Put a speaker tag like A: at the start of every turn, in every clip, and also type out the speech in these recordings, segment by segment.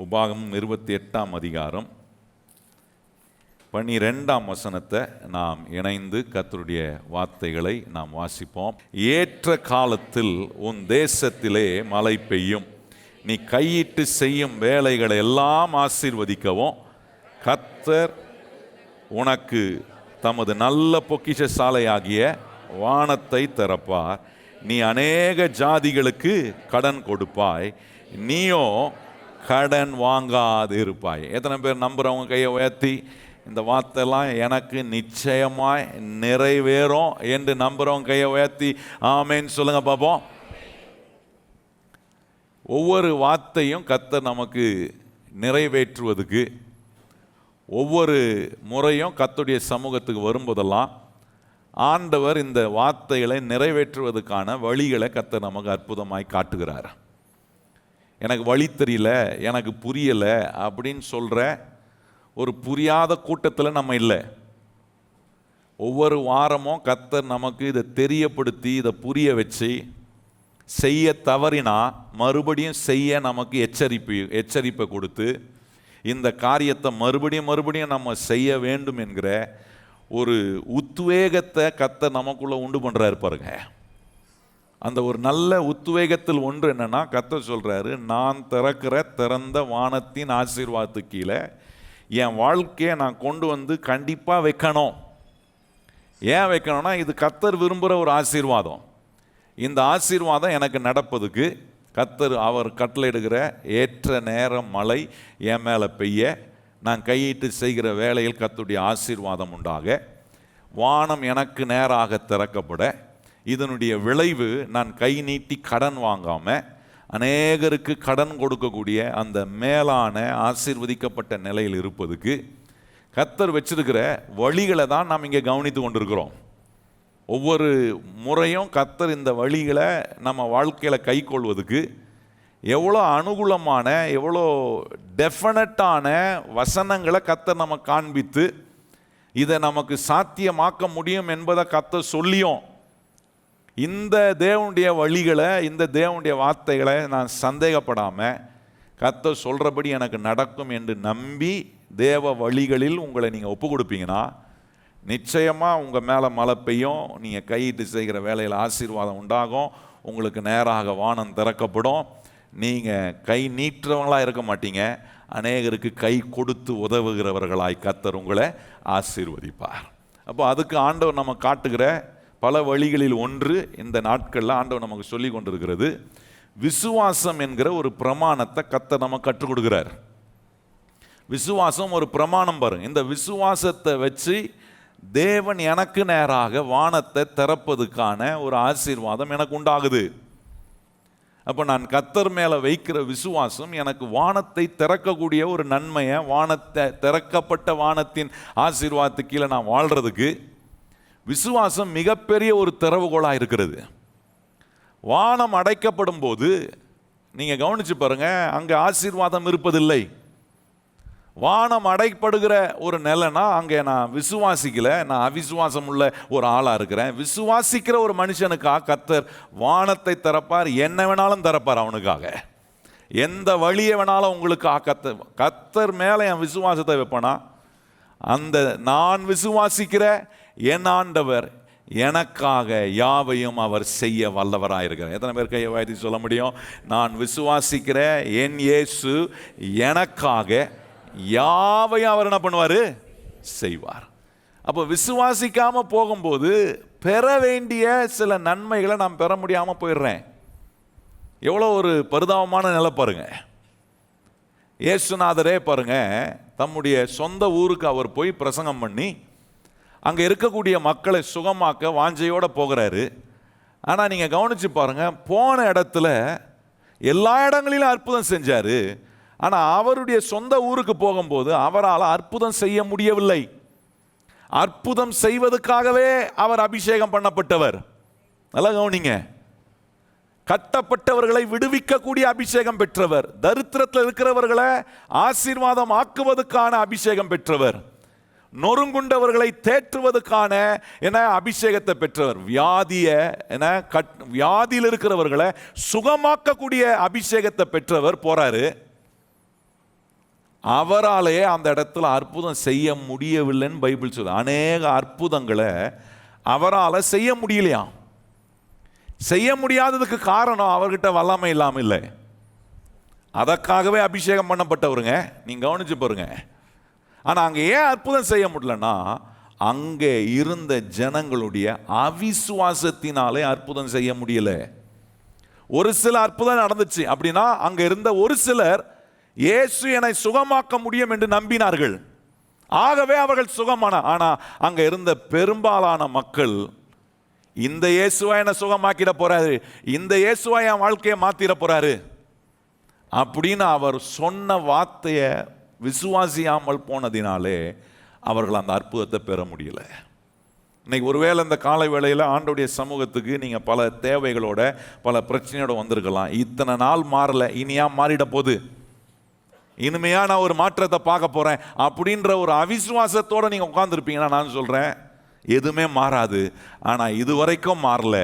A: உபாகமம் 28ஆம் அதிகாரம் 12ஆம் வசனத்தை நாம் இணைந்து கர்த்தருடைய வார்த்தைகளை நாம் வாசிப்போம். ஏற்ற காலத்தில் உன் தேசத்திலே மழை பெய்யும், நீ கையிட்டு செய்யும் வேலைகளை எல்லாம் ஆசீர்வதிக்கவும் கர்த்தர் உனக்கு தமது நல்ல பொக்கிஷ சாலையாகிய வானத்தை திறப்பார். நீ அநேக ஜாதிகளுக்கு கடன் கொடுப்பாய், நீயோ கடன் வாங்காது இருப்பாய். எத்தனை பேர் நம்புறவங்க கையை உயர்த்தி இந்த வார்த்தைலாம் எனக்கு நிச்சயமாய் நிறைவேறும் என்று நம்புறவங்க கையை உயர்த்தி ஆமேன்னு சொல்லுங்க பார்ப்போம். ஒவ்வொரு வார்த்தையும் கர்த்தர் நமக்கு நிறைவேற்றுவதுக்கு, ஒவ்வொரு முறையும் கர்த்தருடைய சமூகத்துக்கு வரும்போதெல்லாம் ஆண்டவர் இந்த வார்த்தைகளை நிறைவேற்றுவதற்கான வழிகளை கர்த்தர் நமக்கு அற்புதமாய் காட்டுகிறார். எனக்கு வழி தெரியல, எனக்கு புரியலை அப்படின்னு சொல்கிற ஒரு புரியாத கூட்டத்தில் நம்ம இல்லை. ஒவ்வொரு வாரமும் கர்த்தர் நமக்கு இதை தெரியப்படுத்தி இதை புரிய வச்சு செய்ய தவறினா மறுபடியும் செய்ய நமக்கு எச்சரிப்பை கொடுத்து இந்த காரியத்தை மறுபடியும் நம்ம செய்ய வேண்டும் என்கிற ஒரு உத்வேகத்தை கர்த்தர் நமக்குள்ளே உண்டு பண்ணுறாரு பாருங்க. அந்த ஒரு நல்ல உத்வேகத்தில் ஒன்று என்னன்னா, கர்த்தர் சொல்கிறாரு, நான் திறந்த வானத்தின் ஆசீர்வாதத்துக்கு கீழே என் வாழ்க்கையை நான் கொண்டு வந்து கண்டிப்பாக வைக்கணும். ஏன் வைக்கணும்னா, இது கர்த்தர் விரும்புகிற ஒரு ஆசீர்வாதம். இந்த ஆசீர்வாதம் எனக்கு நடப்பதுக்கு கர்த்தர் அவர் கட்டளையிடுகிற ஏற்ற நேரம் மழை என் மேலே பெய்ய, நான் கையிட்டு செய்கிற வேளையில் கர்த்தருடைய ஆசீர்வாதம் உண்டாக, வானம் எனக்கு நேராக திறக்கப்பட, இதனுடைய விளைவு நான் கை நீட்டி கடன் வாங்காமல் அநேகருக்கு கடன் கொடுக்கக்கூடிய அந்த மேலான ஆசீர்வதிக்கப்பட்ட நிலையில் இருப்பதுக்கு கர்த்தர் வச்சிருக்கிற வழிகளை தான் நாம் இங்கே கவனித்து கொண்டிருக்கிறோம். ஒவ்வொரு முறையும் கர்த்தர் இந்த வழிகளை நம்ம வாழ்க்கையில் கை கொள்வதுக்கு எவ்வளோ அனுகூலமான, எவ்வளோ டெஃபினட்டான வசனங்களை கர்த்தர் நம்ம காண்பித்து இதை நமக்கு சாத்தியமாக்க முடியும் என்பதை கர்த்தர் சொல்லியும் இந்த தேவனுடைய வழிகளை, இந்த தேவனுடைய வார்த்தைகளை நான் சந்தேகப்படாமல் கர்த்தர் சொல்கிறபடி எனக்கு நடக்கும் என்று நம்பி தேவ வழிகளில் உங்களை நீங்கள் ஒப்பு கொடுப்பீங்கன்னா நிச்சயமாக உங்கள் மேலே மழை பெய்யும், நீங்கள் கையிட்டு செய்கிற வேலையில் ஆசீர்வாதம் உண்டாகும், உங்களுக்கு நேராக வானம் திறக்கப்படும், நீங்கள் கை நீட்டுறவங்களாக இருக்க மாட்டீங்க, அநேகருக்கு கை கொடுத்து உதவுகிறவர்களாய் கர்த்தர் உங்களை ஆசீர்வதிப்பார். அப்போ அதுக்கு ஆண்டவர் நம்ம காட்டுகிற பல வழிகளில் ஒன்று இந்த நாட்களில் ஆண்டவர் நமக்கு சொல்லி கொண்டிருக்கிறது, விசுவாசம் என்கிற ஒரு பிரமாணத்தை கர்த்தர் நமக்கு கற்றுக் கொடுக்கிறார். விசுவாசம் ஒரு பிரமாணம் பாருங்க. இந்த விசுவாசத்தை வச்சு தேவன் எனக்கு நேராக வானத்தை திறப்பதுக்கான ஒரு ஆசீர்வாதம் எனக்கு உண்டாகுது. அப்போ நான் கர்த்தர் மேலே வைக்கிற விசுவாசம் எனக்கு வானத்தை திறக்கக்கூடிய ஒரு நன்மையை, வானத்தை திறக்கப்பட்ட வானத்தின் ஆசீர்வாதத்துக்கு கீழே நான் வாழ்கிறதுக்கு விசுவாசம் மிகப்பெரிய ஒரு திறவுகோலாக இருக்கிறது. வானம் அடைக்கப்படும் போது நீங்கள் கவனித்து பாருங்கள், அங்கே ஆசீர்வாதம் இருப்பதில்லை. வானம் அடைப்படுகிற ஒரு நிலைனா அங்கே நான் விசுவாசிக்கலை, நான் அவிசுவாசம் உள்ள ஒரு ஆளாக இருக்கிறேன். விசுவாசிக்கிற ஒரு மனுஷனுக்காக கர்த்தர் வானத்தை திறப்பார், என்ன வேணாலும் திறப்பார். அவனுக்காக எந்த வழியை வேணாலும் உங்களுக்கு கர்த்தர் மேலே என் விசுவாசத்தை வைப்பேனா, அந்த நான் விசுவாசிக்கிற என் ஆண்டவர் எனக்காக யாவையும் அவர் செய்ய வல்லவராக இருக்கிறார். எத்தனை பேர் கையை உயர்த்தி சொல்ல முடியும், நான் விசுவாசிக்கிற என் இயேசு எனக்காக யாவையும் அவர் என்ன பண்ணுவார், செய்வார். அப்போ விசுவாசிக்காமல் போகும்போது பெற வேண்டிய சில நன்மைகளை நான் பெற முடியாமல் போயிடுறேன். எவ்வளோ ஒரு பரிதாபமான நிலை பாருங்க. இயேசுநாதரே பாருங்க, தம்முடைய சொந்த ஊருக்கு அவர் போய் பிரசங்கம் பண்ணி அங்கே இருக்கக்கூடிய மக்களை சுகமாக்க வாஞ்சையோடு போகிறாரு. ஆனால் நீங்கள் கவனித்து பாருங்கள், போன இடத்துல எல்லா இடங்களிலும் அற்புதம் செஞ்சார். ஆனால் அவருடைய சொந்த ஊருக்கு போகும்போது அவரால் அற்புதம் செய்ய முடியவில்லை. அற்புதம் செய்வதற்காகவே அவர் அபிஷேகம் பண்ணப்பட்டவர். நல்லா கவனிங்க, கட்டப்பட்டவர்களை விடுவிக்கக்கூடிய அபிஷேகம் பெற்றவர், தரித்திரத்தில் இருக்கிறவர்களை ஆசீர்வாதம் ஆக்குவதற்கான அபிஷேகம் பெற்றவர், நொறுங்குண்டவர்களை தேற்றுவதற்கான அபிஷேகத்தை பெற்றவர், வியாதியில் இருக்கிறவர்களை சுகமாக்கக்கூடிய அபிஷேகத்தை பெற்றவர் போறாரு. அவராலேயே அந்த இடத்துல அற்புதம் செய்ய முடியவில்லைன்னு பைபிள் சொல்லுது. அநேக அற்புதங்களை அவரால் செய்ய முடியலையா. செய்ய முடியாததுக்கு காரணம் அவர்கிட்ட வல்லமை இல்லாமல் இல்லை, அதற்காகவே அபிஷேகம் பண்ணப்பட்டவருங்க. நீங்க கவனிச்சு பாருங்க. ஆனால் அங்கே ஏன் அற்புதம் செய்ய முடியலன்னா, அங்கே இருந்த ஜனங்களுடைய அவிசுவாசத்தினாலே அற்புதம் செய்ய முடியல. ஒரு சில அற்புதம் நடந்துச்சு அப்படின்னா, அங்கே இருந்த ஒரு சிலர் இயேசு என்னை சுகமாக்க முடியும் என்று நம்பினார்கள். ஆகவே அவர்கள் சுகமான. ஆனால் அங்கே இருந்த பெரும்பாலான மக்கள், இந்த இயேசுவா என்னை சுகமாக்கிட போறாரு, இந்த இயேசுவா என் வாழ்க்கையை மாத்திர போறாரு அப்படின்னு அவர் சொன்ன வார்த்தையை விசுவாசியாமல் போனதினாலே அவர்கள் அந்த அற்புதத்தை பெற முடியல. இன்னைக்கு ஒருவேளை இந்த காலை வேளையில் ஆண்டவருடைய சமூகத்துக்கு நீங்கள் பல தேவைகளோட பல பிரச்சனையோட வந்திருக்கலாம். இத்தனை நாள் மாறல, இனியா மாறிட போகுது, இனிமையா நான் ஒரு மாற்றத்தை பார்க்க போறேன் அப்படின்ற ஒரு அவிசுவாசத்தோடு நீங்கள் உட்கார்ந்துருப்பீங்கன்னா, நான் சொல்கிறேன் எதுவுமே மாறாது. ஆனால் இதுவரைக்கும் மாறல.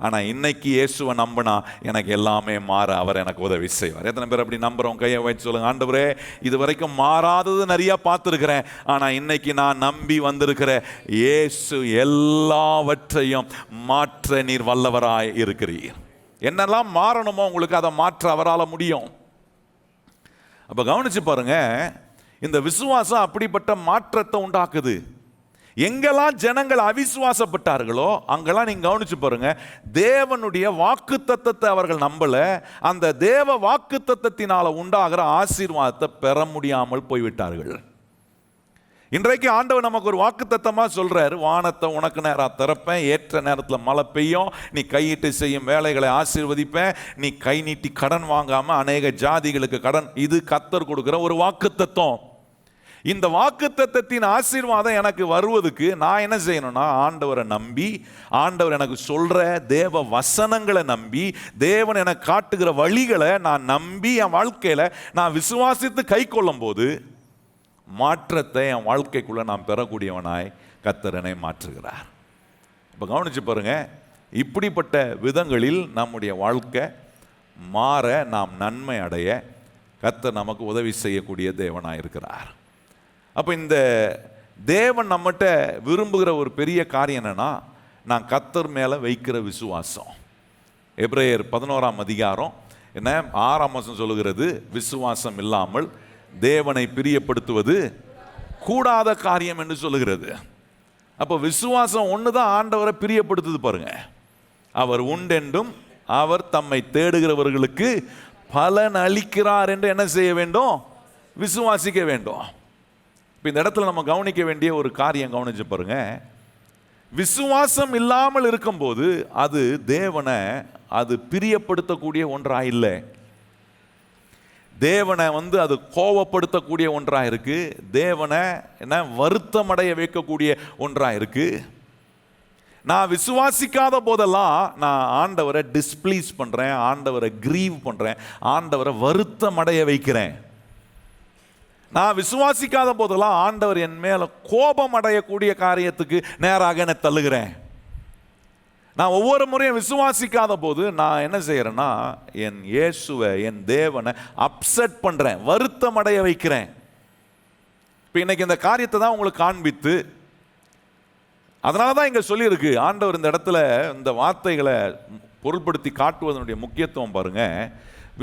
A: ஆனால் இன்னைக்கு இயேசுவை நம்பினா எனக்கு எல்லாமே மாற அவர் எனக்கு உதவி செய்வார். எத்தனை பேர் அப்படி நம்புறோம்? கையை வச்சு சொல்லுங்க. ஆண்டவரே, இது வரைக்கும் மாறாதது நிறைய பார்த்துருக்கிறேன், ஆனால் இன்னைக்கு நான் நம்பி வந்திருக்கிற இயேசு எல்லாவற்றையும் மாற்ற நீர் வல்லவராய் இருக்கிறீர். என்னெல்லாம் மாறணுமோ உங்களுக்கு அதை மாற்ற அவரால் முடியும். அப்போ கவனிச்சு பாருங்க, இந்த விசுவாசம் அப்படிப்பட்ட மாற்றத்தை உண்டாக்குது. எங்கெல்லாம் ஜனங்கள் அவிசுவாசப்பட்டார்களோ அங்கெல்லாம் நீங்க கவனிச்சு பாருங்க, தேவனுடைய வாக்குத்தத்தத்தை அவர்கள் நம்பல. அந்த தேவ வாக்குத்தத்தத்தினால உண்டாகிற ஆசீர்வாதத்தை பெற முடியாமல் போய்விட்டார்கள். இன்றைக்கு ஆண்டவர் நமக்கு ஒரு வாக்குத்தத்தமா சொல்றாரு, வானத்தை உனக்கு நேரம் திறப்பேன், ஏற்ற நேரத்தில் மழை பெய்யும், நீ கையிட்டு செய்யும் வேலைகளை ஆசீர்வதிப்பேன், நீ கை நீட்டி கடன் வாங்காம அநேக ஜாதிகளுக்கு கடன். இது கர்த்தர் கொடுக்கிற ஒரு வாக்குத்தத்தம். இந்த வாக்குத்தத்தத்தின் ஆசீர்வாதம் எனக்கு வருவதுக்கு நான் என்ன செய்யணும்னா, ஆண்டவரை நம்பி, ஆண்டவர் எனக்கு சொல்ற தேவ வசனங்களை நம்பி, தேவன் எனக்கு காட்டுகிற வழிகளை நான் நம்பி என் வாழ்க்கையில நான் விசுவாசித்து கை கொள்ளும் போது மாற்றத்தை என் வாழ்க்கைக்குள்ள நான் பெறக்கூடியவனாய் கர்த்தர் என்னை மாற்றுகிறார். இப்போ கவனிச்சு பாருங்க, இப்படிப்பட்ட விதங்களில் நம்முடைய வாழ்க்கை மாற, நாம் நன்மை அடைய கர்த்தர் நமக்கு உதவி செய்யக்கூடிய தேவனாய் இருக்கிறார். அப்போ இந்த தேவன் நம்மகிட்ட விரும்புகிற ஒரு பெரிய காரியம் என்னன்னா, நான் கர்த்தர் மேலே வைக்கிற விசுவாசம். எபிரேயர் 11ஆம் அதிகாரம் என்ன 6ஆம் வசனம் சொல்லுகிறது, விசுவாசம் இல்லாமல் தேவனை பிரியப்படுத்துவது கூடாத காரியம் என்று சொல்லுகிறது. அப்போ விசுவாசம் ஒன்று தான் ஆண்டவரை பிரியப்படுத்துது பாருங்க. அவர் உண்டென்றும் அவர் தம்மை தேடுகிறவர்களுக்கு பலன் அளிக்கிறார் என்று என்ன செய்ய வேண்டும்? விசுவாசிக்க வேண்டும். இப்போ இந்த இடத்துல நம்ம கவனிக்க வேண்டிய ஒரு காரியம் கவனிச்சு பாருங்க, விசுவாசம் இல்லாமல் இருக்கும்போது அது தேவனை அது பிரியப்படுத்தக்கூடிய ஒன்றாக இல்லை, தேவனை அது கோபப்படுத்தக்கூடிய ஒன்றாக இருக்கு, தேவனை என்ன வருத்தமடைய வைக்கக்கூடிய ஒன்றாக இருக்கு. நான் விசுவாசிக்காத போதெல்லாம் நான் ஆண்டவரை டிஸ்பிளீஸ் பண்றேன், ஆண்டவரை கிரீவ் பண்றேன், ஆண்டவரை வருத்தமடைய வைக்கிறேன். நான் விசுவாசிக்காத போதெல்லாம் ஆண்டவர் என் மேல கோபம் அடையக்கூடிய காரியத்துக்கு நேராக என்னை தள்ளுகிறேன். நான் ஒவ்வொரு முறையும் விசுவாசிக்காத போது நான் என்ன செய்யறேன்னா, என் இயேசுவை, என் தேவனை அப்செட் பண்றேன், வருத்தம் அடைய வைக்கிறேன். இப்போ இன்னைக்கு இந்த காரியத்தை தான் உங்களுக்கு காண்பித்து, அதனால தான் இங்கே சொல்லியிருக்கு, ஆண்டவர் இந்த இடத்துல இந்த வார்த்தைகளை பொருள்படுத்தி காட்டுவதனுடைய முக்கியத்துவம் பாருங்க.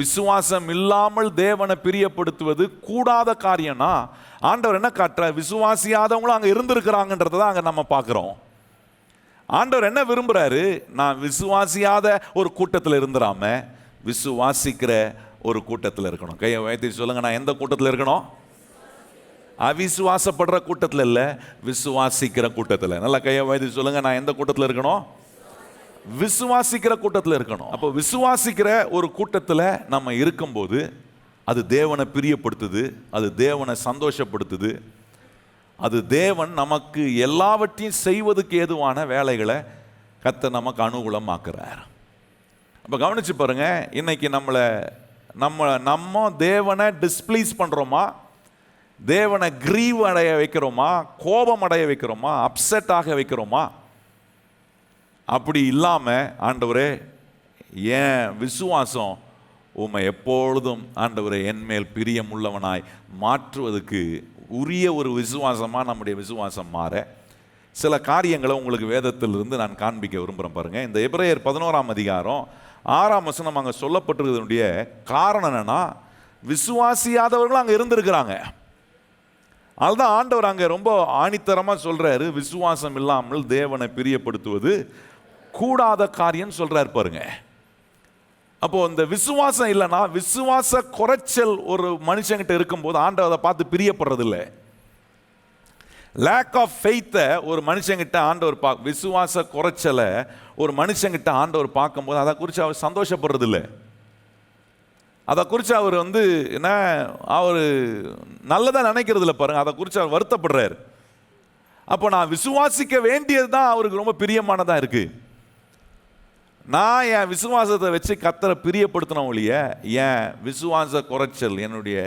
A: விசுவாசம் இல்லாமல் தேவனை பிரியப்படுத்துவது கூடாத காரியம்னா, ஆண்டவர் என்ன காட்டுற, விசுவாசியாதவங்களும் அங்கே இருந்திருக்கிறாங்கன்றதை தான் அங்கே நம்ம பார்க்குறோம். ஆண்டவர் என்ன விரும்புகிறாரு, நான் விசுவாசியாத ஒரு கூட்டத்தில் இருந்துடாம விசுவாசிக்கிற ஒரு கூட்டத்தில் இருக்கணும். கையை வைத்து சொல்லுங்க, நான் எந்த கூட்டத்தில் இருக்கணும்? அவிசுவாசப்படுற கூட்டத்தில் இல்லை, விசுவாசிக்கிற கூட்டத்தில். நல்லா கையை வைத்து சொல்லுங்க, நான் எந்த கூட்டத்தில் இருக்கணும்? விசுவாசிக்கிற கூட்டத்தில் இருக்கணும். அப்போ விசுவாசிக்கிற ஒரு கூட்டத்தில் நம்ம இருக்கும்போது அது தேவனை பிரியப்படுத்துது, அது தேவனை சந்தோஷப்படுத்துது, அது தேவன் நமக்கு எல்லாவற்றையும் செய்வதற்கு ஏதுவான வேலைகளை கர்த்தர் நமக்கு அனுகூலமாக்குறார். அப்போ கவனிச்சு பாருங்க, இன்னைக்கு நம்ம தேவனை டிஸ்பிளீஸ் பண்றோமா, தேவனை கிரீவ் அடைய வைக்கிறோமா, கோபம் அடைய வைக்கிறோமா, அப்செட் ஆக வைக்கிறோமா? அப்படி இல்லாம, ஆண்டவரே என் விசுவாசம் உம்மை எப்பொழுதும் ஆண்டவரை என்மேல் பிரியம் உள்ளவனாய் மாற்றுவதற்கு உரிய ஒரு விசுவாசமாக நம்முடைய விசுவாசம் மாற சில காரியங்களை உங்களுக்கு வேதத்திலிருந்து நான் காண்பிக்க விரும்புகிறேன். பாருங்கள், இந்த எபிரேயர் 11ஆம் அதிகாரம் 6ஆம் வசனம் அங்கே சொல்லப்பட்டிருக்கிறதுடைய காரணம் என்னன்னா, விசுவாசியாதவர்களும் அங்கே இருந்திருக்கிறாங்க. அதுதான் ஆண்டவர் அங்கே ரொம்ப ஆணித்தரமாக சொல்கிறாரு, விசுவாசம் இல்லாமல் தேவனை பிரியப்படுத்துவது கூடாத காரியம் சொல்கிறார். பாருங்க, அப்போது இந்த விசுவாசம் இல்லைன்னா, விசுவாச குறைச்சல் ஒரு மனுஷங்கிட்ட இருக்கும்போது ஆண்டவர் அதை பார்த்து பிரியப்படுறதில்லை. லேக் ஆஃப் ஃபெய்த்தை ஒரு மனுஷங்கிட்ட ஆண்டவர் விசுவாச குறைச்சலை ஒரு மனுஷங்கிட்ட ஆண்டவர் பார்க்கும்போது அதை குறித்து அவர் சந்தோஷப்படுறதில்லை. அதை குறித்து அவர் என்ன அவர் நல்லதாக நினைக்கிறது இல்லை. பாருங்கள், அதை குறித்து அவர் வருத்தப்படுறார். அப்போ நான் விசுவாசிக்க வேண்டியது தான் அவருக்கு ரொம்ப பிரியமானதாக இருக்குது. நான் என் விசுவாசத்தை வச்சு கர்த்தரை பிரியப்படுத்தின ஒழிய என் விசுவாச குறைச்சல், என்னுடைய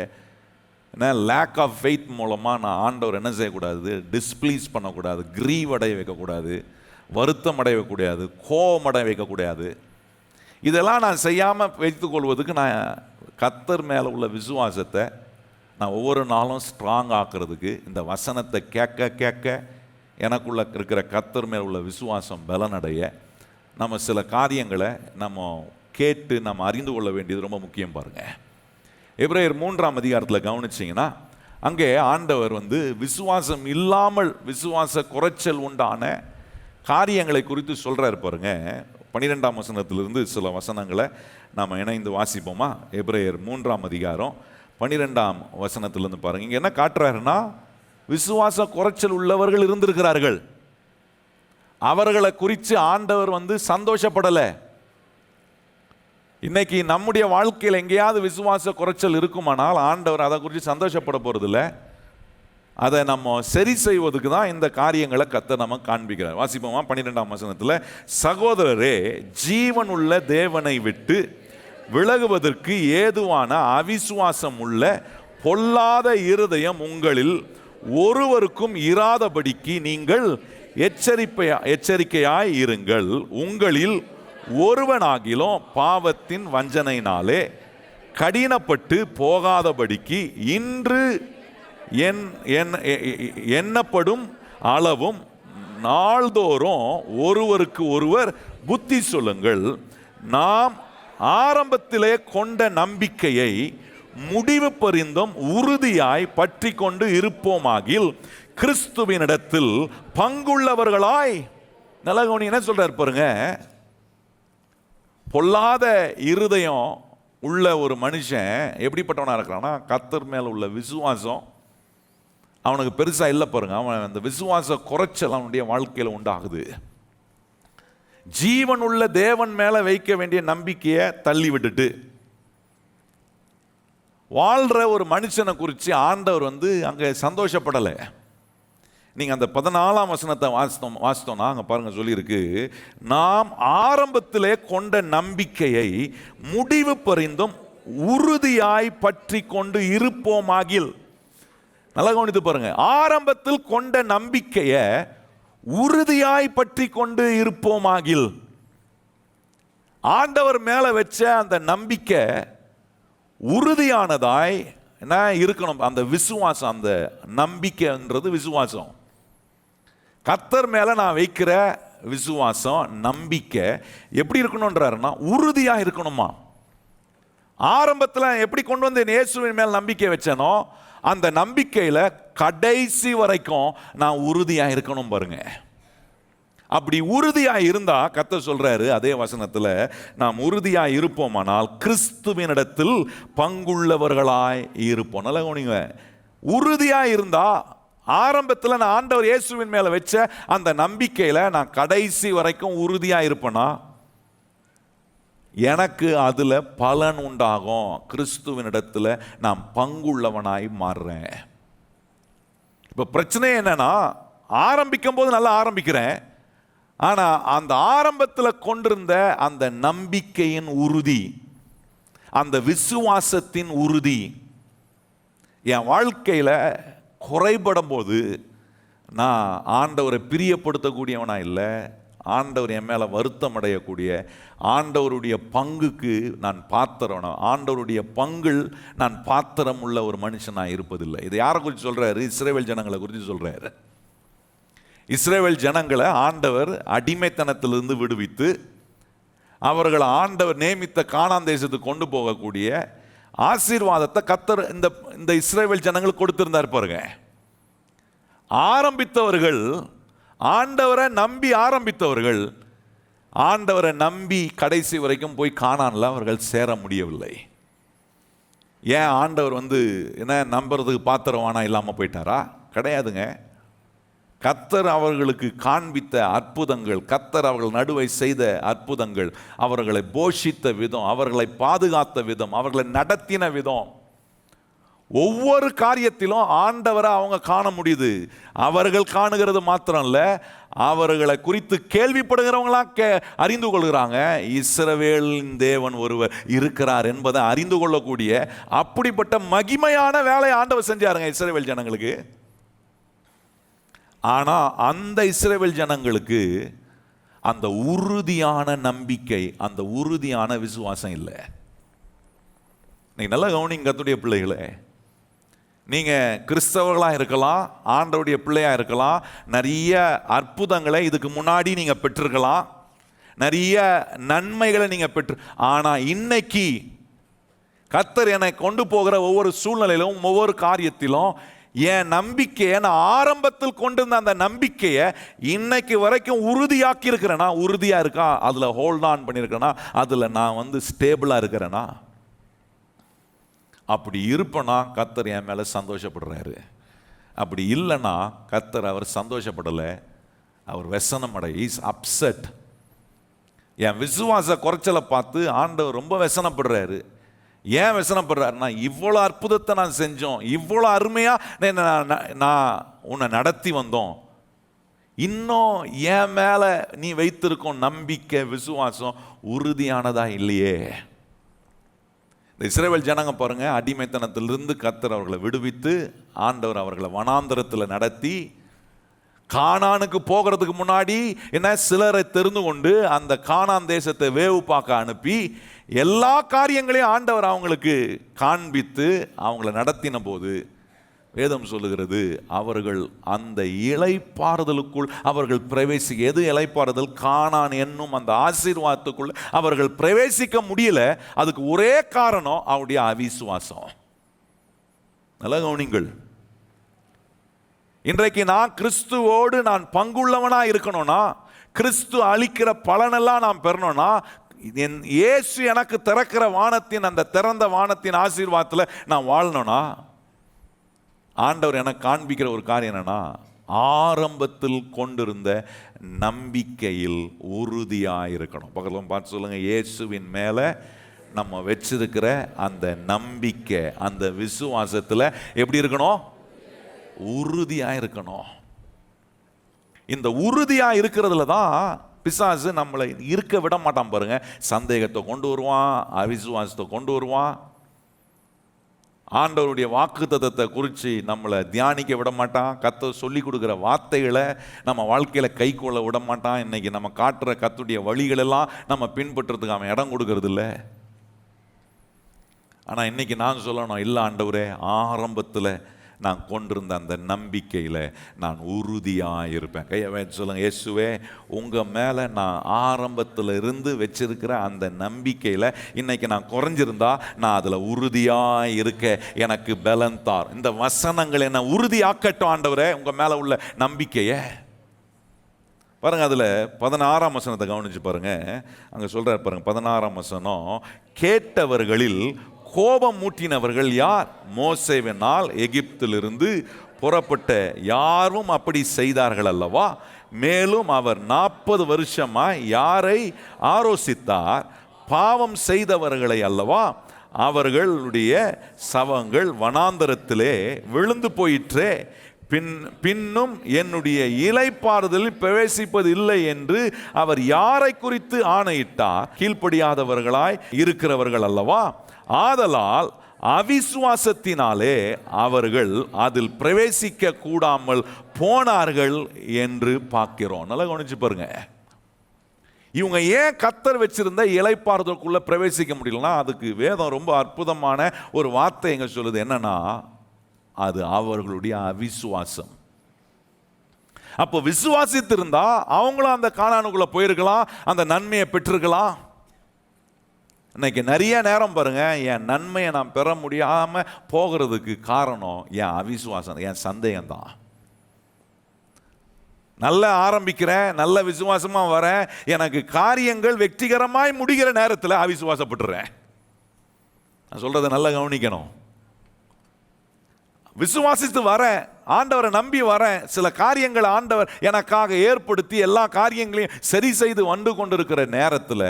A: லேக் ஆஃப் ஃபெய்த் மூலமாக நான் ஆண்டவர் என்ன செய்யக்கூடாது, டிஸ்பிளீஸ் பண்ணக்கூடாது, கிரீவ் அடைய வைக்கக்கூடாது, வருத்தம் அடைய வைக்கக்கூடாது, கோபம் அடைய வைக்கக்கூடாது. இதெல்லாம் நான் செய்யாமல் வைத்துக்கொள்வதுக்கு நான் கர்த்தர் மேலே உள்ள விசுவாசத்தை நான் ஒவ்வொரு நாளும் ஸ்ட்ராங் ஆக்கிறதுக்கு இந்த வசனத்தை கேட்க கேட்க எனக்குள்ள இருக்கிற கர்த்தர் மேலே உள்ள விசுவாசம் பலனடைய நம்ம சில காரியங்களை நம்ம கேட்டு நம்ம அறிந்து கொள்ள வேண்டியது ரொம்ப முக்கியம். பாருங்கள், எபிரேயர் 3ஆம் அதிகாரத்தில் கவனிச்சிங்கன்னா அங்கே ஆண்டவர் விசுவாசம் இல்லாமல் விசுவாச குறைச்சல் உண்டான காரியங்களை குறித்து சொல்கிறார். பாருங்க, 12ஆம் வசனத்திலிருந்து சில வசனங்களை நாம் இணைந்து வாசிப்போமா? எபிரேயர் 3ஆம் அதிகாரம் 12ஆம் வசனத்திலிருந்து பாருங்கள். இங்கே என்ன காட்டுறாருன்னா, விசுவாச குறைச்சல் உள்ளவர்கள் இருந்திருக்கிறார்கள். அவர்களை குறித்து ஆண்டவர் சந்தோஷப்படலை. இன்னைக்கு நம்முடைய வாழ்க்கையில் எங்கேயாவது விசுவாச குறைச்சல் இருக்குமானால் ஆண்டவர் அதை குறித்து சந்தோஷப்பட போகிறதில்ல. அதை நம்ம சரி செய்வதுக்கு தான் இந்த காரியங்களை கர்த்தர் நம்ம காண்பிக்கிறார். வாசிப்போமா? 12ஆம் வசனத்தில், சகோதரரே, ஜீவன் உள்ள தேவனை விட்டு விலகுவதற்கு ஏதுவான அவிசுவாசம் உள்ள பொல்லாத இருதயம் உங்களில் ஒருவருக்கும் இராதபடிக்கு நீங்கள் எச்சரிக்கையாய் இருங்கள். உங்களில் ஒருவனாகிலும் பாவத்தின் வஞ்சனையினாலே கடினப்பட்டு போகாதபடிக்கு இன்று எண்ணப்படும் அளவும் நாள்தோறும் ஒருவருக்கு ஒருவர் புத்தி சொல்லுங்கள். நாம் ஆரம்பத்திலே கொண்ட நம்பிக்கையை முடிவு பரிந்தும் உறுதியாய் பற்றி கொண்டு இருப்போமாகில் கிறிஸ்துவினிடத்தில் பங்குள்ளவர்களாய். நல்லகவனி என்ன சொல்றார் பாருங்க, பொல்லாத இருதயம் உள்ள ஒரு மனுஷன் எப்படிப்பட்டவனா இருக்கிறான்னா, கர்த்தர் மேல உள்ள விசுவாசம் அவனுக்கு பெருசா இல்லை. பாருங்க, அவன் அந்த விசுவாச குறைச்சல் அவனுடைய வாழ்க்கையில் உண்டாகுது. ஜீவன் உள்ள தேவன் மேல வைக்க வேண்டிய நம்பிக்கையை தள்ளி விட்டுட்டு வாழ்ற ஒரு மனுஷனை குறித்து ஆண்டவர் அங்கே சந்தோஷப்படலை. நீங்கள் அந்த 14ஆம் வசனத்தை வாசித்தோம்னா அங்கே பாருங்க சொல்லியிருக்கு, நாம் ஆரம்பத்திலே கொண்ட நம்பிக்கையை முடிவு பரிந்தும் உறுதியாய் பற்றி கொண்டு இருப்போமாகில். நல்லா கவனித்து பாருங்க, ஆரம்பத்தில் கொண்ட நம்பிக்கையை உறுதியாய் பற்றி கொண்டு இருப்போமாகில். ஆண்டவர் மேல வச்ச அந்த நம்பிக்கை உறுதியானதாய் என்ன இருக்கணும். அந்த விசுவாசம், அந்த நம்பிக்கைன்றது விசுவாசம். கர்த்தர் மேல நான் வைக்கிற விசுவாசம், நம்பிக்கை எப்படி இருக்கணும்ன்றாருன்னா உறுதியாக இருக்கணுமா. ஆரம்பத்தில் எப்படி கொண்டு வந்து இயேசுவின் மேல் நம்பிக்கை வச்சனோ அந்த நம்பிக்கையில் கடைசி வரைக்கும் நான் உறுதியாக இருக்கணும். பாருங்க, அப்படி உறுதியாக இருந்தா கர்த்தர் சொல்றாரு அதே வசனத்தில், நாம் உறுதியாக இருப்போமானால் கிறிஸ்துவினிடத்தில் பங்குள்ளவர்களாய் இருப்போம். நல்லா கவனிங்க, உறுதியாக இருந்தா ஆரம்பத்தில் நான் ஆண்டவர் இயேசுவின் மேல வச்ச அந்த நம்பிக்கையில நான் கடைசி வரைக்கும் உறுதியா இருப்பேனா, எனக்கு அதுல பலன் உண்டாகும். கிறிஸ்துவினிடத்துல நான் பங்குள்ளவனாய் மாறுறேன். இப்ப பிரச்சனை என்னன்னா, ஆரம்பிக்கும் போது நல்லா ஆரம்பிக்கிறேன், ஆனா அந்த ஆரம்பத்தில் கொண்டிருந்த அந்த நம்பிக்கையின் உறுதி, அந்த விசுவாசத்தின் உறுதி என் வாழ்க்கையில குறைபடும் போது நான் ஆண்டவரை பிரியப்படுத்தக்கூடியவனா இல்லை, ஆண்டவர் என் மேலே வருத்தம் அடையக்கூடிய, ஆண்டவருடைய பங்குக்கு நான் பாத்திரம், ஆண்டவருடைய பங்கில் நான் பாத்திரம் உள்ள ஒரு மனுஷனாக இருப்பதில்லை. இதை யாரை குறித்து சொல்கிறாரு? இஸ்ரவேல் ஜனங்களை குறித்து சொல்கிறாரு. இஸ்ரவேல் ஜனங்களை ஆண்டவர் அடிமைத்தனத்திலிருந்து விடுவித்து அவர்கள் ஆண்டவர் நியமித்த கானான் தேசத்துக்கு கொண்டு போகக்கூடிய ஆசீர்வாதத்தை கர்த்தர் இந்த இஸ்ரவேல் ஜனங்களுக்கு கொடுத்திருந்தார் பாருங்க. ஆரம்பித்தவர்கள், ஆண்டவரை நம்பி ஆரம்பித்தவர்கள், ஆண்டவரை நம்பி கடைசி வரைக்கும் போய் கானான்ல அவர்கள் சேர முடியவில்லை. ஏன் ஆண்டவர் என்ன நம்புறதுக்கு பாத்திரவானா இல்லாமல் போயிட்டாரா? கிடையாதுங்க. கர்த்தர் அவர்களுக்கு காண்பித்த அற்புதங்கள், கர்த்தர் அவர்கள் நடுவை செய்த அற்புதங்கள், அவர்களை போஷித்த விதம், அவர்களை பாதுகாத்த விதம், அவர்களை நடத்தின விதம், ஒவ்வொரு காரியத்திலும் ஆண்டவரை அவங்க காண முடியுது. அவர்கள் காணுகிறது மாத்திரம் இல்ல, அவர்களை குறித்து கேள்விப்படுகிறவங்களாம் அறிந்து கொள்கிறாங்க. இஸ்ரவேலின் தேவன் ஒருவர் இருக்கிறார் என்பதை அறிந்து கொள்ளக்கூடிய அப்படிப்பட்ட மகிமையான வேலையை ஆண்டவர் செஞ்சாருங்க இஸ்ரவேல் ஜனங்களுக்கு. ஆனா அந்த இஸ்ரவேல் ஜனங்களுக்கு அந்த உறுதியான நம்பிக்கை, அந்த உறுதியான விசுவாசம் இல்லை. நீங்க நல்லா கவனிங்க கர்த்தருடைய பிள்ளைகளே. நீங்க கிறிஸ்தவர்களாக இருக்கலாம், ஆண்டவருடைய பிள்ளையா இருக்கலாம், நிறைய அற்புதங்களை இதுக்கு முன்னாடி நீங்க பெற்றிருக்கலாம், நிறைய நன்மைகளை நீங்க பெற்று, ஆனா இன்னைக்கு கர்த்தர் என்னை கொண்டு போகிற ஒவ்வொரு சூழ்நிலையிலும் ஒவ்வொரு காரியத்திலும் என் நம்பிக்கையை, நான் ஆரம்பத்தில் கொண்டிருந்த அந்த நம்பிக்கையை இன்னைக்கு வரைக்கும் உறுதியாக்கி இருக்கிறேனா? உறுதியா இருக்கா? அதுல ஹோல்ட் ஆன் பண்ணியிருக்கேனா? அதுல நான் ஸ்டேபிளா இருக்கிறேனா? அப்படி இருப்பேனா கர்த்தர் என் மேல சந்தோஷப்படுறாரு. அப்படி இல்லைன்னா கர்த்தர் அவர் சந்தோஷப்படலை, அவர் வெசனம் அடை, இஸ் அப்செட். என் விசுவாச குறைச்சலை பார்த்து ஆண்டவர் ரொம்ப வெசனப்படுறாரு. ஏன் வெசனப்படுறாருன்னா, இவ்வளோ அற்புதத்தை நான் செஞ்சோம், இவ்வளோ அருமையா நான் உன்னை நடத்தி வந்தோம், இன்னும் என் மேல நீ வைத்திருக்கும் நம்பிக்கை, விசுவாசம் உறுதியானதா இல்லையே. இந்த இஸ்ரவேல் ஜனங்க பாருங்க, அடிமைத்தனத்திலிருந்து கர்த்தர் அவர்களை விடுவித்து ஆண்டவர் அவர்களை வனாந்தரத்தில் நடத்தி கானானுக்கு போகிறதுக்கு முன்னாடி சிலரை தெரிந்து கொண்டு அந்த கானான் தேசத்தை வேவு பார்க்க அனுப்பி எல்லா காரியங்களையும் ஆண்டவர் அவங்களுக்கு காண்பித்து அவங்களை நடத்தின போது வேதம் சொல்லுகிறது, அவர்கள் அந்த இளைப்பாறுதலுக்குள் அவர்கள் பிரவேசிக்க, எது இளைப்பாறுதல்? கானான் என்னும் அந்த ஆசீர்வாதத்துக்குள் அவர்கள் பிரவேசிக்க முடியல. அதுக்கு ஒரே காரணம் அவருடைய அவிசுவாசம். நல்ல கவனிங்கள். இன்றைக்கு நான் கிறிஸ்துவோடு நான் பங்குள்ளவனா இருக்கணும்னா, கிறிஸ்து அளிக்கிற பலனெல்லாம் நான் பெறணும்னா, இயேசு எனக்கு திறக்கிற வானத்தின், அந்த திறந்த வானத்தின் ஆசீர்வாதத்தில் நான் வாழணும்னா, ஆண்டவர் எனக்கு காண்பிக்கிற ஒரு காரியம் என்னன்னா, ஆரம்பத்தில் கொண்டிருந்த நம்பிக்கையில் உறுதியாக இருக்கணும். பக்கத்தில் பார்த்து சொல்லுங்க, இயேசுவின் மேலே நம்ம வச்சிருக்கிற அந்த நம்பிக்கை, அந்த விசுவாசத்தில் எப்படி இருக்கணும்? உறுதியாக இருக்கணும். இந்த உறுதியாக இருக்கிறதுல தான் பிசாசு நம்மளை இருக்க விட மாட்டான் பாருங்க. சந்தேகத்தை கொண்டு வருவான், அவிசுவாசத்தை கொண்டு வருவான், ஆண்டவருடைய வாக்குத்தத்தத்தை குறித்து நம்மளை தியானிக்க விட மாட்டான், கர்த்தர் சொல்லி கொடுக்குற வார்த்தைகளை நம்ம வாழ்க்கையில் கை கொள்ள விட மாட்டான். இன்னைக்கு நம்ம காட்டுற கர்த்தருடைய வழிகளெல்லாம் நம்ம பின்பற்றுறதுக்கு அவன் இடம் கொடுக்கறது இல்லை. ஆனால் இன்னைக்கு நான் சொல்லணும், இல்லை ஆண்டவரே, ஆரம்பத்தில் நான் கொண்டிருந்த அந்த நம்பிக்கையில் நான் உறுதியாக இருப்பேன். கையை சொல்லுங்க, இயேசுவே, உங்கள் மேலே நான் ஆரம்பத்தில் இருந்து வச்சிருக்கிற அந்த நம்பிக்கையில் இன்னைக்கு நான் குறைஞ்சிருந்தா நான் அதில் உறுதியாக இருக்க எனக்கு பலன் தார். இந்த வசனங்கள் என்ன உறுதியாக்கட்டும் ஆண்டவரே, உங்கள் மேலே உள்ள நம்பிக்கையை பாருங்க. அதில் 16ஆம் வசனத்தை கவனிச்சு பாருங்க. அங்கே சொல்கிறார் பாருங்க, 16ஆம் வசனம், கேட்டவர்களில் கோபம் மூட்டினவர்கள் யார்? மோசேவினால் எகிப்திலிருந்து புறப்பட்ட யாரும் அப்படி செய்தார்கள் அல்லவா? மேலும் அவர் 40 வருஷமாய் யாரை ஆரோசித்தார்? பாவம் செய்தவர்களை அல்லவா? அவர்களுடைய சவங்கள் வனாந்தரத்திலே விழுந்து போயிற்றே. பின்னும் என்னுடைய இளைப்பாறுதலில் பிரவேசிப்பது இல்லை என்று அவர் யாரை குறித்து ஆணையிட்டார்? கீழ்ப்படியாதவர்களாய் இருக்கிறவர்கள் அல்லவா? ஆதலால் அவிசுவாசத்தினாலே அவர்கள் அதில் பிரவேசிக்க கூடாமல் போனார்கள் என்று பார்க்கிறோம். நல்லா கவனிச்சு பாருங்க. இவங்க ஏன் கர்த்தர் வச்சிருந்த இளைப்பாறுதலுக்குள்ள பிரவேசிக்க முடியலன்னா, அதுக்கு வேதம் ரொம்ப அற்புதமான ஒரு வார்த்தை எங்க சொல்லுது. என்னன்னா, அது அவர்களுடைய அவிசுவாசம். அப்போ விசுவாசித்திருந்தா அவங்களும் அந்த கானானுக்குள்ள போயிருக்கலாம், அந்த நன்மையை பெற்றிருக்கலாம். இன்னைக்கு நிறைய நேரம் பாருங்க, என் நன்மையை நான் பெற முடியாம போகிறதுக்கு காரணம் என் அவிசுவாசம், என் சந்தேகம் தான். நல்ல ஆரம்பிக்கிறேன், நல்ல விசுவாசமா வரேன், எனக்கு காரியங்கள் வெற்றிகரமாய் முடிகிற நேரத்தில் அவிசுவாசப்பட்டுறேன். நான் சொல்றதை நல்லா கவனிக்கணும். விசுவாசித்து வரேன், ஆண்டவரை நம்பி வரேன், சில காரியங்களை ஆண்டவர் எனக்காக ஏற்படுத்தி எல்லா காரியங்களையும் சரி செய்து வந்து கொண்டிருக்கிற நேரத்தில்,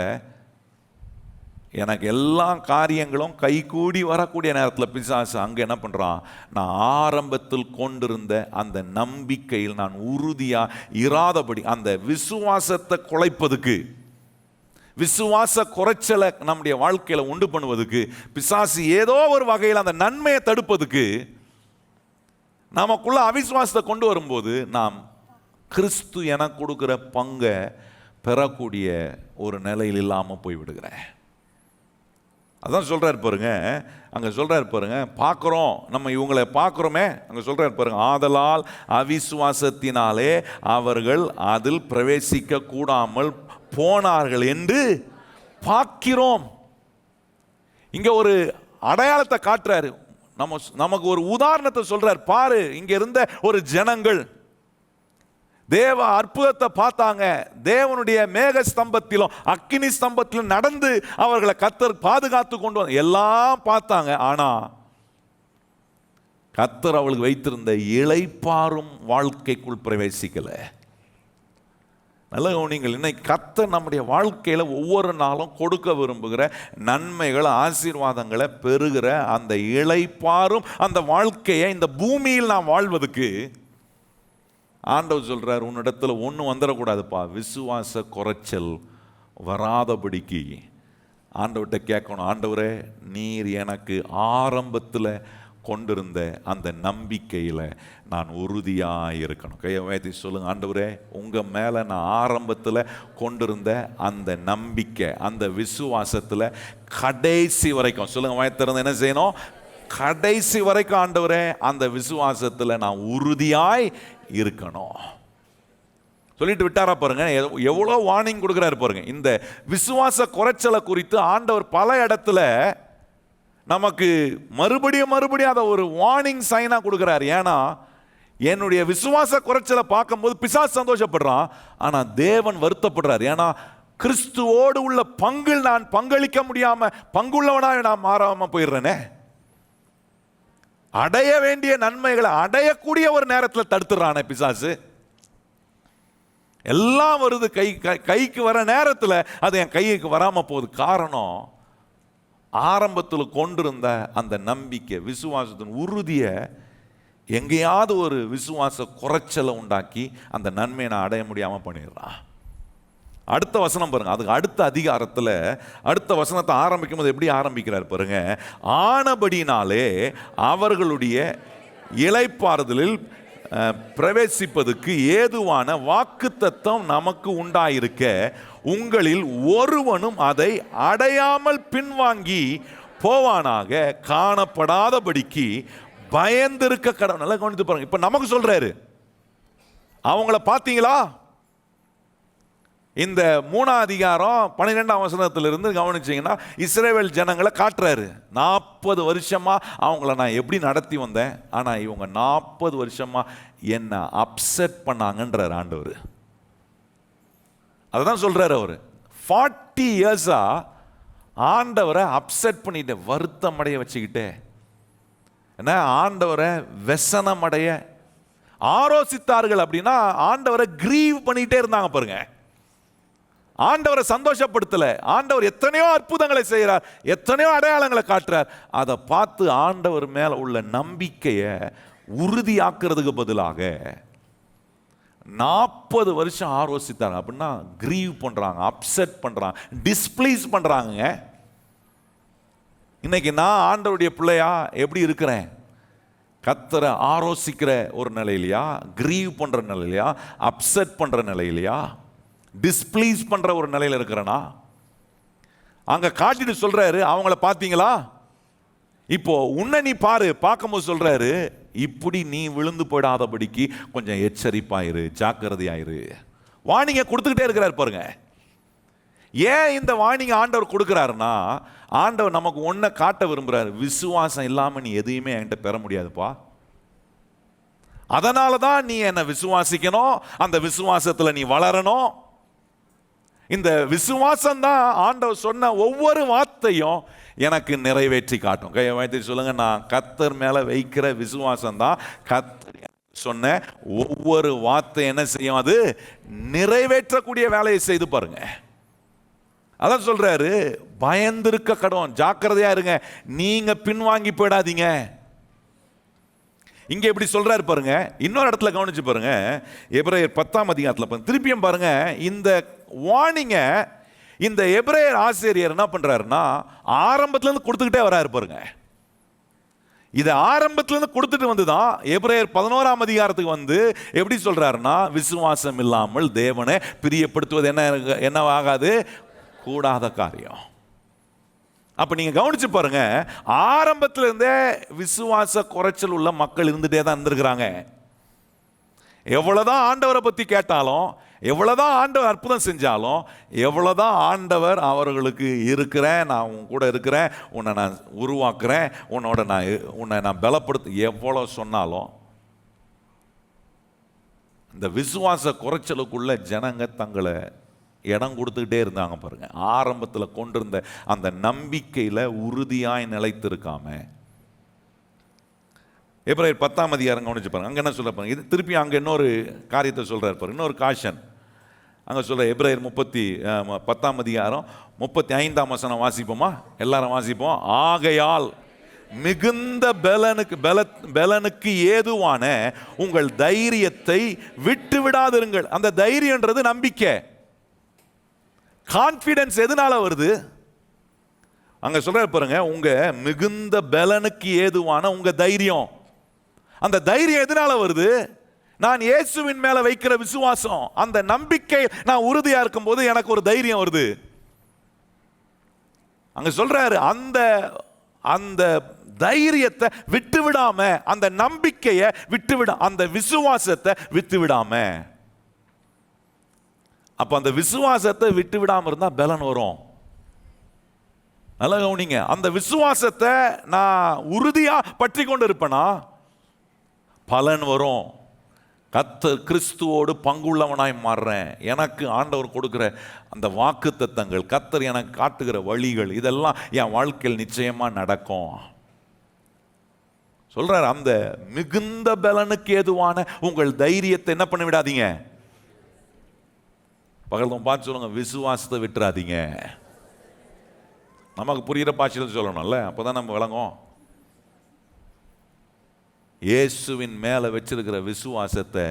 A: எனக்கு எல்லா காரியங்களும் கைகூடி வரக்கூடிய நேரத்தில் பிசாசு அங்கே என்ன பண்ணுறான், நான் ஆரம்பத்தில் கொண்டிருந்த அந்த நம்பிக்கையில் நான் உறுதியாக இராதபடி அந்த விசுவாசத்தை குலைப்பதுக்கு, விசுவாச குறைச்சலை நம்முடைய வாழ்க்கையில் உண்டு பண்ணுவதுக்கு பிசாசு ஏதோ ஒரு வகையில் அந்த நன்மையை தடுப்பதுக்கு நமக்குள்ள அவிசுவாசத்தை கொண்டு வரும்போது நாம் கிறிஸ்து எனக்கு கொடுக்குற பங்கை பெறக்கூடிய ஒரு நிலையில் இல்லாமல் போய்விடுகிறேன். அதான் சொல்றாரு பாருங்க, அங்க சொல்றாரு பாருங்க, பார்க்கிறோம், நம்ம இவங்களை பார்க்கிறோமே, அங்க சொல்றாரு பாருங்க, ஆதலால் அவிசுவாசத்தினாலே அவர்கள் அதில் பிரவேசிக்க கூடாமல் போனார்கள் என்று பார்க்கிறோம். இங்க ஒரு அடையாளத்தை காட்டுறாரு, நமக்கு ஒரு உதாரணத்தை சொல்றார். பாரு, இங்க இருந்த ஒரு ஜனங்கள் தேவ அற்புதத்தை பார்த்தாங்க, தேவனுடைய மேக ஸ்தம்பத்திலும் அக்கினி ஸ்தம்பத்திலும் நடந்து அவர்களை கர்த்தர் பாதுகாத்து கொண்டு வந்து எல்லாம் பார்த்தாங்க. ஆனா கர்த்தர் அவளுக்கு வைத்திருந்த இளைப்பாறும் வாழ்க்கைக்குள் பிரவேசிக்கல. நல்ல கவனிங்கள், இன்னைக்கு கர்த்தர் நம்முடைய வாழ்க்கையில ஒவ்வொரு நாளும் கொடுக்க விரும்புகிற நன்மைகள், ஆசீர்வாதங்களை பெறுகிற அந்த இளைப்பாறும் அந்த வாழ்க்கையை இந்த பூமியில் நாம் வாழ்வதற்கு ஆண்டவர் சொல்றார், உன்னிடத்துல ஒன்றும் வந்துடக்கூடாதுப்பா, விசுவாச குறைச்சல் வராதபடிக்கு ஆண்டவர்கிட்ட கேட்கணும். ஆண்டவரே, நீர் எனக்கு ஆரம்பத்தில் கொண்டிருந்த அந்த நம்பிக்கையில் நான் உறுதியாக இருக்கணும். கையை உயர்த்தி சொல்லுங்க, ஆண்டவரே, உங்கள் மேலே நான் ஆரம்பத்தில் கொண்டிருந்த அந்த நம்பிக்கை, அந்த விசுவாசத்தில் கடைசி வரைக்கும், சொல்லுங்க உயர்த்திருந்து என்ன செய்யணும், கடைசி வரைக்கும் ஆண்டவரே அந்த விசுவாசத்தில் நான் உறுதியாய் இருக்கணும் சொல்லிட்டு விட்டாரா பாருங்க. எவ்வளோ வார்னிங் கொடுக்குறாரு பாருங்க. இந்த விசுவாச குறைச்சலை குறித்து ஆண்டவர் பல இடத்துல நமக்கு மறுபடியும் அதை ஒரு வார்னிங் சைனா கொடுக்குறாரு. ஏன்னா என்னுடைய விசுவாச குறைச்சலை பார்க்கும்போது பிசாசு சந்தோஷப்படுறான், ஆனா தேவன் வருத்தப்படுறார். ஏன்னா கிறிஸ்துவோடு உள்ள பங்கில் நான் பங்களிக்க முடியாம பங்குள்ளவனாக நான் மாறாம போயிடுறேனே, அடைய வேண்டிய நன்மைகளை அடையக்கூடிய ஒரு நேரத்தில் தடுத்துறானே பிசாசு. எல்லாம் வருது, கைக்கு வர நேரத்தில் அது என் கைக்கு வராம போகுது. காரணம், ஆரம்பத்தில் கொண்டிருந்த அந்த நம்பிக்கை, விசுவாசத்தின் உறுதியை எங்கேயாவது ஒரு விசுவாச குறைச்சலை உண்டாக்கி அந்த நன்மையை நான் அடைய முடியாம பண்ணிடுறான். அடுத்த வசனம் பாருங்க, அதுக்கு அடுத்த அதிகாரத்தில் அடுத்த வசனத்தை ஆரம்பிக்கும் போது எப்படி ஆரம்பிக்கிறார் பாருங்க. ஆனபடினாலே அவர்களுடைய இளைப்பாறுதலில் பிரவேசிப்பதற்கு ஏதுவான வாக்குத்தத்தம் நமக்கு உண்டாயிருக்க உங்களில் ஒருவனும் அதை அடையாமல் பின்வாங்கி போவானாக காணப்படாதபடிக்கு பயந்திருக்க கடவுள். நல்லா கவனித்து பாருங்க. இப்ப நமக்கு சொல்றாரு, அவங்கள பார்த்தீங்களா? இந்த 3ஆம் அதிகாரம் 12ஆம் வசனத்திலிருந்து கவனிச்சிங்கன்னா இஸ்ரவேல் ஜனங்களை காட்டுறாரு. 40 வருஷமா அவங்கள நான் எப்படி நடத்தி வந்தேன், ஆனால் இவங்க 40 வருஷமா என்னை அப்செட் பண்ணாங்கன்றார் ஆண்டவர். அதுதான் சொல்றாரு அவர். 40 இயர்ஸா ஆண்டவரை அப்செட் பண்ணிட்டு வருத்தம் அடைய வச்சுக்கிட்டே, என்ன ஆண்டவரை வெசனம் அடைய ஆலோசித்தார்கள். அப்படின்னா ஆண்டவரை கிரீவ் பண்ணிட்டே இருந்தாங்க பாருங்க. ஆண்டவரை சந்தோஷப்படுத்தல. ஆண்டவர் எத்தனையோ அற்புதங்களை செய்கிறார், எத்தனையோ அடையாளங்களை காட்டுறார். அதை பார்த்து ஆண்டவர் மேல உள்ள நம்பிக்கையை உறுதியாக்குறதுக்கு பதிலாக 40 வருஷம் ஆலோசித்தாங்க. அப்படின்னா கிரீவ் பண்றாங்க, அப்செட் பண்றாங்க, டிஸ்பிளீஸ் பண்றாங்க. இன்னைக்கு நான் ஆண்டவருடைய பிள்ளையா எப்படி இருக்கிறேன்? கர்த்தரை ஆலோசிக்கிற ஒரு நிலையிலையா, கிரீவ் பண்ற நிலையிலையா, அப்செட் பண்ற நிலையிலையா? டிஸ்பிளீஸ் பண்ற ஒரு நிலையில இருக்கிறனா? அங்க காட்டிட்டு சொல்றாரு, அவங்கள பாத்தீங்களா? இப்போ உன்னை நீ பாரு. பார்க்கும்போது சொல்றாரு, இப்படி நீ விழுந்து போயிடாதபடிக்கு கொஞ்சம் எச்சரிப்பாயிரு, ஜாக்கிரதையாயிரு. வார்னிங்க கொடுத்துக்கிட்டே இருக்கிறார் பாருங்க. ஏன் இந்த வார்னிங் ஆண்டவர் கொடுக்கிறாருன்னா, ஆண்டவர் நமக்கு ஒன்றை காட்ட விரும்புறாரு. விசுவாசம் இல்லாம நீ எதையுமே என்கிட்ட பெற முடியாதுப்பா. அதனால தான் நீ என்னை விசுவாசிக்கணும், அந்த விசுவாசத்துல நீ வளரணும். இந்த விசுவாசம் தான் ஆண்டவர் சொன்ன ஒவ்வொரு வார்த்தையும் எனக்கு நிறைவேற்றி காட்டும். கையை வைத்து சொல்லுங்க, நான் கர்த்தர் மேல வைக்கிற விசுவாசம் தான் கர்த்தர் சொன்ன ஒவ்வொரு வார்த்தை என்ன செய்யும், அது நிறைவேற்றக்கூடிய வேலையை செய்து பாருங்க. அதான் சொல்றாரு, பயந்திருக்க கடவுள், ஜாக்கிரதையா இருங்க, நீங்க பின்வாங்கி போயிடாதீங்க. இங்க எப்படி சொல்றாரு பாருங்க. இன்னொரு இடத்துல கவனிச்சு பாருங்க, எபிரேயர் 10ஆம் அதிகாரத்துல பாருங்க, திருப்பியும் பாருங்க. இந்த வார்னிங்க இந்த எபிரேயர் ஆசிரியர் என்ன பண்றாருன்னா, ஆரம்பத்துல இருந்து கொடுத்துக்கிட்டே வராரு பாருங்க. இது ஆரம்பத்துல இருந்து கொடுத்துட்டு வந்துதான் எபிரேயர் 11ஆம் அதிகாரத்துக்கு வந்து எப்படி சொல்றாருன்னா, விசுவாசம் இல்லாமல் தேவனை பிரியப்படுத்துவது என்ன ஆகாது, கூடாத காரியம். அப்ப நீங்க கவனிச்சு பாருங்க, ஆரம்பத்துல இருந்தே விசுவாச குறைச்சல் உள்ள மக்கள் இருந்துட்டே தான் இருந்திருக்கிறாங்க. எவ்வளவுதான் ஆண்டவரை பத்தி கேட்டாலும், எவ்வளவுதான் ஆண்டவர் அற்புதம் செஞ்சாலும், எவ்வளவுதான் ஆண்டவர் அவர்களுக்கு இருக்கிறேன், நான் உன் கூட இருக்கிறேன், உன்னை நான் உருவாக்குறேன், உன்னை நான் பலப்படுத்த எவ்வளவு சொன்னாலும், இந்த விசுவாச குறைச்சலுக்குள்ள ஜனங்க தங்களை இடம் கொடுத்துக்கிட்டே இருந்தாங்க பாருங்க. ஆரம்பத்தில் கொண்டிருந்த அந்த நம்பிக்கையில் உறுதியாய் நிலைத்திருக்காம. எபிரேயர் 10ஆம் அதிகாரம் கவனிச்சு பாருங்க. அங்கே என்ன சொல்ல பாருங்க, இது திருப்பி அங்கே இன்னொரு காரியத்தை சொல்றாரு பாருங்க, இன்னொரு காஷன் அங்கே சொல்ற. எபிரேயர் 10ஆம் அதிகாரம் 35ஆம் வசனம் வாசிப்போமா? எல்லாரும் வாசிப்போம். ஆகையால் மிகுந்த பலனுக்கு ஏதுவான உங்கள் தைரியத்தை விட்டு விடாதிருங்கள். அந்த தைரியன்றது நம்பிக்கை, கான்ஃபிடன்ஸ். எதனால வருது அங்க சொல்ற பாருங்க, உங்க மிகுந்த பலனுக்கு ஏதுவான உங்க தைரியம். அந்த தைரியம் எதனால வருது? நான் இயேசுவின் மேல வைக்கிற விசுவாசம், அந்த நம்பிக்கை நான் உறுதியா இருக்கும் போது எனக்கு ஒரு தைரியம் வருது. அங்க சொல்றாரு, அந்த தைரியத்தை விட்டு விடாம, அந்த நம்பிக்கையை விட்டு விட, அந்த விசுவாசத்தை விட்டு விடாம. அப்ப அந்த விசுவாசத்தை விட்டு விடாம இருந்தா பலன் வரும். நல்லா கவனிங்க, அந்த விசுவாசத்தை நான் உறுதியா பற்றி கொண்டு இருப்பேனா பலன் வரும். கிறிஸ்துவோடு பங்குள்ளவனாய் மாறுறேன். எனக்கு ஆண்டவர் கொடுக்கிற அந்த வாக்குத்தத்தங்கள், கர்த்தர் எனக்கு காட்டுகிற வழிகள், இதெல்லாம் என் வாழ்க்கையில் நிச்சயமா நடக்கும் சொல்றார். அந்த மிகுந்த பலனுக்கு ஏதுவான உங்கள் தைரியத்தை என்ன பண்ண விடாதீங்க. பகல் பார்த்து சொல்லுங்க, விசுவாசத்தை விட்டுறாதீங்க. நமக்கு புரிகிற பாஷையில் சொல்லணும்ல, அப்பதான் நம்ம விளங்கும். இயேசுவின் மேல வச்சிருக்கிற விசுவாசத்தை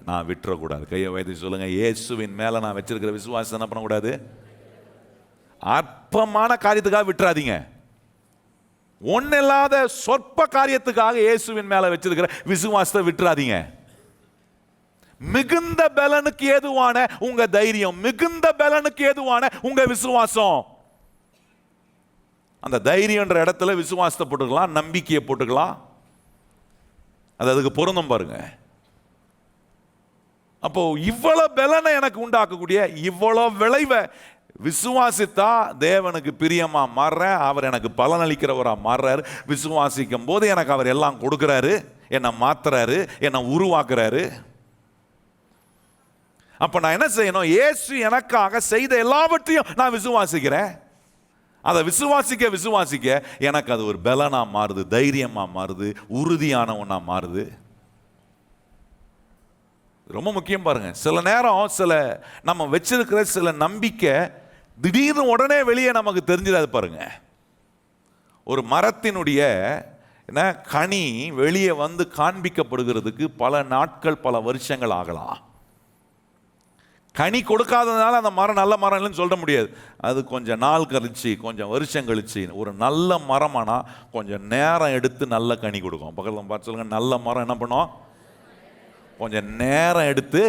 A: நான் விட்டுறக்கூடாது. கையை வைத்து சொல்லுங்க, இயேசுவின் மேல நான் வச்சிருக்கிற விசுவாசத்தை என்ன பண்ணக்கூடாது. அற்பமான காரியத்துக்காக விட்டுறாதீங்க. ஒன்னில்லாத சொற்ப காரியத்துக்காக இயேசுவின் மேல வச்சிருக்கிற விசுவாசத்தை விட்டுறாதீங்க. மிகுந்த பலனுக்கு ஏதுவான உங்க தைரியம், மிகுந்த பலனுக்கு ஏதுவான உங்க விசுவாசம். அந்த தைரியன்ற இடத்துல விசுவாசத்தை போட்டுக்கலாம், நம்பிக்கையை போட்டுக்கலாம். அது அதுக்கு பொருந்தும் பாருங்க. அப்போ இவ்வளவு பலனை எனக்கு உண்டாக்கக்கூடிய இவ்வளவு விளைவை விசுவாசித்தா தேவனுக்கு பிரியமா மாறுறேன். அவர் எனக்கு பலனளிக்கிறவரா மாறுறாரு. விசுவாசிக்கும் போது எனக்கு அவர் எல்லாம் கொடுக்கிறாரு, என்னை மாத்துறாரு, என்னை உருவாக்குறாரு. அப்ப நான் என்ன செய்யணும்? இயேசு எனக்காக செய்த எல்லாவற்றையும் நான் விசுவாசிக்கிறேன். அதை விசுவாசிக்க எனக்கு அது ஒரு பலனா மாறுது, தைரியமா மாறுது, உறுதியான ஒண்ணா மாறுது. ரொம்ப முக்கியம் பாருங்க. சில நேரம் நம்ம வச்சிருக்கிற சில நம்பிக்கை திடீர்னு உடனே வெளியே நமக்கு தெரிஞ்சிடாது பாருங்க. ஒரு மரத்தினுடைய கனி வெளியே வந்து காண்பிக்கப்படுகிறதுக்கு பல நாட்கள், பல வருஷங்கள் ஆகலாம். கனி கொடுக்காததுனால அந்த மரம் நல்ல மரம் இல்லைன்னு சொல்ல முடியாது. அது கொஞ்சம் நாள் கழிச்சு, கொஞ்சம் வருஷம் கழிச்சு ஒரு நல்ல மரமானா கொஞ்சம் நேரம் எடுத்து நல்ல கனி கொடுக்கும். பக்கத்தில் பார்த்து சொல்லுங்க, நல்ல மரம் என்ன பண்ணும்? கொஞ்சம் நேரம் எடுத்து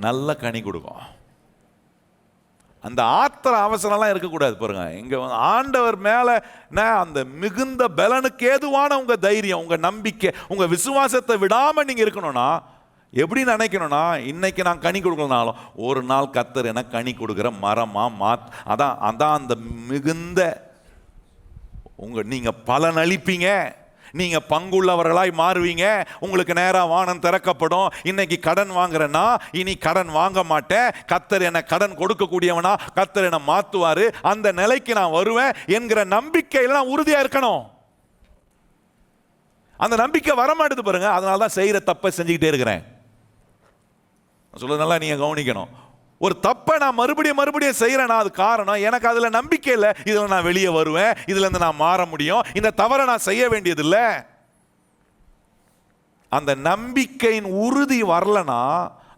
A: நல்ல கனி கொடுக்கும். அந்த ஆத்திர அவசரம்லாம் இருக்கக்கூடாது பாருங்க. இங்க ஆண்டவர் மேல அந்த மிகுந்த பலனுக்கு ஏதுவான உங்க தைரியம், உங்க நம்பிக்கை, உங்க விசுவாசத்தை விடாம நீங்க இருக்கணும்னா எப்படி நினைக்கணும்னா, இன்னைக்கு நான் கனி கொடுக்கலனாலும் ஒரு நாள் கர்த்தர் என கனி கொடுக்கிற மரமா அதான் அந்த மிகுந்த நீங்க பலன் அளிப்பீங்க, நீங்க பங்குள்ளவர்களாய் மாறுவீங்க, உங்களுக்கு நேரா வானம் திறக்கப்படும். இன்னைக்கு கடன் வாங்குறேன்னா இனி கடன் வாங்க மாட்டேன், கர்த்தர் என கடன் கொடுக்கக்கூடியவனா கர்த்தர் என மாத்துவாரு, அந்த நிலைக்கு நான் வருவேன் என்கிற நம்பிக்கையில நான் உறுதியா இருக்கணும். அந்த நம்பிக்கை வரமாட்டேது பாருங்க. அதனால தான் செய்யற தப்பை செஞ்சுக்கிட்டே இருக்கிறேன். சொல்ல நல்லா நீங்க கவனிக்கணும். ஒரு தப்பை நான் மறுபடியும் செய்யறேன்னா அது காரணம் எனக்கு அதுல நம்பிக்கை இல்லை. இதுல நான் வெளியே வருவேன், இதுல இருந்து நான் மாற முடியும், இந்த தவறை நான் செய்ய வேண்டியதில்லை. அந்த நம்பிக்கையின் உறுதி வரலனா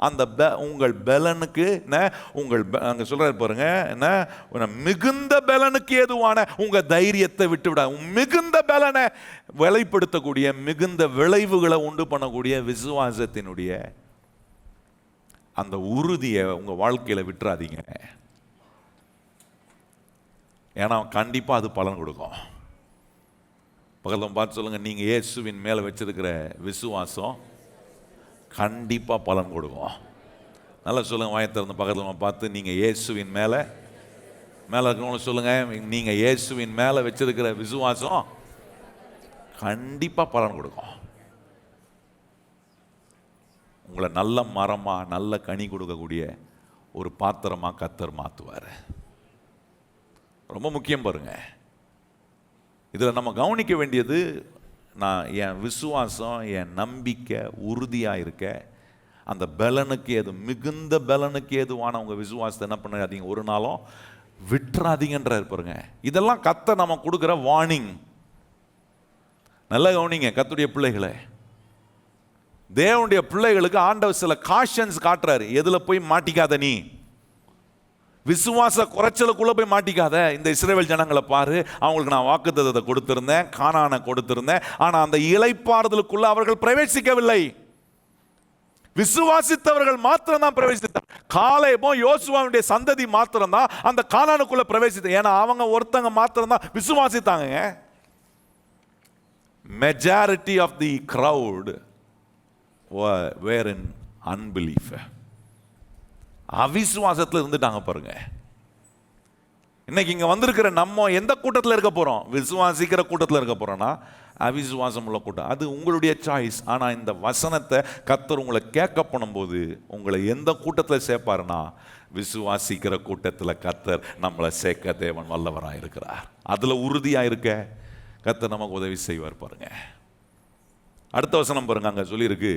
A: அந்த உங்கள் பலனுக்கு அங்க சொல்ற பாருங்க, மிகுந்த பலனுக்கு ஏதுவான உங்க தைரியத்தை விட்டு விட, மிகுந்த பலனை வெளிப்படுத்தக்கூடிய, மிகுந்த விளைவுகளை உண்டு பண்ணக்கூடிய விசுவாசத்தினுடைய அந்த உறுதியை உங்க வாழ்க்கையில விட்டுறாதீங்க. ஏன்னா கண்டிப்பா அது பலன் கொடுக்கும். பக்கத்துல பார்த்து சொல்லுங்க, நீங்க இயேசுவின் மேல வச்சிருக்கிற விசுவாசம் கண்டிப்பா பலன் கொடுக்கும். நல்லா சொல்லுங்க, வாயை திறந்து பக்கத்துல பார்த்து, நீங்க இயேசுவின் மேல இருக்கணும்னு சொல்லுங்க, நீங்க இயேசுவின் மேல வச்சிருக்கிற விசுவாசம் கண்டிப்பா பலன் கொடுக்கும். உங்களை நல்ல மரமா நல்ல கனி கொடுக்கக்கூடிய ஒரு பாத்திரமா கர்த்தர் மாத்துவார். ரொம்ப முக்கியம் பாருங்க. இதுல நம்ம கவனிக்க வேண்டியது, நான் என் விசுவாசம் என் நம்பிக்கை உறுதியா இருக்க, அந்த பலனுக்கு ஏது மிகுந்த பலனுக்கு ஏதுவான உங்க விசுவாசத்தை என்ன பண்ணாதீங்க, ஒரு நாளும் விட்டுறாதீங்கன்றார் பாருங்க. இதெல்லாம் கர்த்தர் நம்ம கொடுக்குற வார்னிங். நல்லா கவனிங்க கர்த்தருடைய பிள்ளைகளை. தேவனுடைய பிள்ளைகளுக்கு ஆண்டவர் சில காஷன்ஸ் காட்டுறாரு. எதுல போய் மாட்டிக்காத, நீ விசுவாச குறைச்சலுக்குள்ள போய் மாட்டிக்காத. இந்த இஸ்ரவேல் ஜனங்களை பாரு, அவங்களுக்கு நான் வாக்குத்தத்தத்தை கொடுத்திருந்தேன், கானானை கொடுத்திருந்தேன், ஆனா அந்த இளைப்பாறுதலுக்குள்ள அவர்கள் பிரவேசிக்கவில்லை. விசுவாசித்தவர்கள் மாத்திரம் தான் பிரவேசித்தார். காலேபும் யோசுவாவுடைய சந்ததி மாத்திரம் தான் அந்த கானானுக்குள்ள பிரவேசித்தாங்க. ஏன்னா அவங்க ஒருத்தங்க மாத்திரம் தான் விசுவாசித்தாங்க. Majority of the crowd were in unbelief. அவிசுவாசத்தில் இருந்துட்டாங்க பாருங்க. இன்னைக்கு இங்க வந்திருக்கிற நம்ம எந்த கூட்டத்தில் இருக்க போறோம்? விசுவாசிக்கிற கூட்டத்தில் இருக்க போறோம்னா அவிசுவாசம் உள்ள கூட்டம், அது உங்களுடைய சாய்ஸ். ஆனா இந்த வசனத்தை கர்த்தர் உங்களை கேட்க பண்ணும்போது உங்களை எந்த கூட்டத்தில் சேர்ப்பாருன்னா, விசுவாசிக்கிற கூட்டத்தில் கர்த்தர் நம்மளை சேர்க்க தேவன் வல்லவராக இருக்கிறார். அதுல உறுதியா இருக்க கர்த்தர் நமக்கு உதவி செய்வார் பாருங்க. அடுத்த வசனம் பாருங்க, அங்க சொல்லியிருக்கு.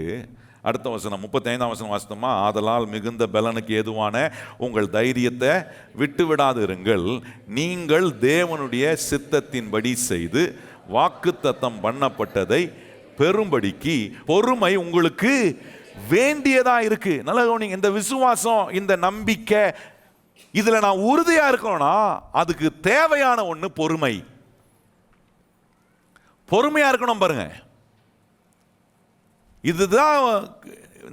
A: அடுத்த வசனம் 35ஆம் வசனம் வாசித்தோமா, ஆதலால் மிகுந்த பலனுக்கு ஏதுவான உங்கள் தைரியத்தை விட்டு விடாது இருங்கள், நீங்கள் தேவனுடைய சித்தத்தின்படி செய்து வாக்குத்தத்தம் பண்ணப்பட்டதை பெரும்படிக்கு பொறுமை உங்களுக்கு வேண்டியதா இருக்கு. நல்ல கவனிங்க, இந்த விசுவாசம் இந்த நம்பிக்கை இதுல நான் உறுதியா இருக்கணும்னா அதுக்கு தேவையான ஒண்ணு பொறுமை. பொறுமையா இருக்கணும் பாருங்க. இதுதான்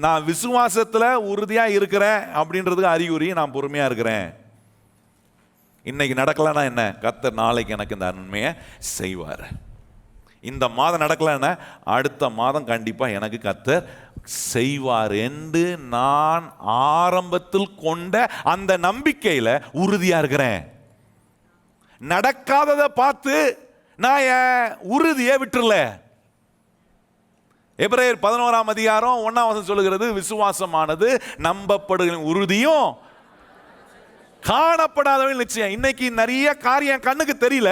A: நான் விசுவாசத்துல உறுதியா இருக்கிறேன் அப்படின்றதுக்கு அறிகுறி. நான் பொறுமையா இருக்கிறேன். இன்னைக்கு நடக்கலன்னா என்ன, கர்த்தர் நாளைக்கு எனக்கு இந்த நன்மையை செய்வார். இந்த மாதம் நடக்கலன்னா அடுத்த மாதம் கண்டிப்பா எனக்கு கர்த்தர் செய்வார் என்று நான் ஆரம்பத்தில் கொண்ட அந்த நம்பிக்கையில உறுதியா இருக்கிறேன். நடக்காததை பார்த்து நான் என் உறுதியை விட்டுறல. எபிரேயர் 11ஆம் அதிகாரம் 1ஆம் வசனம் சொல்லுகிறது, விசுவாசமானது நம்பப்படுகிற உறுதியும் காணப்படாதவன் நிச்சயம். இன்னைக்கு நிறைய காரியம் கண்ணுக்கு தெரியல,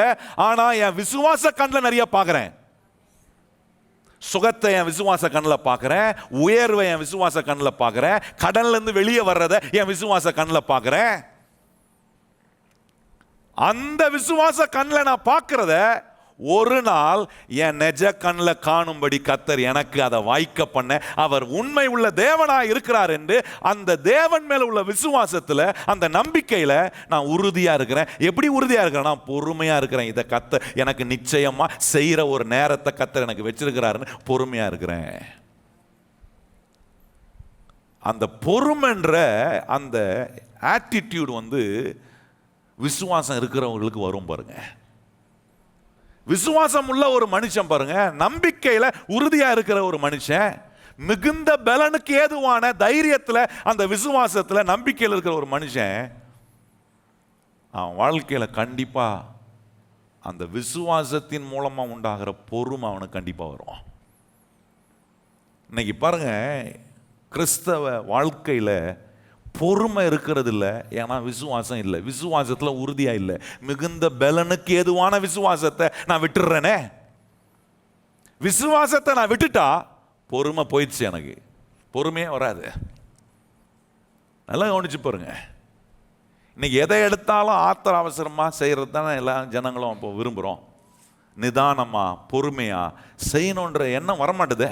A: ஆனா என் விசுவாச கண்ணில் நிறைய பார்க்கிறேன். சுகத்தை என் விசுவாச கண்ணில் பார்க்கிறேன், உயர்வை என் விசுவாச கண்ணில் பார்க்கிறேன், கடன்ல இருந்து வெளியே வர்றதை என் விசுவாச கண்ணில் பார்க்கிறேன். அந்த விசுவாச கண்ணில் நான் பார்க்கிறத ஒரு நாள் என் நெஜ கண்ணில் காணும்படி கர்த்தர் எனக்கு அதை வாய்க்க பண்ண அவர் உண்மை உள்ள தேவனாய் இருக்கிறார் என்று அந்த தேவன் மேல உள்ள விசுவாசத்துல அந்த நம்பிக்கையில நான் உறுதியா இருக்கிறேன். எப்படி உறுதியா இருக்கிறேன்? நான் பொறுமையா இருக்கிறேன். இதை கர்த்தர் எனக்கு நிச்சயமா செய்யற ஒரு நேரத்தை கர்த்தர் எனக்கு வச்சிருக்கிறாருன்னு பொறுமையா இருக்கிறேன். அந்த பொறுமைன்ற அந்த ஆட்டிடியூட் விசுவாசம் இருக்கிறவங்களுக்கு வரும் பாருங்க. விசுவாசம் உள்ள ஒரு மனுஷன் பாருங்க, நம்பிக்கையில உறுதியா இருக்கிற ஒரு மனுஷன், மிகுந்த பலனுக்கு ஏதுவான தைரியத்துல, அந்த விசுவாசத்துல, நம்பிக்கையில் இருக்கிற ஒரு மனுஷன், அவன் வாழ்க்கையில கண்டிப்பா அந்த விசுவாசத்தின் மூலமா உண்டாகிற பொறுமை அவனுக்கு கண்டிப்பா வரும். இன்னைக்கு பாருங்க, கிறிஸ்தவ வாழ்க்கையில பொறுமை இருக்கிறது இல்லை. ஏன்னா விசுவாசம் இல்லை, விசுவாசத்துல உறுதியா இல்லை. மிகுந்த பலனுக்கு ஏதுவான விசுவாசத்தை நான் விட்டுறேனே, விசுவாசத்தை நான் விட்டுட்டா பொறுமை போயிடுச்சு, எனக்கு பொறுமையே வராது. நல்லா கவனிச்சு பாருங்க. இன்னைக்கு எதை எடுத்தாலும் ஆத்திர அவசரமா செய்யறது தானே எல்லா ஜனங்களும் இப்போ விரும்புகிறோம். நிதானமா பொறுமையா செய்யணுன்ற எண்ணம் வரமாட்டுதே.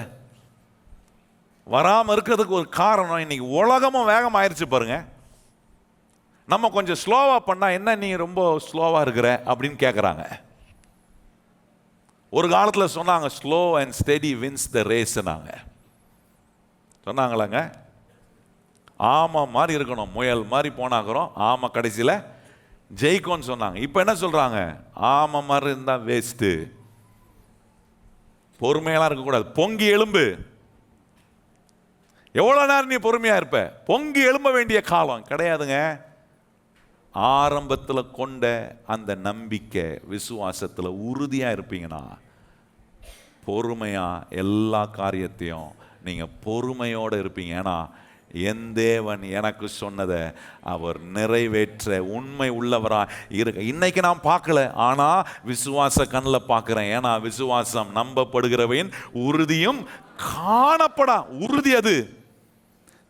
A: வராமல் இருக்கிறதுக்கு ஒரு காரணம், இன்னைக்கு உலகமும் வேகம் ஆயிடுச்சு பாருங்க. நம்ம கொஞ்சம் ஸ்லோவா பண்ணா, என்ன நீ ரொம்ப ஸ்லோவா இருக்கிற அப்படின்னு கேட்குறாங்க. ஒரு காலத்தில் சொன்னாங்க, slow and steady wins the ரேஸ்னாங்க. சொன்னாங்களாங்க, ஆமை மாதிரி இருக்கணும், முயல் மாதிரி போனாக்கிறோம், ஆமை கடைசியில் ஜெயிக்கும்னு சொன்னாங்க. இப்போ என்ன சொல்றாங்க, ஆமை மாதிரி இருந்தால் வேஸ்ட்டு, பொறுமையெல்லாம் இருக்கக்கூடாது, பொங்கி எலும்பு. எவ்வளோ நேரம் நீ பொறுமையாக இருப்ப? பொங்கி எழும்ப வேண்டிய காலம் கிடையாதுங்க. ஆரம்பத்தில் கொண்ட அந்த நம்பிக்கை விசுவாசத்தில் உறுதியாக இருப்பீங்கன்னா, பொறுமையாக எல்லா காரியத்தையும் நீங்கள் பொறுமையோடு இருப்பீங்க. ஏன்னா என் தேவன் எனக்கு சொன்னதை அவர் நிறைவேற்ற உண்மை உள்ளவராக இருக்க. இன்னைக்கு நான் பார்க்கல, ஆனால் விசுவாச கண்ணில் பார்க்குறேன். ஏன்னா விசுவாசம் நம்பப்படுகிறவையின் உறுதியும் காணப்படா. உறுதி அது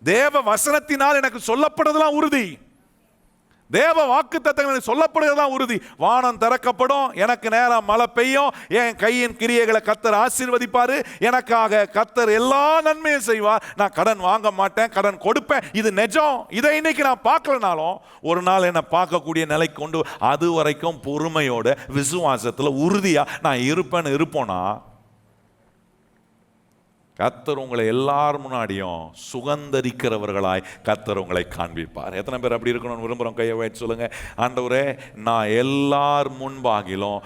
A: தேவ வசனத்தினால் எனக்கு சொல்லப்படுறதுலாம் உறுதி. தேவ வாக்குத்தத்தங்கள் சொல்லப்படுகிறதெல்லாம் உறுதி. வானம் திறக்கப்படும், எனக்கு நேரம் மழை பெய்யும், என் கையின் கிரியைகளை கர்த்தர் ஆசீர்வதிப்பாரு, எனக்காக கர்த்தர் எல்லா நன்மையும் செய்வார், நான் கடன் வாங்க மாட்டேன், கடன் கொடுப்பேன். இது நிஜம். இதை இன்னைக்கு நான் பார்க்கலனாலும் ஒரு நாள் என்னை பார்க்கக்கூடிய நிலைக்கு கொண்டு, அது வரைக்கும் பொறுமையோட விசுவாசத்தில் உறுதியா நான் இருப்பேன்னு இருப்போனா, கர்த்தர் உங்களை எல்லார் முன்னாடியும் சுகந்தரிக்கிறவர்களாய் கர்த்தர் உங்களை காண்பிப்பார். எத்தனை பேர் அப்படி இருக்கணும்னு விரும்புகிறோம்? கையை வைத்து சொல்லுங்க. ஆண்டவரே, நான் எல்லார் முன்பாகிலும்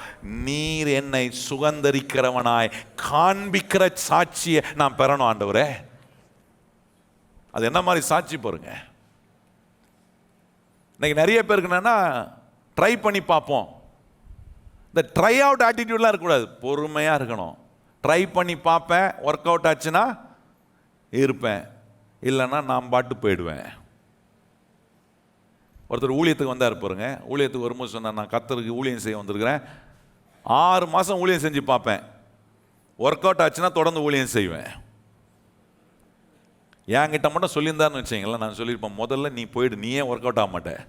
A: நீர் என்னை சுகந்தரிக்கிறவனாய் காண்பிக்கிற சாட்சியை நான் பெறணும் ஆண்டவரே. அது என்ன மாதிரி சாட்சி பாருங்க. இன்னைக்கு நிறைய பேருக்கு என்னன்னா, ட்ரை பண்ணி பார்ப்போம். இந்த ட்ரை அவுட் ஆட்டிடியூட்லாம் இருக்கக்கூடாது, பொறுமையாக இருக்கணும். ட்ரை பண்ணி பார்ப்பேன், ஒர்க் அவுட் ஆச்சுன்னா இருப்பேன், இல்லைன்னா நான் பாட்டு போயிடுவேன். ஒருத்தர் ஊழியத்துக்கு வந்தார் பாருங்க. ஊழியத்துக்கு வரும்போது சொன்னார், நான் கர்த்தருக்கு ஊழியம் செய்ய வந்திருக்கிறேன், 6 மாதம் ஊழியம் செஞ்சு பார்ப்பேன், ஒர்க் அவுட் ஆச்சுன்னா தொடர்ந்து ஊழியம் செய்வேன். என்கிட்ட மட்டும் சொல்லியிருந்தாருன்னு வச்சிங்களேன், நான் சொல்லியிருப்பேன், முதல்ல நீ போயிடு, நீ ஏன் ஒர்க் அவுட் ஆக மாட்டேன்.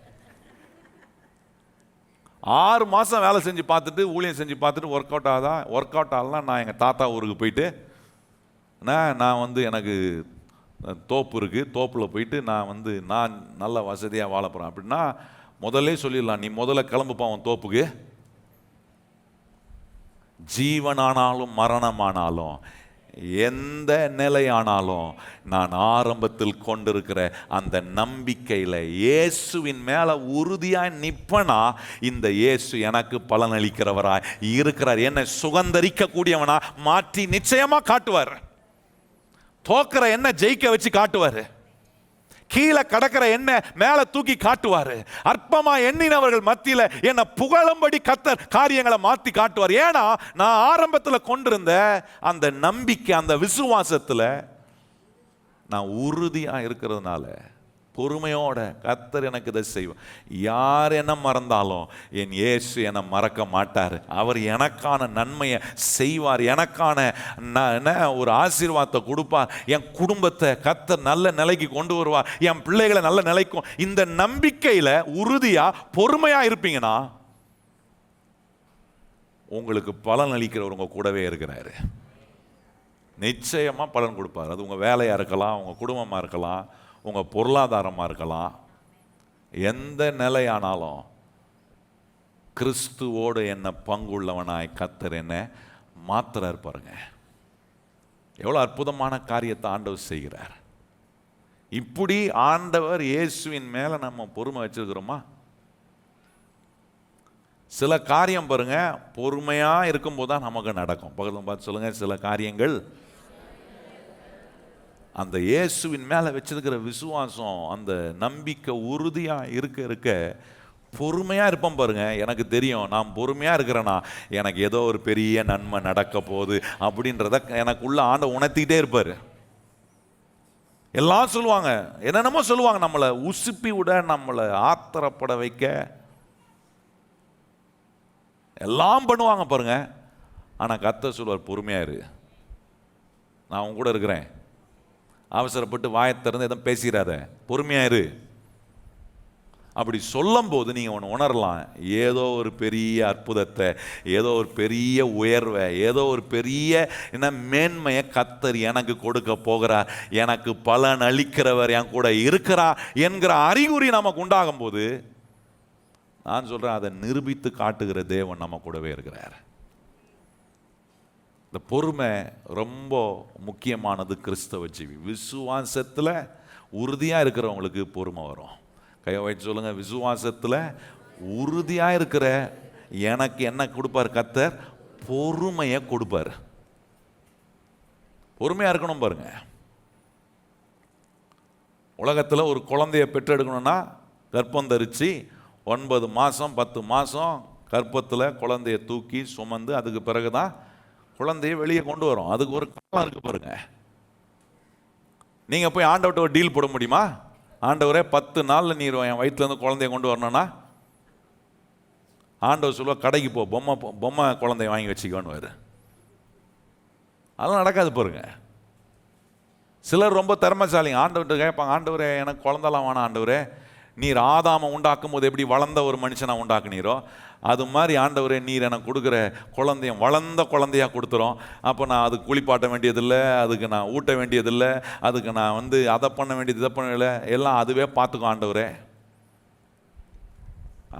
A: 6 மாதம் வேலை செஞ்சு பார்த்துட்டு, ஊழியம் செஞ்சு பார்த்துட்டு ஒர்க் அவுட் ஆகலாம். நான் எங்கள் தாத்தா ஊருக்கு போயிட்டு, நான் வந்து எனக்கு தோப்பு இருக்குது, தோப்பில் போயிட்டு நான் நல்ல வசதியாக வாழ போகிறேன் அப்படின்னா முதல்ல சொல்லிடலாம், நீ முதல்ல கிளம்புப்பா உன் தோப்புக்கு. ஜீவனானாலும் மரணமானாலும் எந்த நிலையானாலும் நான் ஆரம்பத்தில் கொண்டிருக்கிற அந்த நம்பிக்கையில் இயேசுவின் மேல உறுதியாய் நிற்பனா, இந்த இயேசு எனக்கு பலனளிக்கிறவராய் இருக்கிறார், என்னை சுகந்தரிக்க கூடியவனா மாற்றி நிச்சயமா காட்டுவார். தோக்கிற என்ன ஜெயிக்க வச்சு காட்டுவார், கீழே கடக்கிற என்ன மேல தூக்கி காட்டுவாரு. அற்பமா எண்ணினவர்கள் மத்தியில என்ன புகழும்படி கர்த்தர் காரியங்களை மாத்தி காட்டுவார். ஏன்னா நான் ஆரம்பத்தில் கொண்டிருந்த அந்த நம்பிக்கை, அந்த விசுவாசத்துல நான் உறுதியா இருக்கிறதுனால, பொறுமையோட கர்த்தர் எனக்கு இதை செய்வார். யார் என்ன மறந்தாலும் என் இயேசு என்னை மறக்க மாட்டார். அவர் எனக்கான நன்மையை செய்வார், எனக்கான ஒரு ஆசீர்வாதத்தை கொடுப்பார். என் குடும்பத்தை கர்த்தர் நல்ல நிலைக்கு கொண்டு வருவார், என் பிள்ளைகளை நல்ல நிலைக்கும். இந்த நம்பிக்கையில் உறுதியா பொறுமையா இருப்பீங்கன்னா உங்களுக்கு பலன் அளிக்கிறவர் உங்க கூடவே இருக்கிறாரு. நிச்சயமா பலன் கொடுப்பார். அது உங்க வேலையா இருக்கலாம், உங்க குடும்பமா இருக்கலாம், உங்கள் பொருளாதாரமாக இருக்கலாம். எந்த நிலையானாலும் கிறிஸ்துவோடு என்ன பங்குள்ளவனாய் கர்த்தர் என்ன மாத்திரார் பாருங்க. எவ்வளோ அற்புதமான காரியத்தை ஆண்டவர் செய்கிறார். இப்படி ஆண்டவர் இயேசுவின் மேலே நம்ம பொறுமை வச்சிருக்கிறோமா? சில காரியம் பாருங்க பொறுமையாக இருக்கும்போது தான் நமக்கு நடக்கும். பக்கத்தில் பார்த்து சொல்லுங்க, சில காரியங்கள் அந்த இயேசுவின் மேலே வச்சிருக்கிற விசுவாசம், அந்த நம்பிக்கை உறுதியாக இருக்க இருக்க பொறுமையாக இருப்போம் பாருங்க. எனக்கு தெரியும், நான் பொறுமையாக இருக்கிறேன்னா எனக்கு ஏதோ ஒரு பெரிய நன்மை நடக்க போகுது அப்படின்றத எனக்குள்ள ஆண்டவர் உணர்த்திக்கிட்டே இருப்பார். எல்லாம் சொல்லுவாங்க, என்னென்னமோ சொல்லுவாங்க, நம்மளை உசுப்பி விட, நம்மளை ஆத்திரப்பட வைக்க எல்லாம் பண்ணுவாங்க பாருங்க. ஆனால் கர்த்தர் சொல்வார், பொறுமையாக இரு, நான் உன் கூட இருக்கிறேன். அவசரப்பட்டு வாயை திறந்து எதுவும் பேசிடாத, பொறுமையாக இரு. அப்படி சொல்லும் போது நீங்கள் ஒன்று உணரலாம், ஏதோ ஒரு பெரிய அற்புதத்தை, ஏதோ ஒரு பெரிய உயர்வை, ஏதோ ஒரு பெரிய மேன்மையை கர்த்தர் எனக்கு கொடுக்க போகிறார், எனக்கு பலன் அளிக்கிறவர் என் கூட இருக்கிறார் என்கிற அறிகுறி நமக்கு உண்டாகும் போது, நான் சொல்கிறேன், அதை நிரூபித்து காட்டுகிற தேவன் நம்ம கூடவே இருக்கிறார். இந்த பொறுமை ரொம்ப முக்கியமானது கிறிஸ்தவ ஜீவி. விசுவாசத்தில் உறுதியாக இருக்கிறவங்களுக்கு பொறுமை வரும். கையை வச்சு சொல்லுங்க, விசுவாசத்தில் உறுதியாக இருக்கிற எனக்கு என்ன கொடுப்பார் கர்த்தர்? பொறுமையை கொடுப்பார். பொறுமையாக இருக்கணும் பாருங்க. உலகத்தில் ஒரு குழந்தைய பெற்றெடுக்கணும்னா கர்ப்பம் தரித்து 9 மாதம் 10 மாதம் கர்ப்பத்தில் குழந்தைய தூக்கி சுமந்து அதுக்கு பிறகு தான் குழந்தைய வெளியே கொண்டு வரும். அதுக்கு ஒரு காலம் இருக்கு பாருங்க. நீங்கள் போய் ஆண்டவர்கிட்ட ஒரு டீல் போட முடியுமா? ஆண்டவரே 10 நாளில் நீர் என் வயிற்றுலேருந்து குழந்தைய கொண்டு வரணும்னா, ஆண்டவர் சொல்லுவா, கடைக்கு போ, பொம்மை குழந்தைய வாங்கி வச்சுக்கோன்னு. அதெல்லாம் நடக்காது பாருங்க. சிலர் ரொம்ப திறமைசாலிங்க, ஆண்டவர்கிட்ட கேட்பாங்க, ஆண்டவரே எனக்கு குழந்தெல்லாம் வேணாம் ஆண்டவரே, நீர் ஆதாமை உண்டாக்கும் போது எப்படி வளர்ந்த ஒரு மனுஷனை உண்டாக்குனீரோ அது மாதிரி ஆண்டவரே நீர் எனக்கு கொடுக்குற குழந்தையும் வளர்ந்த குழந்தையாக கொடுத்துரும். அப்போ நான் அதுக்கு குளிப்பாட்ட வேண்டியதில்லை, அதுக்கு நான் ஊட்ட வேண்டியதில்லை, அதுக்கு நான் அதை பண்ண வேண்டியது இதை பண்ணல, எல்லாம் அதுவே பார்த்துக்கும் ஆண்டவரே.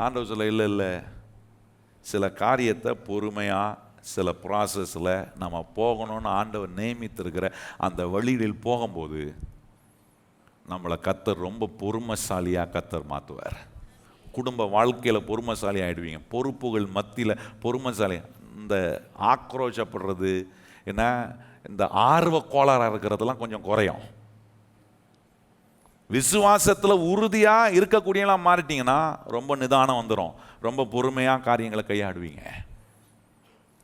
A: ஆண்டவர் சொல்ல, இல்லை இல்லை, சில காரியத்தை பொறுமையாக சில ப்ராசஸில் நம்ம போகணும்னு ஆண்டவர் நியமித்திருக்கிற அந்த வழியில் போகும்போது நம்மளை கர்த்தர் ரொம்ப பொறுமைசாலியாக கர்த்தர் மாற்றுவார். குடும்ப வாழ்க்கையில் பொறுமைசாலி ஆகிடுவீங்க. பொறுப்புகள் மத்தியில் பொறுமைசாலி. இந்த ஆக்ரோஷப்படுறது என்ன, இந்த ஆர்வ கோளாறாக இருக்கிறதெல்லாம் கொஞ்சம் குறையும். விசுவாசத்தில் உறுதியாக இருக்கக்கூடியலாம் மாறிட்டீங்கன்னா ரொம்ப நிதானம் வந்துடும், ரொம்ப பொறுமையாக காரியங்களை கையாடுவீங்க.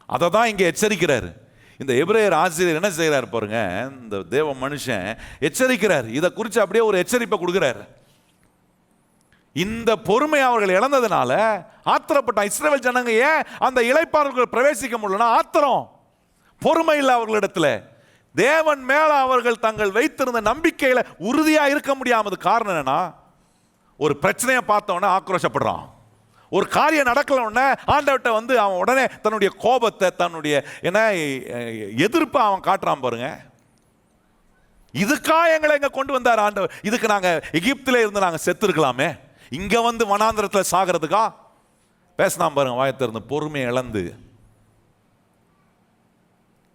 A: அதை தான் இங்கே எச்சரிக்கிறாரு இந்த எபிரேயர் ஆசிரியர். என்ன செய்கிறார் பாருங்க, இந்த தேவ மனுஷன் எச்சரிக்கிறார், இதை குறித்து அப்படியே ஒரு எச்சரிப்பை கொடுக்கிறார். இந்த பொறுமை அவர்கள் இழந்ததுனால ஆத்திரப்பட்ட இஸ்ரவேல் ஜனங்க ஏன் அந்த இளைப்பாறுதலுக்குள் பிரவேசிக்க முடியலன்னா, ஆத்திரம், பொறுமை இல்லை அவர்களிடத்துல. தேவன் மேல அவர்கள் தங்கள் வைத்திருந்த நம்பிக்கையில உறுதியா இருக்க முடியாமது காரணம் என்னன்னா, ஒரு பிரச்சனையை பார்த்தவொடனே ஆக்ரோஷப்படுறான், ஒரு காரியம் நடக்கல உடனே ஆண்டவர்கிட்ட அவன் உடனே தன்னுடைய கோபத்தை, தன்னுடைய எதிர்ப்பை அவன் காட்டுறான் பாருங்க. இதுக்கா எங்களை இங்க கொண்டு வந்தார் ஆண்டவர்? இதுக்கு நாங்க எகிப்திலே இருந்து நாங்க செத்து இருக்கலாமே, இங்க வனாந்திரத்தில் சாகிறதுக்கா? பேசினாம் பாருங்க வாயத்திறந்து. பொறுமையை இழந்து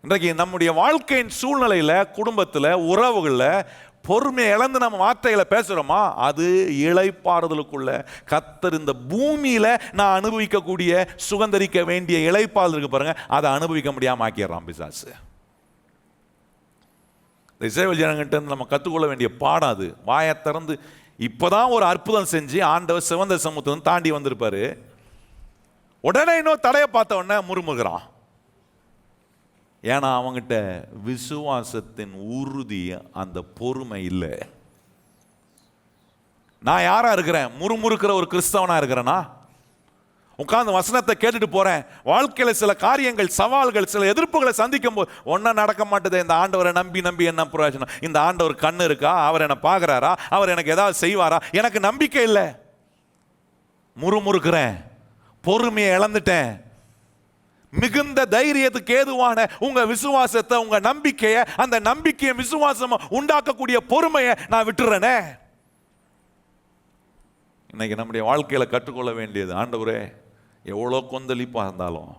A: இன்றைக்கு நம்முடைய வாழ்க்கையின் சூழ்நிலையில, குடும்பத்தில், உறவுகளில் பொறுமையை இழந்து நம்ம வார்த்தைகளை பேசுகிறோமா, அது இளைப்பாறுதலுக்குள்ள கர்த்தர் இந்த பூமியில நான் அனுபவிக்கக்கூடிய சுகந்தரிக்க வேண்டிய இளைப்பாறுதலுக்கு பாருங்க, அதை அனுபவிக்க முடியாம ஆக்கிடுறான் பிசாசு. இஸ்ரவேல் ஜனங்கிட்ட நம்ம கற்றுக்கொள்ள வேண்டிய பாடம் அது. வாயை திறந்து இப்போதான் ஒரு அற்புதம் செஞ்சு ஆண்டவர் சிவந்த சமுத்திரம் தாண்டி வந்திருப்பாரு, உடனே இன்னொரு தடையை பார்த்த உடனே முறுமுகிறான். ஏன்னா அவங்ககிட்ட விசுவாசத்தின் உறுதி, அந்த பொறுமை இல்லை. நான் யாரா இருக்கிறேன்? முறுமுறுக்கிற ஒரு கிறிஸ்தவனா இருக்கிறேனா? உட்கார்ந்து வசனத்தை கேட்டுட்டு போறேன், வாழ்க்கையில சில காரியங்கள், சவால்கள், சில எதிர்ப்புகளை சந்திக்கும் போது ஒன்னும் நடக்க மாட்டேது. இந்த ஆண்டவரை நம்பி நம்பி என்ன பிரயோஜனம்? இந்த ஆண்டவர் கண்ணு இருக்கா? அவர் என்ன பார்க்கிறாரா? அவர் எனக்கு ஏதாவது செய்வாரா? எனக்கு நம்பிக்கை இல்லை, முறுமுறுக்கிறேன், பொறுமையை இழந்துட்டேன். மிகுந்த தைரியத்துக்கு ஏதுவான உங்க விசுவாசத்தை, உங்க நம்பிக்கையை, அந்த நம்பிக்கையை விசுவாசம் உண்டாக்கக்கூடிய பொறுமையை நான் விட்டுறேனே. இன்னைக்கு நம்முடைய வாழ்க்கையில கற்றுக்கொள்ள வேண்டியது, ஆண்டவரே எவ்வளோ கொந்தளிப்பா இருந்தாலும்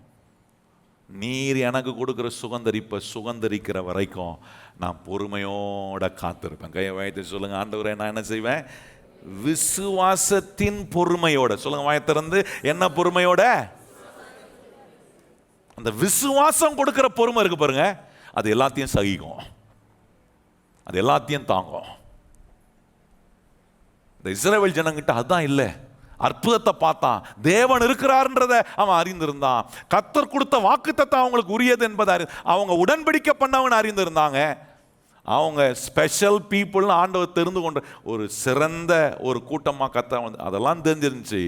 A: நீர் எனக்கு கொடுக்குற சுகந்தரிக்கிற வரைக்கும் நான் பொறுமையோட காத்திருப்பேன். கையை வாயத்தை சொல்லுங்க, ஆண்டவரே நான் என்ன செய்வேன்? விசுவாசத்தின் பொறுமையோட. சொல்லுங்க வாயை திறந்து, என்ன பொறுமையோட? அந்த விசுவாசம் கொடுக்கிற பொறுமை இருக்கு பாருங்க, அது எல்லாத்தையும் சகிக்கும், அது எல்லாத்தையும் தாங்கும். இந்த இஸ்ரவேல் ஜனங்கிட்ட அதுதான் இல்லை. அற்புதத்தை பார்த்தான், தேவன் இருக்கிறார்ன்றதை அவன் அறிந்திருந்தான், கர்த்தர் கொடுத்த வாக்குத்தத்தை அவங்களுக்கு உரியது என்பதை அவங்க உடன்படிக்கை பண்ணவன் அறிந்திருந்தாங்க. அவங்க ஸ்பெஷல் பீப்புள்னு ஆண்டவர் தெரிந்து கொண்ட ஒரு சிறந்த ஒரு கூட்டமாக கர்த்தர் அதெல்லாம் தெரிஞ்சிருந்துச்சு.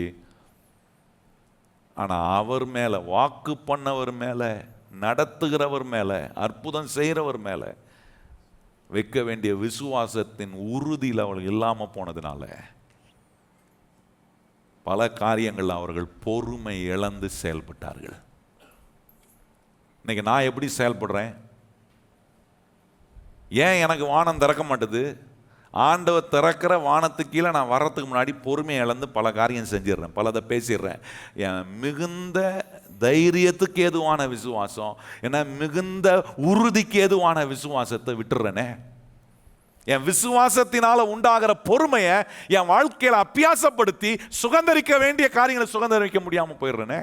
A: ஆனால் அவர் மேலே, வாக்கு பண்ணவர் மேலே, நடத்துகிறவர் மேலே, அற்புதம் செய்கிறவர் மேலே வைக்க வேண்டிய விசுவாசத்தின் உறுதியில் அவர்கள் இல்லாமல் போனதுனால பல காரியங்கள் அவர்கள் பொறுமை இழந்து செயல்பட்டார்கள். இன்னைக்கு நான் எப்படி செயல்படுறேன்? ஏன் எனக்கு வானம் திறக்க மாட்டுது? ஆண்டவர் திறக்கிற வானத்துக்கு கீழே நான் வர்றதுக்கு முன்னாடி பொறுமையை இழந்து பல காரியம் செஞ்சிடுறேன், பலதை பேசிடுறேன். என் மிகுந்த தைரியத்துக்கு ஏதுவான விசுவாசம், ஏன்னா மிகுந்த உறுதிக்கு ஏதுவான விசுவாசத்தை விட்டுறேனே. என் விசுவாசத்தினால உண்டாகிற பொறுமையை என் வாழ்க்கையில அபியாசப்படுத்தி சுகந்தரிக்க வேண்டிய காரியங்களை சுகந்தரிக்க முடியாம போயிடுறேனே.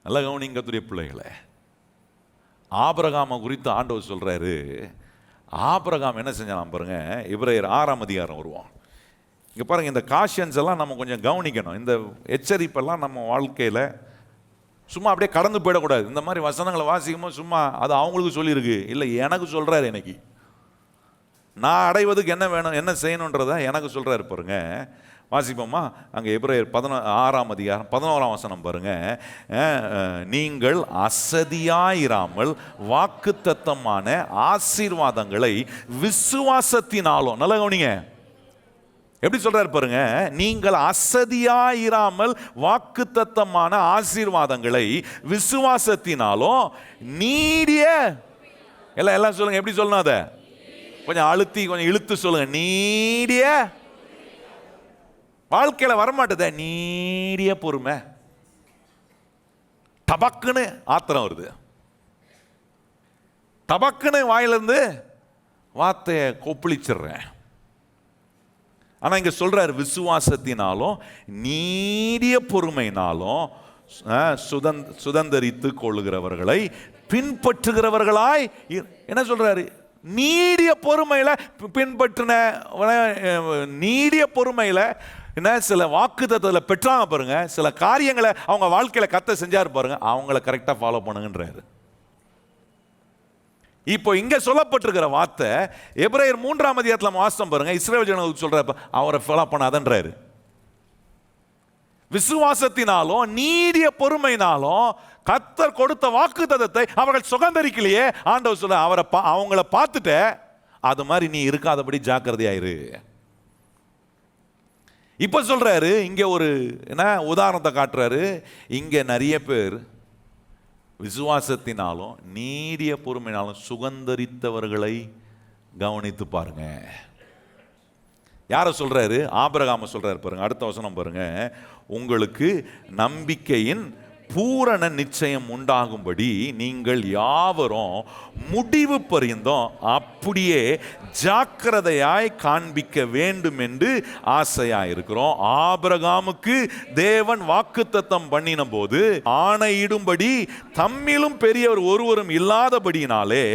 A: நல்ல கவனிங்க கர்த்தருடைய பிள்ளைகளே, ஆபிரகாமை குறித்து ஆண்டவர் சொல்றாரு. ஆபிரகாம் என்ன செஞ்சான் பாருங்க, எபிரேயர் 6ஆம் அதிகாரம் வருவோம். இங்க பாருங்க, இந்த காஷியன்ஸ் எல்லாம் நம்ம கொஞ்சம் கவனிக்கணும். இந்த எச்சரிப்பெல்லாம் நம்ம வாழ்க்கையில சும்மா அப்படியே கடந்து போயிடக்கூடாது. இந்த மாதிரி வசனங்களை வாசிக்கும்போது சும்மா அது அவங்களுக்கு சொல்லியிருக்கு, இல்லை எனக்கு சொல்றாரு. எனக்கு நான் அடைவதுக்கு என்ன வேணும், என்ன செய்யணுன்றத எனக்கு சொல்றாரு பாருங்க. வாசிப்போமா? அங்கே எபிரேயர் 6ஆம் அதிகாரம் 11ஆம் வசனம் பாருங்க. நீங்கள் அசதியாயிராமல் வாக்குத்தத்தமான ஆசீர்வாதங்களை விசுவாசத்தினாலும், நல்ல கவனிங்க, எப்படி சொல்றாரு பாருங்க, நீங்கள் அசதியாயிராமல் வாக்குத்தத்தமான ஆசீர்வாதங்களை விசுவாசத்தினாலும் நீடிய, எல்லாம் சொல்லுங்க, எப்படி சொல்லணும், அதை கொஞ்சம் அழுத்தி கொஞ்சம் இழுத்து சொல்லுங்க, நீடிய வாழ்க்கையில வரமாட்டேத நீடிய பொறுமை. டபக்குன்னு ஆத்திரம் வருது, டபக்குன்னு வாயிலிருந்து வார்த்தையை கொப்பளிச்சிடுறேன். ஆனா இங்க சொல்றாரு, விசுவாசத்தினாலும் நீடிய பொறுமையினாலும் சுதந்தரித்து கொள்ளுகிறவர்களை பின்பற்றுகிறவர்களாய். என்ன சொல்றாரு? நீடிய பொறுமையில பின்பற்றின, நீடிய பொறுமையில என்ன சில வாக்குத்தத்தத்துல பெற்றாங்க பாருங்க, சில காரியங்களை அவங்க வாழ்க்கையில கர்த்தர் செஞ்சாரு பாருங்க, அவங்கள கரெக்டா ஃபாலோ பண்ணுங்கன்றாரு. இப்போ இங்க சொல்லப்பட்டிருக்கிற வார்த்தை எபிரேயர் 3ஆம் அதிகாரத்துல வாசம் பாருங்க, இஸ்ரவேல் ஜனங்களுக்கு சொல்றாரு, அவரை ஃபாலோ பண்ணாதன்றாரு. விசுவாசத்தினாலும் நீடிய பொறுமையினாலும் கர்த்தர் கொடுத்த வாக்குத்தத்தத்தை அவர்கள் சுகந்தரிக்கலையே. ஆண்டவர் சொல்ற, அவங்கள பார்த்துட்ட, அது மாதிரி நீ இருக்காதபடி ஜாக்கிரதையாயிரு. இப்ப சொல்றாரு, இங்க ஒரு என்ன உதாரணத்தை காட்டுறாரு. இங்க நிறைய பேர் விசுவாசத்தினாலும் நீடிய பொறுமையினாலும் சுகந்தரித்தவர்களை கவனித்து பாருங்க. யாரை சொல்றாரு? ஆபிரகாமை சொல்றாரு பாருங்க. அடுத்த வசனம் பாருங்க. உங்களுக்கு நம்பிக்கையின் பூரண நிச்சயம் உண்டாகும்படி நீங்கள் யாவரும் முடிவு பரியந்தம் அப்படியே ஜாக்கிரதையாய் காண்பிக்க வேண்டும் என்று ஆசையாயிருக்கிறோம். ஆபிரகாமுக்கு தேவன் வாக்குத்தத்தம் பண்ணின போது ஆணையிடும்படி தம்மிலும் பெரியவர் ஒருவரும் இல்லாதபடியினாலே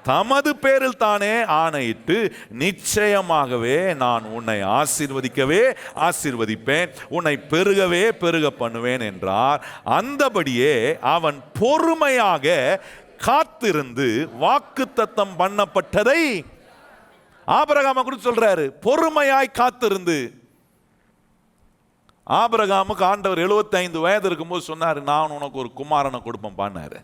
A: தமது பேரில் தானே ஆணையிட்டு, நிச்சயமாகவே நான் உன்னை ஆசீர்வதிப்பேன், உன்னை பெருகவே பெருக பண்ணுவேன் என்றார். அந்தபடியே அவன் பொறுமையாக காத்திருந்து வாக்குத்தத்தம் பண்ணப்பட்டதை ஆபிரகாமை குறித்து சொல்றாரு. பொறுமையாய் காத்திருந்து. ஆபிரகாமுக்கு ஆண்டவர் 75 வயது இருக்கும்போது சொன்னாரு, நான் உனக்கு ஒரு குமாரனை கொடுப்பேன் பான்னாரு.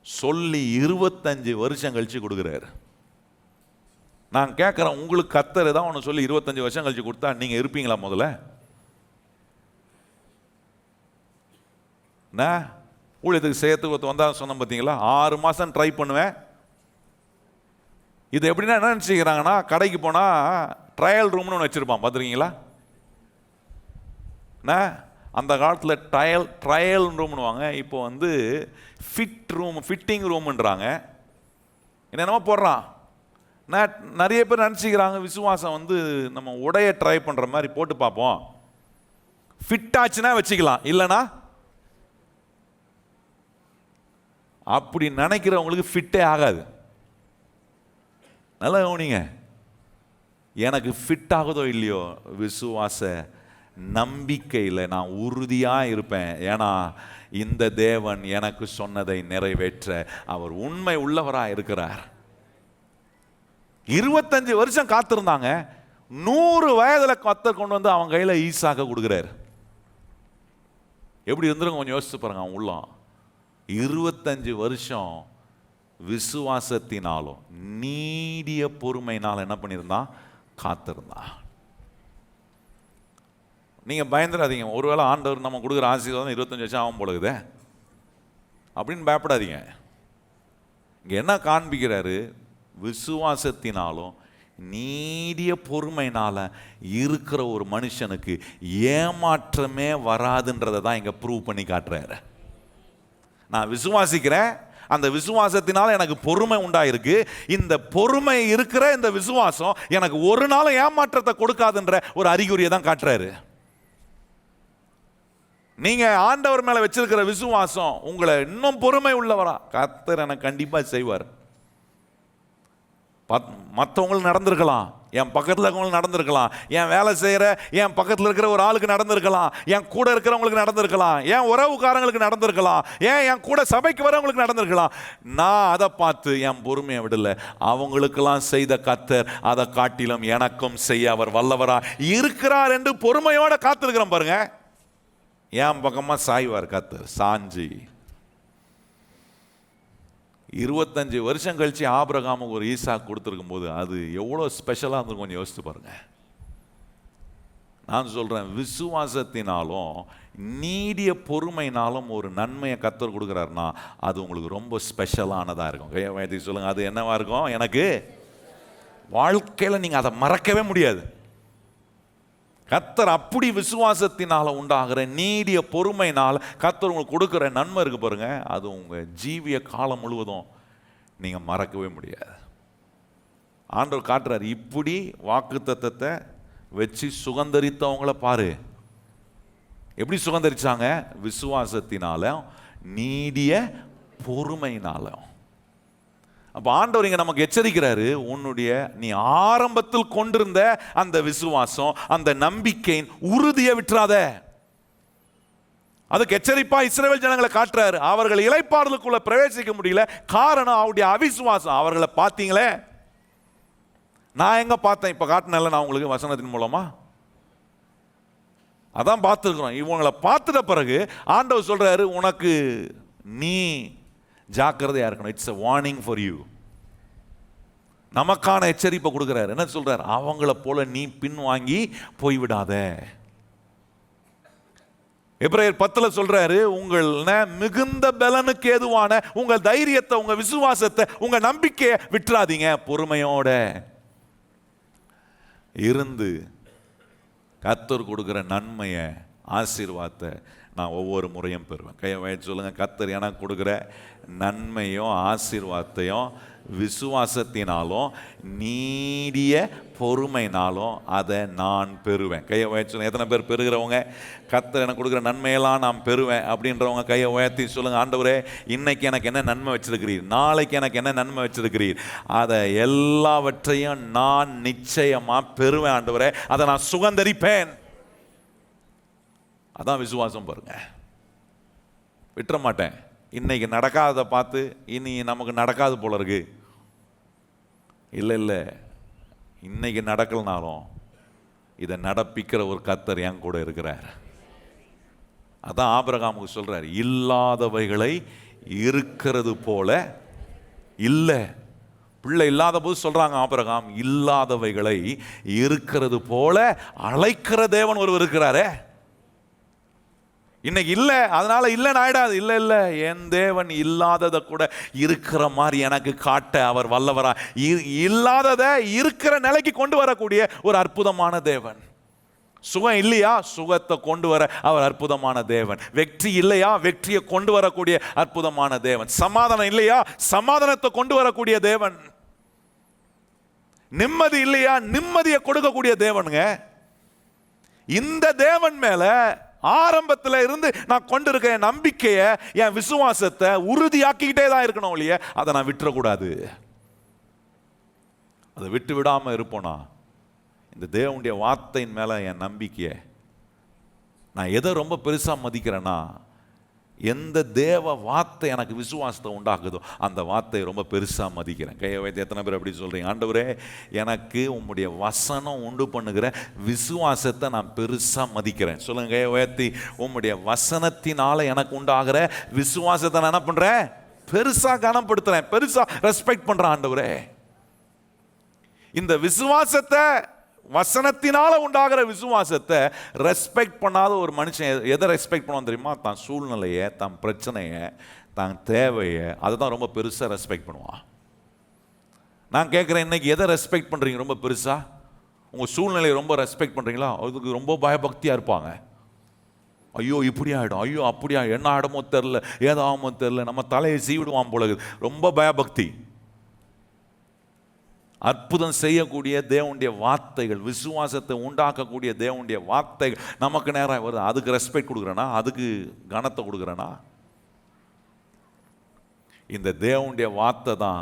A: சொல்லி 25 வருஷம் கழிச்சு கொடுக்குறாரு. நான் கேட்கிறேன், உங்களுக்கு கர்த்தர் தான் ஒன்று சொல்லி 25 வருஷம் கழிச்சு கொடுத்தா நீங்க இருப்பீங்களா? முதல்ல ஊழியத்துக்கு சேர்த்து வந்தா சொன்ன பார்த்தீங்களா, 6 மாசம் ட்ரை பண்ணுவேன். இது எப்படின்னா என்ன நினச்சிக்கிறாங்கன்னா, கடைக்கு போனா ட்ரையல் ரூம்னு ஒன்று வச்சிருப்பான், பார்த்துருக்கீங்களா? அந்த காலத்தில் ட்ரையல் ரூம்னுவாங்க, இப்போ வந்து ஃபிட்டிங் ரூம்ன்றாங்க. என்னென்னமோ போடுறான். நிறைய பேர் நினச்சிக்கிறாங்க விசுவாசம் வந்து நம்ம உடைய ட்ரை பண்ணுற மாதிரி போட்டு பார்ப்போம், ஃபிட் ஆச்சுன்னா வச்சுக்கலாம், இல்லைனா அப்படி நினைக்கிறவங்களுக்கு ஃபிட்டே ஆகாது. நல்லா கவனிங்க. எனக்கு ஃபிட் ஆகுதோ இல்லையோ, விசுவாச நம்பிக்கையில் நான் உறுதியாக இருப்பேன். ஏன்னா இந்த தேவன் எனக்கு சொன்னதை நிறைவேற்ற அவர் உண்மை உள்ளவராக இருக்கிறார். 25 வருஷம் காத்திருந்தாங்க. 100 வயதில் கர்த்தர் கொண்டு வந்து அவன் கையில் ஈசாக்க கொடுக்குறாரு. எப்படி இருந்துருங்க கொஞ்சம் யோசிச்சு பாருங்க. அவன் உள்ளம் 25 வருஷம் விசுவாசத்தினாலும் நீடிய பொறுமையினால் என்ன பண்ணியிருந்தான்? காத்திருந்தான். நீங்க பயந்துடாதீங்க. ஒருவேளை ஆண்டவர் நம்ம கொடுக்குற ஆசீர்வாதம் 25 வருஷம் ஆகும் போலகுதே அப்படின்னு பயப்படாதீங்க. இங்க என்ன காண்பிக்கிறாரு? விசுவாசத்தினாலும் நீடிய பொறுமையினால இருக்கிற ஒரு மனுஷனுக்கு ஏமாற்றமே வராதுன்றதை தான் இங்க ப்ரூவ் பண்ணி காட்டுறாரு. நான் விசுவாசிக்கிறேன், அந்த விசுவாசத்தினால எனக்கு பொறுமை உண்டாயிருக்கு. இந்த பொறுமை இருக்கிற இந்த விசுவாசம் எனக்கு ஒரு நாள் ஏமாற்றத்தை கொடுக்காதுன்ற ஒரு அறிகுறியை தான் காட்டுறாரு. நீங்க ஆண்டவர் மேல வச்சிருக்கிற விசுவாசம் உங்களை இன்னும் பொறுமை உள்ளவரா கர்த்தர் எனக்கு கண்டிப்பா செய்வார். மற்றவங்களுக்கு நடந்திருக்கலாம், என் பக்கத்தில் இருக்கவங்களுக்கு நடந்திருக்கலாம், என் வேலை செய்கிற என் பக்கத்தில் இருக்கிற ஒரு ஆளுக்கு நடந்திருக்கலாம், என் கூட இருக்கிறவங்களுக்கு நடந்திருக்கலாம், என் உறவுக்காரங்களுக்கு நடந்திருக்கலாம், என் கூட சபைக்கு வரவங்களுக்கு நடந்திருக்கலாம். நான் அதை பார்த்து என் பொறுமையை விடலை. அவங்களுக்கெல்லாம் செய்த கர்த்தர் அதை காட்டிலும் எனக்கும் செய்ய அவர் வல்லவரா இருக்கிறார் என்று பொறுமையோட காத்திருக்கிறோம் பாருங்க. என் பக்கமாக சாய்வார் கர்த்தர் சாஞ்சி. 25 வருஷம் கழிச்சு ஆபிரகாமுக்கு ஒரு ஈசாக் கொடுத்துருக்கும் போது அது எவ்வளோ ஸ்பெஷலாக இருந்திருக்கும் கொஞ்சம் யோசித்து பாருங்க. நான் சொல்கிறேன், விசுவாசத்தினாலும் நீடிய பொறுமைனாலும் ஒரு நன்மையை கர்த்தர் கொடுக்குறாருன்னா அது உங்களுக்கு ரொம்ப ஸ்பெஷலானதாக இருக்கும். கையை சொல்லுங்கள், அது என்னவா இருக்கும்? எனக்கு வாழ்க்கையில் நீங்கள் அதை மறக்கவே முடியாது. கர்த்தர் அப்படி விசுவாசத்தினால உண்டாகிற நீடிய பொறுமையினால் கர்த்தர் உங்களுக்கு கொடுக்குற நன்மை இருக்கு பாருங்க, அது உங்கள் ஜீவிய காலம் முழுவதும் நீங்கள் மறக்கவே முடியாது. ஆண்டவர் காட்டுறாரு, இப்படி வாக்குத்தத்தத்தை வச்சு சுகந்தரித்தவங்கள பாரு. எப்படி சுகந்தரிச்சாங்க? விசுவாசத்தினால நீடிய பொறுமையினாலும். அப்ப ஆண்டவர் இங்க நமக்கு எச்சரிக்கிறாரு, உன்னுடைய நீ ஆரம்பத்தில் கொண்டிருந்த அந்த விசுவாசம், அந்த நம்பிக்கையின் உறுதியை விட்டுறாத. அதுக்கு எச்சரிப்பா இஸ்ரவேல் ஜனங்களை காட்டுறாரு. அவர்கள் இளைப்பாறுதலுக்குள்ள பிரவேசிக்க முடியல, காரணம் அவருடைய அவிசுவாசம். அவர்களை பார்த்தீங்களே, நான் எங்க பார்த்தேன்? இப்ப காட்டினல நான் உங்களுக்கு வசனத்தின் மூலமா அதான் பார்த்துருக்கிறோம். இவங்களை பார்த்துட்ட பிறகு ஆண்டவர் சொல்றாரு, உனக்கு நீ ஜாக்கிரதையா இருக்கணும். It's a warning for you. நமக்கான எச்சரிப்பை கொடுக்கிறார். என்ன சொல்றார்? அவங்கள போல நீ பின்வாங்கி போய்விடாத. எபிரேயர் 10 சொல்றாரு, உங்கள் மிகுந்த பலனுக்கு ஏதுவான உங்கள் தைரியத்தை, உங்க விசுவாசத்தை, உங்க நம்பிக்கையை விட்டுறாதீங்க. பொறுமையோட இருந்து கர்த்தர் கொடுக்கிற நன்மையை, ஆசீர்வாதத்தை நான் ஒவ்வொரு முறையும் பெறுவேன். கையை வயது சொல்லுங்க, கர்த்தர் எனக்கு கொடுக்குற நன்மையும் ஆசீர்வாதத்தையும் விசுவாசத்தினாலும் நீடிய பொறுமைனாலும் அதை நான் பெறுவேன். கையை உயர்த்தி சொல்லுங்க. எத்தனை பேர் பெறுகிறவங்க? கர்த்தர் எனக்கு கொடுக்குற நன்மையெல்லாம் நான் பெறுவேன் அப்படின்றவங்க கையை உயர்த்தி சொல்லுங்க, ஆண்டவரே இன்னைக்கு எனக்கு என்ன நன்மை வச்சிருக்கிறீர், நாளைக்கு எனக்கு என்ன நன்மை வச்சிருக்கிறீர், அதை எல்லாவற்றையும் நான் நிச்சயமா பெறுவேன் ஆண்டவரே, அதை நான் சுகந்தரிப்பேன். அதான் விசுவாசம் பாருங்க. விட்டுற மாட்டேன். இன்னைக்கு நடக்காததை பார்த்து இனி நமக்கு நடக்காது போல இருக்கு. இல்லை இல்லை, இன்னைக்கு நடக்கலனாலும் இதை நடப்பிக்கிற ஒரு கர்த்தர் என் கூட இருக்கிறார். அதான் ஆபிரகாமுக்கு சொல்றார், இல்லாதவைகளை இருக்கிறது போல இல்லை. பிள்ளை இல்லாத போது சொல்றாங்க ஆபிரகாம், இல்லாதவைகளை இருக்கிறது போல அழைக்கிற தேவன் ஒருவர் இருக்கிறாரே. இன்னைக்கு இல்லை அதனால இல்லைன்னு ஆயிடாது. இல்லை இல்லை, என் தேவன் இல்லாததை கூட இருக்கிற மாதிரி எனக்கு காட்ட அவர் வல்லவரா, இல்லாததை இருக்கிற நிலைக்கு கொண்டு வரக்கூடிய ஒரு அற்புதமான தேவன். சுகம் இல்லையா, சுகத்தை கொண்டு வர அவர் அற்புதமான தேவன். வெற்றி இல்லையா, வெற்றியை கொண்டு வரக்கூடிய அற்புதமான தேவன். சமாதானம் இல்லையா, சமாதானத்தை கொண்டு வரக்கூடிய தேவன். நிம்மதி இல்லையா, நிம்மதியை கொடுக்கக்கூடிய தேவனுங்க. இந்த தேவன் மேல ஆரம்பத்தில் இருந்து நான் கொண்டிருக்க என் நம்பிக்கையை, என் விசுவாசத்தை உறுதியாக்கிக்கிட்டே தான் இருக்கணும் ஒழிய அதை நான் விட்டுறக்கூடாது. அதை விட்டு விடாமல் இருப்போனா இந்த தேவனுடைய வார்த்தையின் மேலே என் நம்பிக்கையை நான் எதை ரொம்ப பெருசாக மதிக்கிறேன்னா, எந்த தேவ வார்த்தை எனக்கு விசுவாசத்தை உண்டாக்குதோ அந்த வார்த்தையை ரொம்ப பெருசாக மதிக்கிறேன். கையை வைத்து எத்தனை பேர் அப்படி சொல்கிறீங்க? ஆண்டவரே, எனக்கு உம்முடைய வசனம் உண்டு பண்ணுகிற விசுவாசத்தை நான் பெருசாக மதிக்கிறேன். சொல்லுங்க, கையை உயர்த்தி. உம்முடைய வசனத்தினால எனக்கு உண்டாகிற விசுவாசத்தை நான் என்ன பண்ணுறேன்? பெருசாக கனப்படுத்துகிறேன், பெருசாக ரெஸ்பெக்ட் பண்ணுறேன். ஆண்டவரே, இந்த விசுவாசத்தை, வசனத்தினால உண்டாகிற விசுவாசத்தை ரெஸ்பெக்ட் பண்ணாத ஒரு மனுஷன் எதை ரெஸ்பெக்ட் பண்ணுவான் தெரியுமா? தான் சூழ்நிலையை, தான் பிரச்சனையை, தான் தேவையை, அதை தான் ரொம்ப பெருசாக ரெஸ்பெக்ட் பண்ணுவான். நான் கேட்குறேன், இன்னைக்கு எதை ரெஸ்பெக்ட் பண்ணுறீங்க ரொம்ப பெருசாக? உங்கள் சூழ்நிலையை ரொம்ப ரெஸ்பெக்ட் பண்ணுறீங்களா? அதுக்கு ரொம்ப பயபக்தியாக இருப்பாங்க. ஐயோ இப்படி ஆகிடும், ஐயோ அப்படி ஆகிடும், என்ன ஆகிடுமோ தெரில, ஏதாமோ தெரில, நம்ம தலையை சீவிடுவான் போல, ரொம்ப பயபக்தி. அற்புதம் செய்யக்கூடிய தேவனுடைய வார்த்தைகள், விசுவாசத்தை உண்டாக்கக்கூடிய தேவனுடைய வார்த்தைகள் நமக்கு நேரம் வருது. அதுக்கு ரெஸ்பெக்ட் கொடுக்குறேனா? அதுக்கு கனத்தை கொடுக்குறேனா? இந்த தேவனுடைய வார்த்தை தான்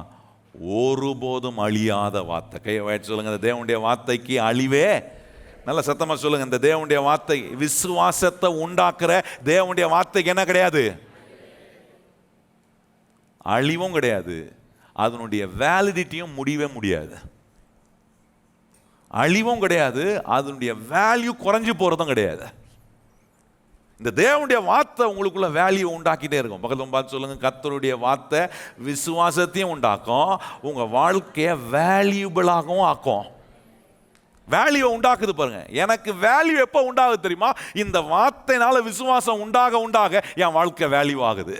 A: ஒருபோதும் அழியாத வார்த்தை. கையை வச்சு சொல்லுங்க, இந்த தேவனுடைய வார்த்தைக்கு அழிவே. நல்ல சத்தமாக சொல்லுங்க, இந்த தேவனுடைய வார்த்தை, விசுவாசத்தை உண்டாக்குற தேவனுடைய வார்த்தைக்கு என்ன கிடையாது? அழிவும் கிடையாது. அதனுடைய வேலிடிட்டியும் முடியவே முடியாது. அழிவும் கிடையாது, அதனுடைய வேல்யூ குறைஞ்சு போகிறதும் கிடையாது. இந்த தேவனுடைய வார்த்தை உங்களுக்குள்ள வேல்யூ உண்டாக்கிட்டே இருக்கும். பக்கத்தில் பார்த்து சொல்லுங்க, கர்த்தருடைய வார்த்தை விசுவாசத்தையும் உண்டாக்கும், உங்கள் வாழ்க்கையை வேல்யூபிளாகவும் ஆக்கும். வேல்யூ உண்டாக்குது பாருங்க. எனக்கு வேல்யூ எப்போ உண்டாகுது தெரியுமா? இந்த வார்த்தையினால விசுவாசம் உண்டாக உண்டாக என் வாழ்க்கை வேல்யூ ஆகுது.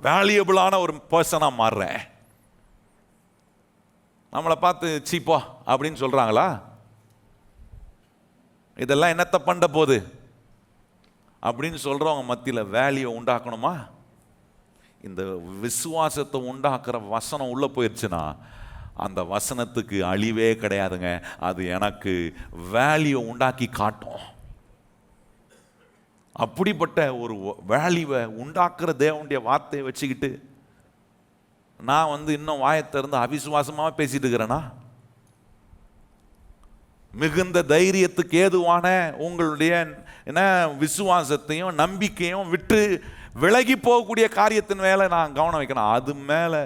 A: வேல்யூபிளான ஒரு பர்சனாக மாறுறேன். நம்மளை பார்த்து சீப்போ அப்படின்னு சொல்கிறாங்களா? இதெல்லாம் என்னத்தை பண்ண போகுது அப்படின்னு சொல்கிறவங்க மத்தியில் வேல்யூ உண்டாக்கணுமா? இந்த விசுவாசத்தை உண்டாக்குற வசனம் உள்ளே போயிடுச்சுன்னா அந்த வசனத்துக்கு அழிவே கிடையாதுங்க. அது எனக்கு வேல்யூ உண்டாக்கி காட்டும். அப்படிப்பட்ட ஒரு வேல்யூவை உண்டாக்குற தேவனுடைய வார்த்தையை வச்சுக்கிட்டு நான் இன்னும் வாயத்திலிருந்து அவிசுவாசமாக பேசிட்டு இருக்கிறேன்னா? மிகுந்த தைரியத்துக்கு ஏதுவான உங்களுடைய என்ன விசுவாசத்தையும் நம்பிக்கையும் விட்டு விலகி போகக்கூடிய காரியத்தின் மேலே நான் கவனம் வைக்கணும். அது மேலே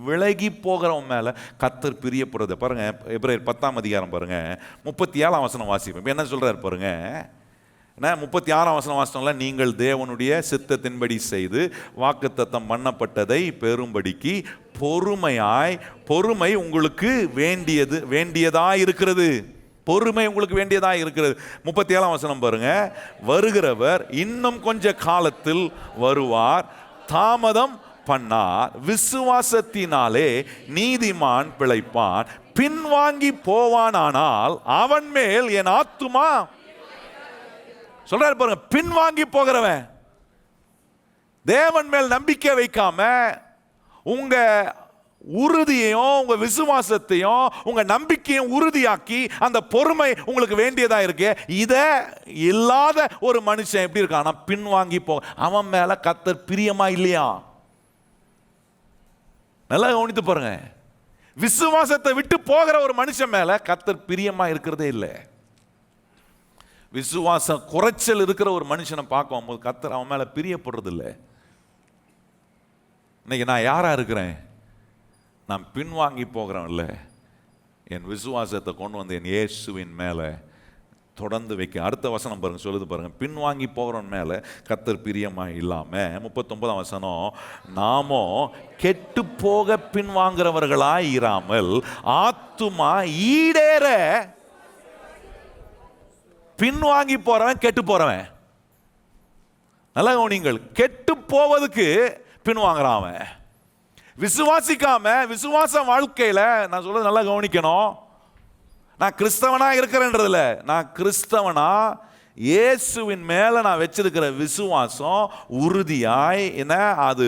A: விலகி போகிறவன் மேலே கர்த்தர் பிரியப்படுறது. பாருங்க, எபிரேயர் 10ஆம் அதிகாரம் பாருங்க, 37ஆம் வசனம் வாசிப்போம். என்ன சொல்றாரு பாருங்க, 36ஆம் வசனம் வாசித்தோம்ல, நீங்கள் தேவனுடைய சித்தத்தின்படி செய்து வாக்குத்தத்தம் பண்ணப்பட்டதை பெறும்படிக்கு பொறுமை உங்களுக்கு வேண்டியதாய் இருக்கிறது. பொறுமை உங்களுக்கு வேண்டியதாக இருக்கிறது. 37ஆம் வசனம் பாருங்க, வருகிறவர் இன்னும் கொஞ்ச காலத்தில் வருவார், தாமதம் பண்ணார், விசுவாசத்தினாலே நீதிமான் பிழைப்பான், பின்வாங்கி போவானானால் அவன் மேல் என் ஆத்துமா. சொல்றாரு பாருங்க, பின்வாங்கி போகிறவன், தேவன் மேல் நம்பிக்கை வைக்காம உங்க உறுதியையும் உங்க விசுவாசத்தையும் உங்க நம்பிக்கையும் உறுதியாக்கி அந்த பொறுமை உங்களுக்கு வேண்டியதா இருக்கு. இத இல்லாத ஒரு மனுஷன் எப்படி இருக்கான்? பின்வாங்கி போ. அவன் மேல கர்த்தர் பிரியமா இல்லையா? நல்லா கவனித்து பாருங்க. விசுவாசத்தை விட்டு போகிற ஒரு மனுஷன் மேல கர்த்தர் பிரியமா இருக்கிறதே இல்லை. விசுவாசம் குறைச்சல் இருக்கிற ஒரு மனுஷனை பார்க்கும் போது கர்த்தர் அவன் மேல பிரியப்படுறது இல்லை. இன்னைக்கு நான் யாரா இருக்கிறேன்? நான் பின்வாங்கி போகிறேன்ல, என் விசுவாசத்தை கொண்டு வந்து என் இயேசுவின் மேலே தொடர்ந்து வைக்க. அடுத்த வசனம் பாருங்க, சொல்லுது பாருங்க, பின்வாங்கி போகிறவன் மேலே கர்த்தர் பிரியமா இல்லாம. 39ஆம் வசனம், நாமோ கெட்டு போக பின்வாங்குறவர்களாய் இராமல் ஆத்துமா ஈடேற. பின்வாங்கி போறவன் கெட்டு போறவன். நல்லா கவனிங்கள், கெட்டு போவதுக்கு பின்வாங்குறான் அவன். விசுவாசிக்காம விசுவாச வாழ்க்கையில நான் சொல்றது நல்லா கவனிக்கணும். நான் கிறிஸ்தவனா இருக்கிறேன்றதுல, நான் கிறிஸ்தவனா இயேசுவின் மேல நான் வச்சிருக்கிற விசுவாசம் உறுதியாய் என்ன, அது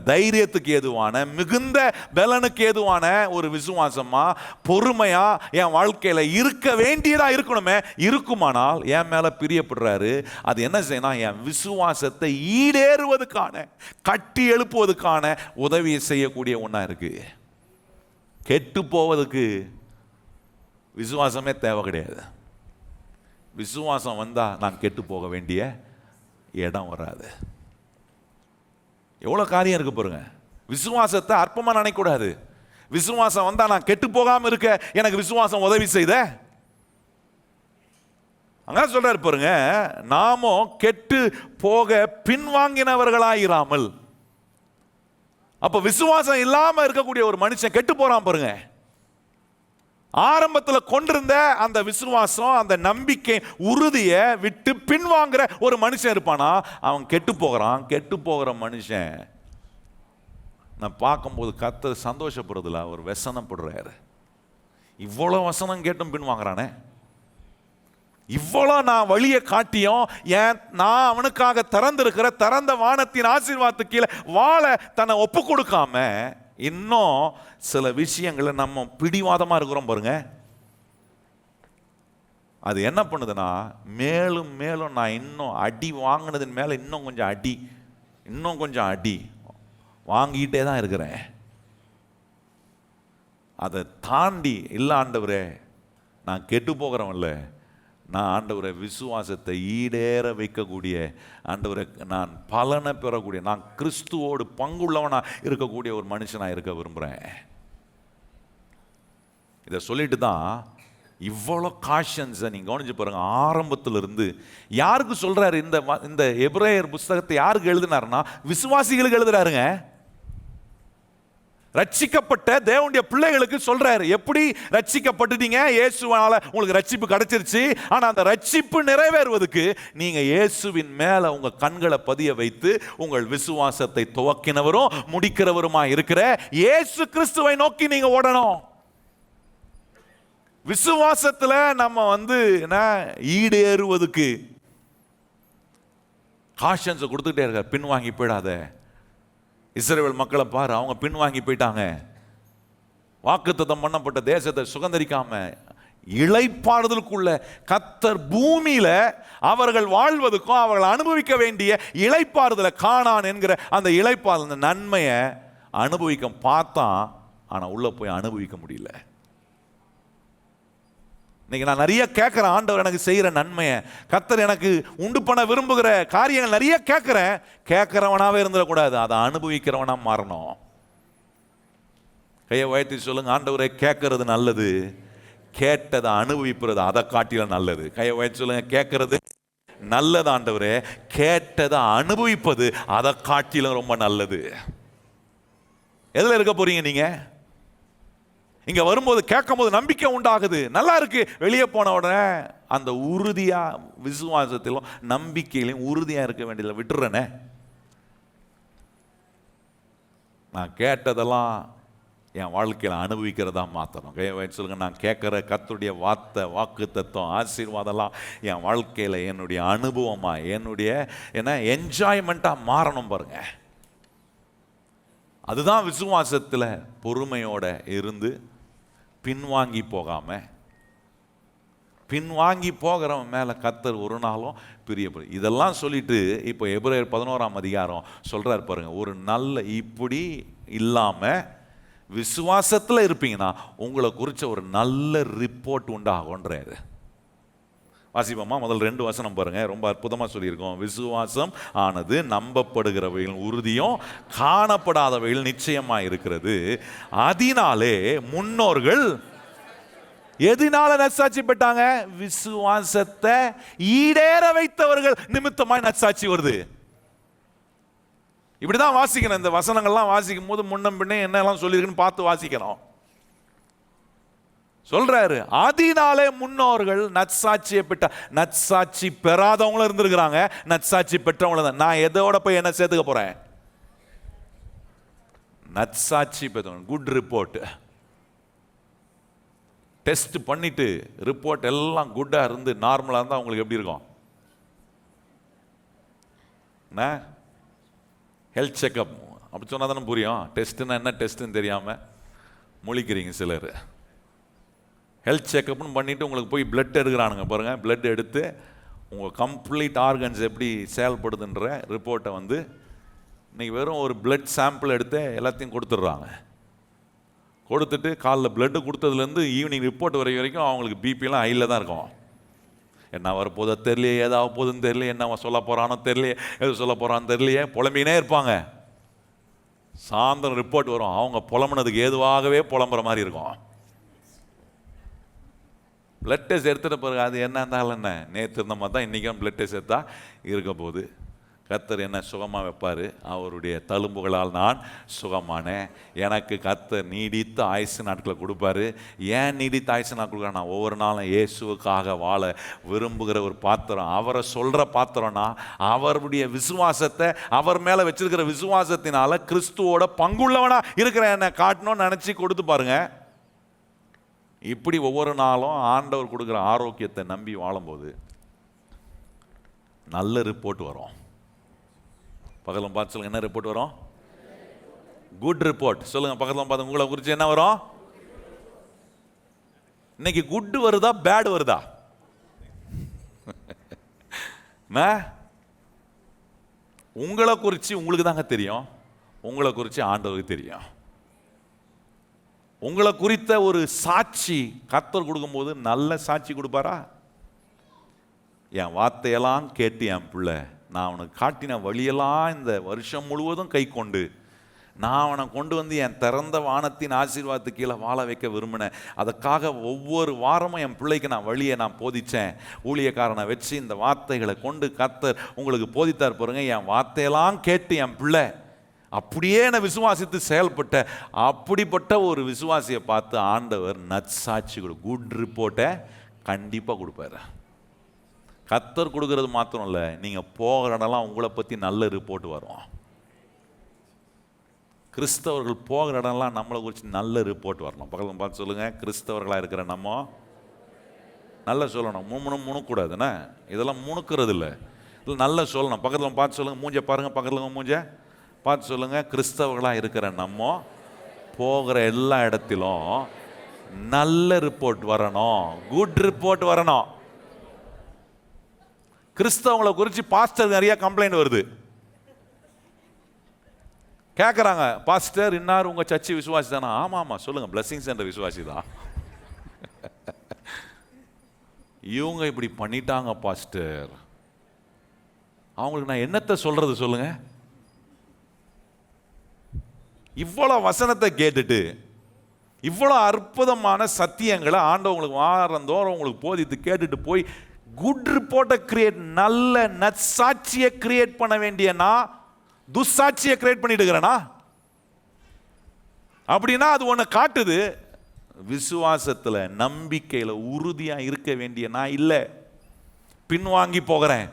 A: தைரியத்துக்கு ஏதுவான, மிகுந்த பலனுக்கு ஏதுவான ஒரு விசுவாசமா, பொறுமையா என் வாழ்க்கையில இருக்க வேண்டியதா இருக்கணுமே. இருக்குமானால் என் மேல பிரியப்படுறாரு. அது என்ன செய்யணும்? என் விசுவாசத்தை ஈடேறுவதற்கான, கட்டி எழுப்புவதற்கான உதவியை செய்யக்கூடிய ஒன்றா இருக்கு. கெட்டு போவதுக்கு விசுவாசமே தேவை கிடையாது. விசுவாசம் வந்தா நான் கெட்டு போக வேண்டிய இடம் வராது. எவ்வளோ காரியம் இருக்கு பாருங்க. விசுவாசத்தை அற்பமாக நினைக்கக்கூடாது. விசுவாசம் வந்தா நான் கெட்டு போகாமல் இருக்க எனக்கு விசுவாசம் உதவி செய்த. அங்க சொல்றாரு பாருங்க, நாமும் கெட்டு போக பின்வாங்கினவர்களாயிராமல். அப்ப விசுவாசம் இல்லாம இருக்கக்கூடிய ஒரு மனுஷன் கெட்டு போறான் பாருங்க. ஆரம்பத்தில் கொண்டிருந்த அந்த விசுவாசம், அந்த நம்பிக்கை உறுதியை விட்டு பின்வாங்குற ஒரு மனுஷன் இருப்பானா, அவன் கெட்டு போகிறான். கெட்டு போகிற மனுஷன் நான் பார்க்கும்போது கர்த்தர் சந்தோஷப்படுறதில்ல, அவர் வசனப்படுறாரு. இவ்வளோ வசனம் கேட்டும் பின்வாங்குறானே, இவ்வளோ நான் வழியை காட்டியும் ஏன் நான் அவனுக்காக திறந்திருக்கிற திறந்த வானத்தின் ஆசீர்வாதத்துக்கு கீழே வாழ தன்னை ஒப்பு கொடுக்காம இன்னும் சில விஷயங்களை நம்ம பிடிவாதமாக இருக்கிறோம் பாருங்க. அது என்ன பண்ணுதுன்னா, மேலும் மேலும் நான் இன்னும் அடி வாங்கினதின் மேலே இன்னும் கொஞ்சம் அடி வாங்கிட்டே தான் இருக்கிறேன். அதை தாண்டி இல்லை ஆண்டவரே நான் கெட்டு போகிறவன்ல, நான் ஆண்டவரை விசுவாசத்தை ஈடேற வைக்கக்கூடிய, ஆண்டவரை நான் பலனை பெறக்கூடிய, நான் கிறிஸ்துவோடு பங்குள்ளவனாக இருக்கக்கூடிய ஒரு மனுஷனாக இருக்க விரும்புகிறேன். இதை சொல்லிட்டு தான் இவ்வளோ காஷன்ஸை நீங்கள் கவனிச்சு பாருங்க. ஆரம்பத்தில் இருந்து யாருக்கு சொல்கிறாரு? இந்த எபிரேயர் புஸ்தகத்தை யாருக்கு எழுதினாருன்னா விசுவாசிகளுக்கு எழுதுறாருங்க. ரட்சிக்கப்பட்ட தேவனுடைய பிள்ளைகளுக்கு சொல்றாரு. எப்படி ரட்சிக்கப்பட்டுட்டீங்க? இயேசுவால உங்களுக்கு ரட்சிப்பு கிடைச்சிருச்சு. ஆனா அந்த ரட்சிப்பு நிறைவேறுவதற்கு நீங்க இயேசுவின் மேல உங்க கண்களை பதிய வைத்து உங்கள் விசுவாசத்தை துவக்கினவரும் முடிக்கிறவருமா இருக்கிற இயேசு கிறிஸ்துவை நோக்கி நீங்க ஓடணும். விசுவாசத்துல நம்ம என்ன ஈடேறுவதற்கு காஷன்ஸ் கொடுத்துட்டே இருக்க. பின்வாங்கி போயிடாத. இஸ்ரவேல் மக்களை பாரு, அவங்க பின்வாங்கி போயிட்டாங்க. வாக்குத்தத்தம் பண்ணப்பட்ட தேசத்தை சுதந்தரிக்காம இளைப்பாறுதலுக்குள்ள கர்த்தர் பூமியில அவர்கள் வாழ்வதற்கும் அவர்கள் அனுபவிக்க வேண்டிய இளைப்பாறுதலை காணான் என்கிற அந்த இளைப்பாறுதல் நன்மையை அனுபவிக்க பார்த்தான். ஆனா உள்ள போய் அனுபவிக்க முடியல. இன்னைக்கு நான் நிறைய கேட்கிறேன், ஆண்டவர் எனக்கு செய்கிற நன்மையை, கர்த்தர் எனக்கு உண்டு பண்ண விரும்புகிற காரியங்கள் நிறைய கேட்கிறேன். கேட்கிறவனாவே இருந்துடக்கூடாது, அதை அனுபவிக்கிறவனா மாறணும். கையை உயர்த்தி சொல்லுங்க, ஆண்டவரை கேட்கறது நல்லது, கேட்டதை அனுபவிப்பது அதை காட்டிலும் நல்லது. கையை உயர்த்தி சொல்லுங்க, கேட்கறது நல்லது ஆண்டவரே, கேட்டதை அனுபவிப்பது அதை காட்டிலும் ரொம்ப நல்லது. எதுல இருக்க போறீங்க நீங்க? இங்க வரும்போது கேட்கும் போது நம்பிக்கை உண்டாகுது, நல்லா இருக்கு. வெளியே போன உடனே அந்த உறுதியா விசுவாசத்திலும் நம்பிக்கையிலும் உறுதியா இருக்க வேண்டியதில்லை, விட்டுறனே. நான் கேட்டதெல்லாம் என் வாழ்க்கையில் அனுபவிக்கிறதா மாற்றணும். சொல்லுங்க, நான் கேட்குற கர்த்தருடைய வாக்கு தத்துவம் ஆசீர்வாதம்லாம் என் வாழ்க்கையில் என்னுடைய அனுபவமாக, என்னுடைய என்ஜாய்மெண்ட்டாக மாறணும் பாருங்க. அதுதான் விசுவாசத்தில் பொறுமையோட இருந்து பின்வாங்கி போகாம, பின்வாங்கி போகிறவன் மேலே கர்த்தர் ஒரு நாளும் பிரியப்படும். இதெல்லாம் சொல்லிட்டு இப்போ எபிரேயர் 11ஆம் அதிகாரம் சொல்றாரு பாருங்க. ஒரு நல்ல இப்படி இல்லாம விசுவாசத்தில் இருப்பீங்கன்னா உங்களை குறித்த ஒரு நல்ல ரிப்போர்ட் உண்டாகுன்றாரு. வாசிப்போமா? முதல் 2 வசனம் பாருங்க, ரொம்ப அற்புதமா சொல்லியிருக்கோம். விசுவாசம் ஆனது நம்பப்படுகிறவைகள் உறுதியும் காணப்படாதவைகள் நிச்சயமா இருக்கிறது. அதனாலே முன்னோர்கள் எதனால நற்சாட்சி பெற்றாங்க? விசுவாசத்தை ஈடேற வைத்தவர்கள் நிமித்தமாய் நற்சாட்சி வருது. இப்படிதான் வாசிக்கணும். இந்த வசனங்கள்லாம் வாசிக்கும் போது முன்னம் பின்னே என்னெல்லாம் சொல்லியிருக்குன்னு பார்த்து வாசிக்கணும். சொல்றாரு, அதனாலே முன்னோர்கள் நற்சாட்சியை பெற்ற, நற்சாட்சி பெறாதவங்களும் இருந்திருக்கிறாங்க, நற்சாட்சி பெற்றவங்களும் தான். நான் எதோட போய் என்ன சேர்த்துக்க போறேன்? நற்சாட்சி பெற்றவங்க. குட் ரிப்போர்ட் டெஸ்ட் பண்ணிட்டு ரிப்போர்ட் எல்லாம் குட்டா இருந்து நார்மலா இருந்தா உங்களுக்கு எப்படி இருக்கும்? ஹெல்த் செக்கப் அப்படி சொன்னால் தானே புரியும். டெஸ்ட்டுன்னா என்ன டெஸ்ட்டுன்னு தெரியாமல் முழிக்கிறீங்க சிலர். ஹெல்த் செக்கப்னு பண்ணிவிட்டு உங்களுக்கு போய் பிளட் எடுக்கிறானுங்க பாருங்கள். பிளட் எடுத்து உங்கள் கம்ப்ளீட் ஆர்கன்ஸ் எப்படி செயல்படுதுன்ற ரிப்போர்ட்டை வந்து இன்றைக்கி வெறும் ஒரு பிளட் சாம்பிள் எடுத்து எல்லாத்தையும் கொடுத்துட்றாங்க. கொடுத்துட்டு காலைல பிளட்டு கொடுத்ததுலேருந்து ஈவினிங் ரிப்போர்ட் வரைக்கும் அவங்களுக்கு பிபிலாம் ஹையில் தான் இருக்கும். என்ன வரப்போதோ தெரியலையே, ஏதாவது போதுன்னு தெரியலையே, என்ன சொல்ல போகிறானோ தெரியலையே, எது சொல்ல போகிறான்னு தெரியலையே, புலம்பினே இருப்பாங்க. சாயந்தரம் ரிப்போர்ட் வரும், அவங்க புலம்புனதுக்கு ஏதுவாகவே புலம்புற மாதிரி இருக்கும். பிளட் டெஸ்ட் எடுத்துகிட்ட பிறகு அது என்ன இருந்தாலும் என்ன, நேற்று இருந்த மாதிரி தான் இன்றைக்கும் பிளட் டெஸ்ட் எடுத்தா இருக்க போகுது. கர்த்தர் என்ன சுகமாக வைப்பார். அவருடைய தழும்புகளால் நான் சுகமானேன். எனக்கு கர்த்தர் நீடித்த ஆயுசு நாட்களை கொடுப்பாரு. ஏன் நீடித்த ஆயுசு நாட்கள் கொடுக்குறேன்? நான் ஒவ்வொரு நாளும் இயேசுவுக்காக வாழ விரும்புகிற ஒரு பாத்திரம். அவரை சொல்கிற பாத்திரம்னா அவருடைய விசுவாசத்தை, அவர் மேலே வச்சிருக்கிற விசுவாசத்தினால கிறிஸ்துவோட பங்குள்ளவனா இருக்கிற என்னை காட்டணும்னு நினச்சி கொடுத்து பாருங்க. இப்படி ஒவ்வொரு நாளும் ஆண்டவர் கொடுக்குற ஆரோக்கியத்தை நம்பி வாழும்போது நல்ல ரிப்போர்ட் வரும். பக்கத்தில் பார்த்து சொல்லுங்க, என்ன ரிப்போர்ட் வரும்? Good report. சொல்லுங்க பக்கத்தில் பார்த்து, உங்களை குறித்து என்ன வரும்? இன்னைக்கு குட் வருதா பேட் வருதா? உங்களை குறித்து உங்களுக்கு தாங்க தெரியும். உங்களை குறித்து ஆண்டவருக்கு தெரியும். உங்களை குறித்த ஒரு சாட்சி கர்த்தர் கொடுக்கும்போது நல்ல சாட்சி கொடுப்பாரா? என் வார்த்தையெல்லாம் கேட்டு என் பிள்ளை, நான் அவனுக்கு காட்டின வழியெல்லாம் இந்த வருஷம் முழுவதும் கை கொண்டு நான் அவனை கொண்டு வந்து என் திறந்த வானத்தின் ஆசீர்வாதத்துக்கு கீழே வாழ வைக்க விரும்பினேன். அதுக்காக ஒவ்வொரு வாரமும் என் பிள்ளைக்கு நான் வழியை நான் போதித்தேன். ஊழியக்காரனை வச்சு இந்த வார்த்தைகளை கொண்டு கர்த்தர் உங்களுக்கு போதித்தார் பாருங்க. என் வார்த்தையெல்லாம் கேட்டு என் பிள்ளை அப்படியே என்னை விசுவாசித்து செயல்பட்ட அப்படிப்பட்ட ஒரு விசுவாசியை பார்த்து ஆண்டவர் நற்சாட்சி குட் ரிப்போர்ட்டை கண்டிப்பாக கொடுப்பாரு. கர்த்தர் கொடுக்கறது மாத்திரம் இல்லை, நீங்கள் போகிற இடம்லாம் உங்களை பற்றி நல்ல ரிப்போர்ட் வரும். கிறிஸ்தவர்கள் போகிற இடம்லாம் நம்மளை குறித்து நல்ல ரிப்போர்ட் வரணும். பக்கத்தில் பார்த்து சொல்லுங்கள், கிறிஸ்தவர்களாக இருக்கிற நம்ம நல்லா சொல்லணும். முணுக்கூடாதுண்ணே, இதெல்லாம் முணுக்கிறது இல்லை, இல்லை நல்லா சொல்லணும். பக்கத்தில் பார்த்து சொல்லுங்கள், மூஞ்ச பாருங்கள், பக்கத்தில் மூஞ்ச பார்த்து சொல்லுங்கள், கிறிஸ்தவர்களாக இருக்கிற நம்ம போகிற எல்லா இடத்திலும் நல்ல ரிப்போர்ட் வரணும், குட் ரிப்போர்ட் வரணும். கிறிஸ்தவங்களை குறித்து பாஸ்டர் நிறைய கம்ப்ளைண்ட் வருது. கேட்குறாங்க, பாஸ்டர் இன்னார் உங்கள் சர்ச்சு விசுவாசி தானா? ஆமாம் சொல்லுங்கள், பிளஸிங்ஸ் என்ற விசுவாசி தான். இவங்க இப்படி பண்ணிட்டாங்க பாஸ்டர், அவங்களுக்கு நான் என்னத்தை சொல்றது சொல்லுங்க? இவ்வளோ வசனத்தை கேட்டுட்டு இவ்வளோ அற்புதமான சத்தியங்களை ஆண்டவங்களுக்கு வாரந்தோறும் உங்களுக்கு போதித்து கேட்டுட்டு போய் குட் ரிப்போர்ட்டை கிரியேட், நல்ல நற்சாட்சியை கிரியேட் பண்ண வேண்டியனா துசாட்சியை கிரியேட் பண்ணிட்டு இருக்கிறேனா? அப்படின்னா அது ஒன்று காட்டுது, விசுவாசத்தில் நம்பிக்கையில் உறுதியாக இருக்க வேண்டிய நான் இல்லை, பின்வாங்கி போகிறேன்.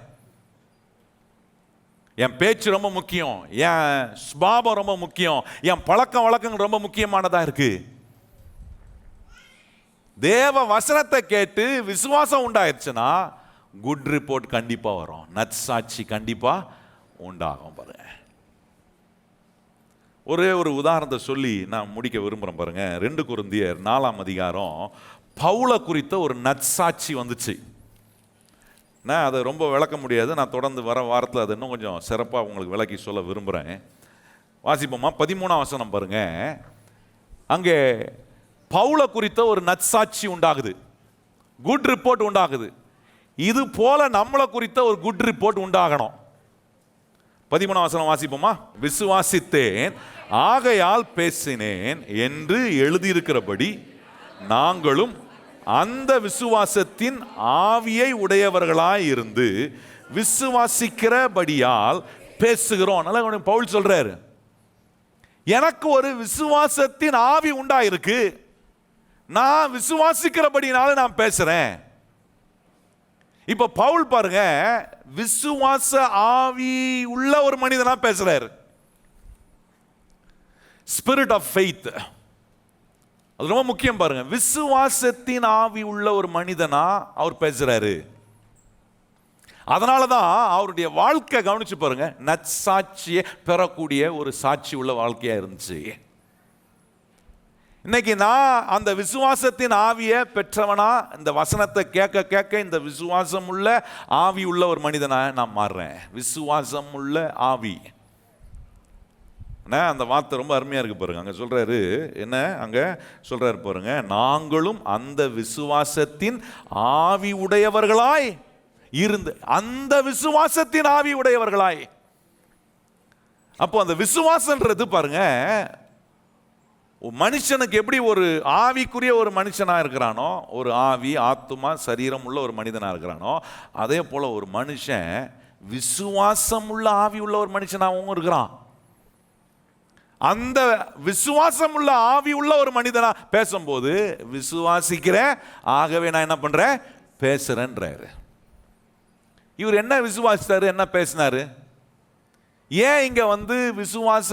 A: என் பேச்சு ரொம்ப முக்கியம், என் ஸ்பாபம் ரொம்ப முக்கியம், என் பழக்க வழக்கங்கள் ரொம்ப முக்கியமானதாக இருக்கு. தேவ வசனத்தை கேட்டு விசுவாசம் உண்டாயிருச்சுன்னா குட் ரிப்போர்ட் கண்டிப்பா வரும், நற்சாட்சி கண்டிப்பா உண்டாகும். பாருங்க, ஒரே ஒரு உதாரணத்தை சொல்லி நான் முடிக்க விரும்புகிறேன். பாருங்க, 2 கொரிந்தியர் 4ஆம் அதிகாரம் பவுலை குறித்த ஒரு நற்சாட்சி வந்துச்சு. நான் அதை ரொம்ப விளக்க முடியாது, நான் தொடர்ந்து வர வாரத்தில் அதை இன்னும் கொஞ்சம் சிறப்பாக உங்களுக்கு விளக்கி சொல்ல விரும்புகிறேன். வாசிப்போமா? 13ஆம் வசனம் பாருங்க. அங்கே பவுலை குறித்த ஒரு நற்சாட்சி உண்டாகுது, குட் ரிப்போர்ட் உண்டாகுது. இது போல நம்மளை குறித்த ஒரு குட் ரிப்போர்ட் உண்டாகணும். 13ஆம் வசனம் வாசிப்போமா? விசுவாசித்தேன் ஆகையால் பேசினேன் என்று எழுதியிருக்கிறபடி நாங்களும் அந்த விசுவாசத்தின் ஆவியை உடையவர்களாய் இருந்து விசுவாசிக்கிறபடியால் பேசுகிறோம். நல்லா பவுல் சொல்றாரு, எனக்கு ஒரு விசுவாசத்தின் ஆவி உண்டாயிருக்கு, நான் விசுவாசிக்கிறபடினால நான் பேசுறேன். இப்ப பவுல் பாருங்க, விசுவாச ஆவி உள்ள ஒரு மனிதனா பேசுறாரு. ஸ்பிரிட் ஆஃப் ஃபெய்த், அது ரொம்ப முக்கியம். பாருங்க, விசுவாசத்தின் ஆவி உள்ள ஒரு மனிதனா அவர் பேசுறாரு. அதனால தான் அவருடைய வாழ்க்கை கவனிச்சு பாருங்க, நற்சாட்சியை பெறக்கூடிய ஒரு சாட்சி உள்ள வாழ்க்கையா இருந்துச்சு. இன்னைக்கு நான் அந்த விசுவாசத்தின் ஆவியை பெற்றவனா, இந்த வசனத்தை கேட்க கேட்க இந்த விசுவாசம் உள்ள ஆவி உள்ள ஒரு மனிதனா நான் மாறுறேன். விசுவாசம் உள்ள ஆவி, அந்த வார்த்தை ரொம்ப அருமையா இருக்கு பாருங்க. அங்க சொல்றாரு என்ன, அங்க சொல்றாரு பாருங்க, நாங்களும் அந்த விசுவாசத்தின் ஆவி உடையவர்களாய் இருந்து, அந்த விசுவாசத்தின் ஆவி உடையவர்களாய். அப்போ அந்த விசுவாசன்றது பாருங்க, மனுஷனுக்கு எப்படி ஒரு ஆவிக்குரிய ஒரு மனுஷனா இருக்கிறானோ, ஒரு ஆவி ஆத்துமா சரீரம் உள்ள ஒரு மனிதனா இருக்கிறானோ, அதே போல ஒரு மனுஷன் விசுவாசம் உள்ள ஆவி உள்ள ஒரு மனுஷனாகவும் இருக்கிறான். அந்த விசுவாசம் உள்ள ஆவி உள்ள ஒரு மனிதனா பேசும்போது விசுவாசிக்கிறேன், ஆகவே நான் என்ன பண்றேன், பேசுறேன்றாரு. இவர் என்ன விசுவாசித்தாரு, என்ன பேசினாரு? ஏன் இங்க விசுவாச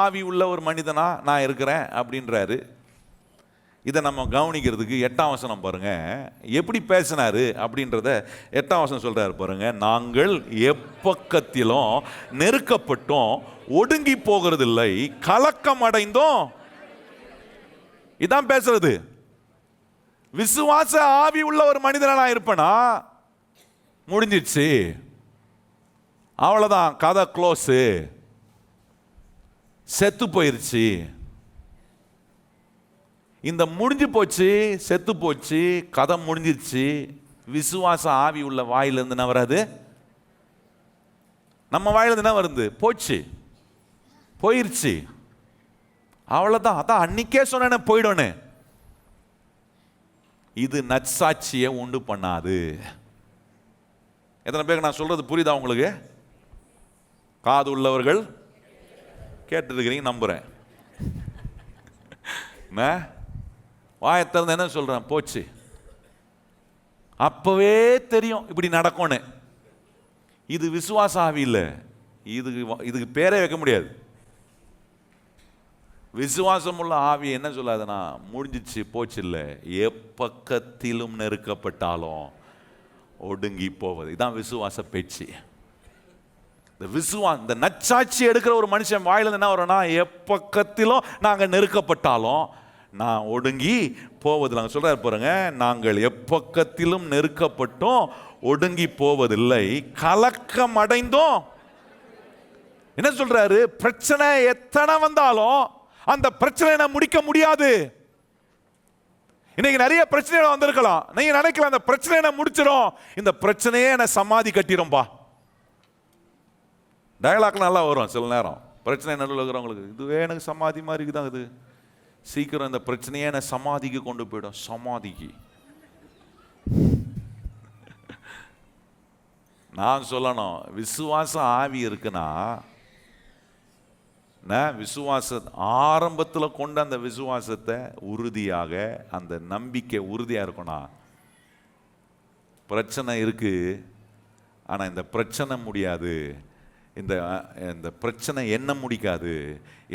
A: ஆவி உள்ள ஒரு மனிதனா நான் இருக்கிறேன் அப்படின்றாரு? இதை நம்ம கவனிக்கிறதுக்கு 8ஆம் வசனம் பாருங்க, எப்படி பேசினாரு அப்படின்றத 8ஆம் வசனம் சொல்றாரு பாருங்க. நாங்கள் எப்பக்கத்திலும் நெருக்கப்பட்டோம், ஒடுங்கி போகிறதில்லை, கலக்கம் அடைந்தோம். இதான் பேசுறது. விசுவாச ஆவி உள்ள ஒரு மனிதனா நான் இருப்பேனா, முடிஞ்சிடுச்சு, அவ்வளவுதான், கதை க்ளோஸ், செத்து போயிருச்சு. இந்த முடிஞ்சு போச்சு, செத்து போச்சு, கதை முடிஞ்சிருச்சு. விசுவாச ஆவி உள்ள வாயிலிருந்து என்ன வராது? நம்ம வாயிலிருந்து என்ன வருது? போச்சு, போயிருச்சு, அவ்வளவுதான். அதான் அன்னைக்கே சொன்ன போயிடும்னு. இது நற்சாட்சியை உண்டு பண்ணாது. எத்தனை பேருக்கு நான் சொல்றது புரியுதா உங்களுக்கு? காது உள்ளவர்கள் கேட்டுருக்கிறீங்க நம்புறேன். வாயை திறந்து என்ன சொல்றேன்? போச்சு. அப்பவே தெரியும் இப்படி நடக்கும்னு. இது விசுவாச ஆவி இல்லை. இதுக்கு பேரே வைக்க முடியாது. விசுவாசம் உள்ள ஆவி என்ன சொல்லாதுன்னா, முடிஞ்சிச்சு, போச்சு இல்லை, எப்பக்கத்திலும் நெருக்கப்பட்டாலும் ஒடுங்கி போவது. இதான் விசுவாச பேச்சு. இந்த நற்சாட்சி எடுக்கிற ஒரு மனுஷன் வாயில என்ன வரும்னா, எப்பக்கத்திலும் நாங்க நெருக்கப்பட்டாலும் நான் ஒடுங்கி போவதில்லை. நாங்கள் சொல்றாரு பாருங்க, நாங்கள் எப்பக்கத்திலும் நெருக்கப்பட்டோம், ஒடுங்கி போவதில்லை, கலக்கம் அடைந்தோம். என்ன சொல்றாரு? பிரச்சனை எத்தனை வந்தாலும் அந்த பிரச்சனையை முடிக்க முடியாது. இன்னைக்கு நிறைய பிரச்சனைகள் வந்திருக்கலாம். நீங்க நினைக்கலாம் அந்த பிரச்சனையை முடிச்சிடும், இந்த பிரச்சனையே என்ன சமாதி கட்டிடும்பா. டயலாக் நல்லா வரும் சில நேரம். பிரச்சனை நடுவில் இருக்கிறவங்களுக்கு, இதுவே எனக்கு சமாதி மாதிரி இருக்குதான், இது சீக்கிரம் இந்த பிரச்சனையே என்ன சமாதிக்கு கொண்டு போயிடும். சமாதிக்கு நான் சொல்லணும், விசுவாச ஆவி இருக்குன்னா, விசுவாச ஆரம்பத்தில் கொண்ட அந்த விசுவாசத்தை உறுதியாக, அந்த நம்பிக்கை உறுதியாக இருக்கும்னா, பிரச்சனை இருக்கு ஆனால் இந்த பிரச்சனை முடியாது, இந்த பிரச்சனை என்ன முடிக்காது,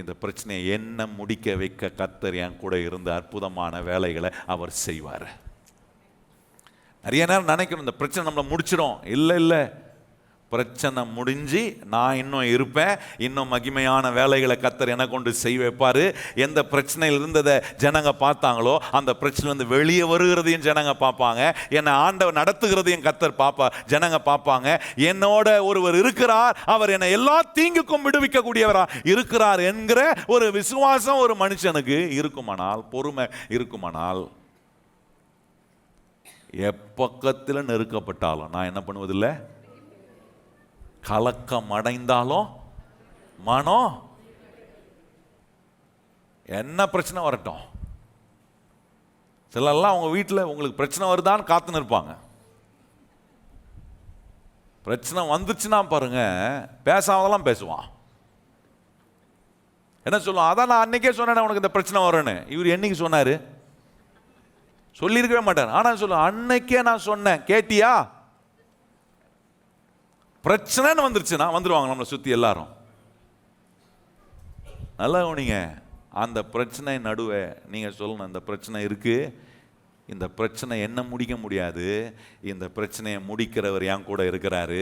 A: இந்த பிரச்சனையை என்ன முடிக்க வைக்க கர்த்தர் என் கூட இருந்த அற்புதமான வேலைகளை அவர் செய்வார். நிறைய நேரம் நினைக்கணும் இந்த பிரச்சனை நம்மளை முடிச்சிடும். இல்லை, பிரச்சனை முடிஞ்சு நான் இன்னும் இருப்பேன், இன்னும் மகிமையான வேலைகளை கர்த்தர் என்னை கொண்டு செய்ய வைப்பார். எந்த பிரச்சனையில் இருந்ததை ஜனங்க பார்த்தாங்களோ அந்த பிரச்சனை வெளியே வருகிறதையும் ஜனங்க பார்ப்பாங்க. என்னை ஆண்டவர் நடத்துகிறதையும் கர்த்தர் ஜனங்க பார்ப்பாங்க. என்னோட ஒருவர் இருக்கிறார், அவர் என்னை எல்லா தீங்குக்கும் விடுவிக்கக்கூடியவரா இருக்கிறார் என்கிற ஒரு விசுவாசம் ஒரு மனுஷனுக்கு இருக்குமானால், பொறுமை இருக்குமானால், எப்பக்கத்தில் நெருக்கப்பட்டாலும் நான் என்ன பண்ணுவதில்லை, கலக்கம் அடைந்தாலும் மனம் என்ன பிரச்சனை வரட்டும். சிலர்லாம் அவங்க வீட்டில் உங்களுக்கு பிரச்சனை வருதான்னு காத்துன்னு இருப்பாங்க. பிரச்சனை வந்துச்சுன்னா பாருங்க, பேசாமதெல்லாம் பேசுவான். என்ன சொல்லுவான்? அதான் நான் அன்னைக்கே சொன்னேன் உனக்கு இந்த பிரச்சனை வரும்னு. இவர் என்னைக்கு சொன்னாரு? சொல்லியிருக்கவே மாட்டார். ஆனால் சொல்லுவான், அன்னைக்கே நான் சொன்னேன், கேட்டியா? பிரச்சனைன்னு வந்துருச்சுன்னா வந்துருவாங்க நம்மளை சுற்றி எல்லாரும். நல்லா கவனிங்க, அந்த பிரச்சனை நடுவே நீங்கள் சொல்லணும், இந்த பிரச்சனை இருக்கு, இந்த பிரச்சனை என்ன முடிக்க முடியாது, இந்த பிரச்சனையை முடிக்கிறவர் என் கூட இருக்கிறாரு.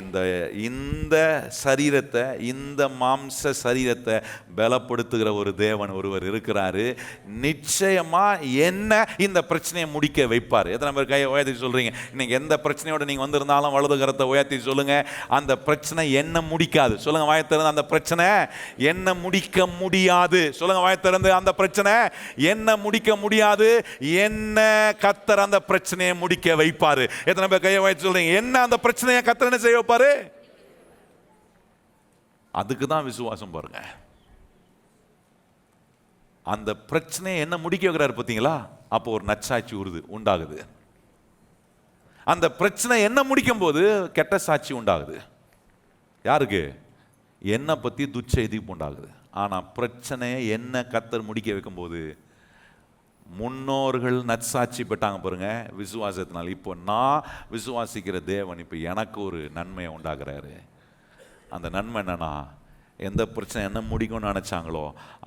A: இந்த இந்த சரீரத்தை, இந்த மாம்ச சரீரத்தை பலப்படுத்துகிற ஒரு தேவன் ஒருவர் இருக்கிறாரு. நிச்சயமா என்ன இந்த பிரச்சனையை முடிக்க வைப்பார். எத்தனை பேர் கையை உயர்த்தி சொல்றீங்க? இன்னைக்கு எந்த பிரச்சனையோட நீங்க வந்திருந்தாலும் வலது கரத்தை உயர்த்தி சொல்லுங்க, அந்த பிரச்சனை என்ன முடிக்காது. சொல்லுங்க வாயை திறந்து, அந்த பிரச்சனை என்ன முடிக்க முடியாது. சொல்லுங்க வாயை திறந்து, அந்த பிரச்சனை என்ன முடிக்க முடியாது. என்ன கர்த்தர் அந்த பிரச்சனையை முடிக்க வைப்பாரு. எத்தனை பேர் கையை வைத்து சொல்றீங்க? என்ன அந்த பிரச்சனையை கர்த்தர் என்ன செய்ய வைப்பாரு? அதுக்கு தான் விசுவாசம் பாருங்க. அந்த பிரச்சனையை என்ன முடிக்க வைக்கிறாரு பார்த்தீங்களா? அப்போ ஒரு நற்சாட்சி உண்டாகுது. அந்த பிரச்சனை என்ன முடிக்கும் போது கெட்ட சாட்சி உண்டாகுது. யாருக்கு? என்ன பத்தி துச்செய்தி உண்டாகுது. ஆனா பிரச்சனையை என்ன கர்த்தர் முடிக்க வைக்கும் போது முன்னோர்கள் நற்சாட்சி பெற்றாங்க பாருங்க விசுவாசத்தினால். இப்போ நான் விசுவாசிக்கிற தேவன் இப்போ எனக்கு ஒரு நன்மையை உண்டாக்குறாரு. அந்த நன்மை என்னன்னா, எந்த பிரச்சனை என்ன முடிக்கும்னு நினைச்சாங்களோ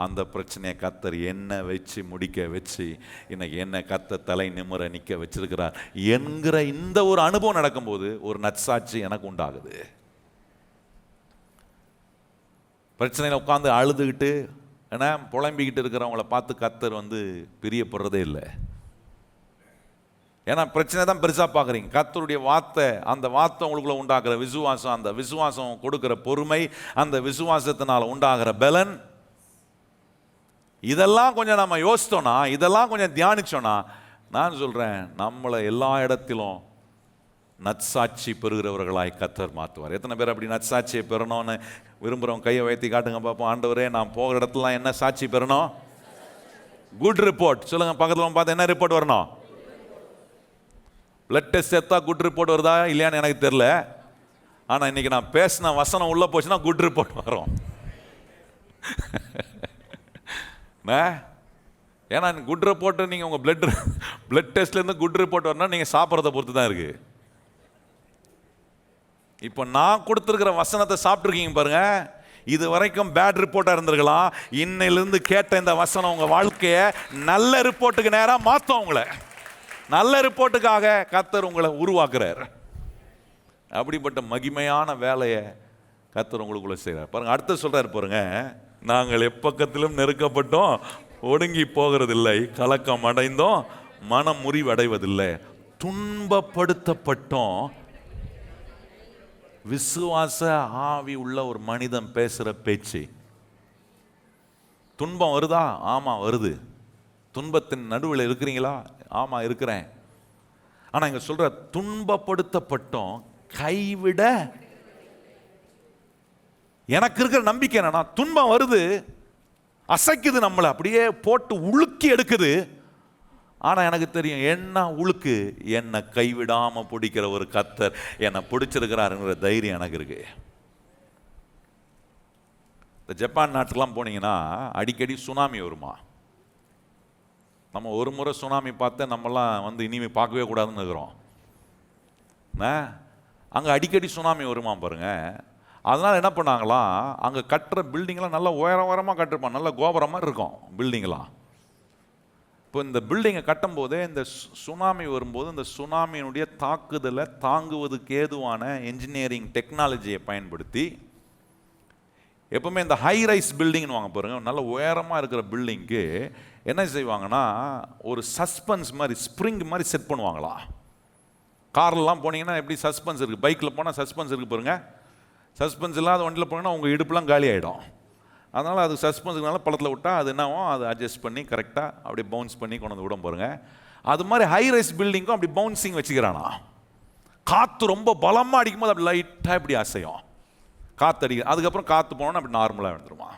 A: அந்த பிரச்சனையை கர்த்தர் என்ன வச்சு முடிக்க வச்சு இன்னைக்கு என்ன கர்த்தர் தலை நிமிர நிற்க வச்சிருக்கிறார் என்கிற இந்த ஒரு அனுபவம் நடக்கும்போது ஒரு நற்சாட்சி எனக்கு உண்டாகுது. பிரச்சனையில் உட்காந்து அழுதுகிட்டு ஏன்னா புலம்பிக்கிட்டு இருக்கிறவங்கள பார்த்து கர்த்தர் பிரியப்படுறதே இல்லை. ஏன்னா பிரச்சனை தான் பெருசாக பார்க்குறீங்க. கர்த்தருடைய வார்த்தை, அந்த வார்த்தை உங்களுக்குள்ள உண்டாக்குற விசுவாசம், அந்த விசுவாசம் கொடுக்குற பொறுமை, அந்த விசுவாசத்தினால் உண்டாகிற பலன், இதெல்லாம் கொஞ்சம் நம்ம யோசித்தோன்னா, இதெல்லாம் கொஞ்சம் தியானிச்சோன்னா, நான் சொல்கிறேன் நம்மளை எல்லா இடத்திலும் நற்சாட்சி பெறுகிறவர்களாய் கர்த்தர் மாற்றுவார். எத்தனை பேர் அப்படி நற்சாட்சியை பெறணும்னு விரும்புகிறவங்க கையை வைத்தி காட்டுங்க பார்ப்போம். ஆண்டவரே, நான் போகிற இடத்துலாம் என்ன சாட்சி பெறணும்? Good report. சொல்லுங்க பக்கத்தில் பார்த்து, என்ன ரிப்போர்ட் வரணும்? பிளட் டெஸ்ட் எடுத்தா குட் ரிப்போர்ட் வருதா இல்லையான்னு எனக்கு தெரியல. ஆனால் இன்னைக்கு நான் பேசின வசனம் உள்ள போச்சுன்னா குட் ரிப்போர்ட் வரும். ஏன்னா குட் ரிப்போர்ட் நீங்கள் உங்கள் பிளட் டெஸ்ட்லேருந்து குட் ரிப்போர்ட் வரணும், நீங்கள் சாப்பிட்றத பொறுத்து தான் இருக்குது. இப்போ நான் கொடுத்துருக்கிற வசனத்தை சாப்பிட்ருக்கீங்க பாருங்க, இது வரைக்கும் பேட் ரிப்போர்ட்டாக இருந்திருக்கலாம். இன்னிலிருந்து கேட்ட இந்த வசனம் உங்கள் வாழ்க்கையை நல்ல ரிப்போர்ட்டுக்கு நேராக மாற்றும். உங்களை நல்ல ரிப்போர்ட்டுக்காக கர்த்தர் உங்களை உருவாக்குறார். அப்படிப்பட்ட மகிமையான வேலையை கர்த்தர் உங்களுக்குள்ள செய்கிறார் பாருங்க. அடுத்து சொல்றாரு பாருங்க, நாங்கள் எப்பக்கத்திலும் நெருக்கப்பட்டோம், ஒடுங்கி போகிறதில்லை, கலக்கம் அடைந்தோம், மனம் முறிவடைவதில்லை, துன்பப்படுத்தப்பட்டோம். விசுவாச ஆவி உள்ள ஒரு மனிதன் பேசுற பேச்சு. துன்பம் வருதா? ஆமா வருது. துன்பத்தின் நடுவில் இருக்கிறீங்களா? ஆமா இருக்கிறேன். ஆனா இங்க சொல்ற துன்பப்படுத்தப்பட்டோம், கைவிட. எனக்கு இருக்கிற நம்பிக்கை என்னன்னா, துன்பம் வருது, அசைக்குது, நம்மளை அப்படியே போட்டு உலுக்கி எடுக்குது. ஆனா எனக்கு தெரியும் என்ன உழுக்கு, என்னை கைவிடாம பிடிக்கிற ஒரு கர்த்தர் என்னை பிடிச்சிருக்கிறாருங்கிற தைரியம் எனக்கு இருக்கு. இந்த ஜப்பான் நாட்டுக்கெல்லாம் போனீங்கன்னா அடிக்கடி சுனாமி வருமா. நம்ம ஒரு முறை சுனாமி பார்த்து நம்மலாம் இனிமே பார்க்கவே கூடாதுன்னு இருக்கிறோம். அங்கே அடிக்கடி சுனாமி வருமா பாருங்க. அதனால் என்ன பண்ணாங்களாம், அங்கே கட்டுற பில்டிங்லாம் நல்லா உயரமாக கட்டிருப்பாங்க, நல்ல கோபுரம் மாதிரி இருக்கும் பில்டிங்லாம். இப்போ இந்த பில்டிங்கை கட்டும் போதே இந்த சுனாமி வரும்போது இந்த சுனாமியினுடைய தாக்குதலை தாங்குவதுக்கு ஏதுவான என்ஜினியரிங் டெக்னாலஜியை பயன்படுத்தி, எப்பவுமே இந்த ஹை ரைஸ் பில்டிங்னு வாங்க பாருங்க, நல்ல உயரமாக இருக்கிற பில்டிங்க்கு என்ன செய்வாங்கன்னா ஒரு சஸ்பென்ஸ் மாதிரி ஸ்ப்ரிங் மாதிரி செட் பண்ணுவாங்களா. கார்லாம் போனீங்கன்னா எப்படி சஸ்பென்ஸ் இருக்குது, பைக்கில் போனால் சஸ்பென்ஸ் இருக்குது பாருங்க. சஸ்பென்ஸ் இல்லாத வண்டியில் போனீங்கன்னா உங்கள் இடுப்புலாம் காலி ஆகிடும். அதனால் அது சஸ்பென்ஸுனால பழத்தில் விட்டால் அது என்னவும் அதை அட்ஜஸ்ட் பண்ணி கரெக்டாக அப்படியே பவுன்ஸ் பண்ணி கொண்டு வந்து விட பாருங்க. அது மாதிரி ஹை ரைஸ் பில்டிங்கும் அப்படி பவுன்சிங் வச்சுக்கிறானா. காற்று ரொம்ப பலமாக அடிக்கும் போது அப்படி லைட்டாக இப்படி அசையும், காற்று அடிக்கும். அதுக்கப்புறம் காற்று போனோன்னா அப்படி நார்மலாக வந்துடுமா.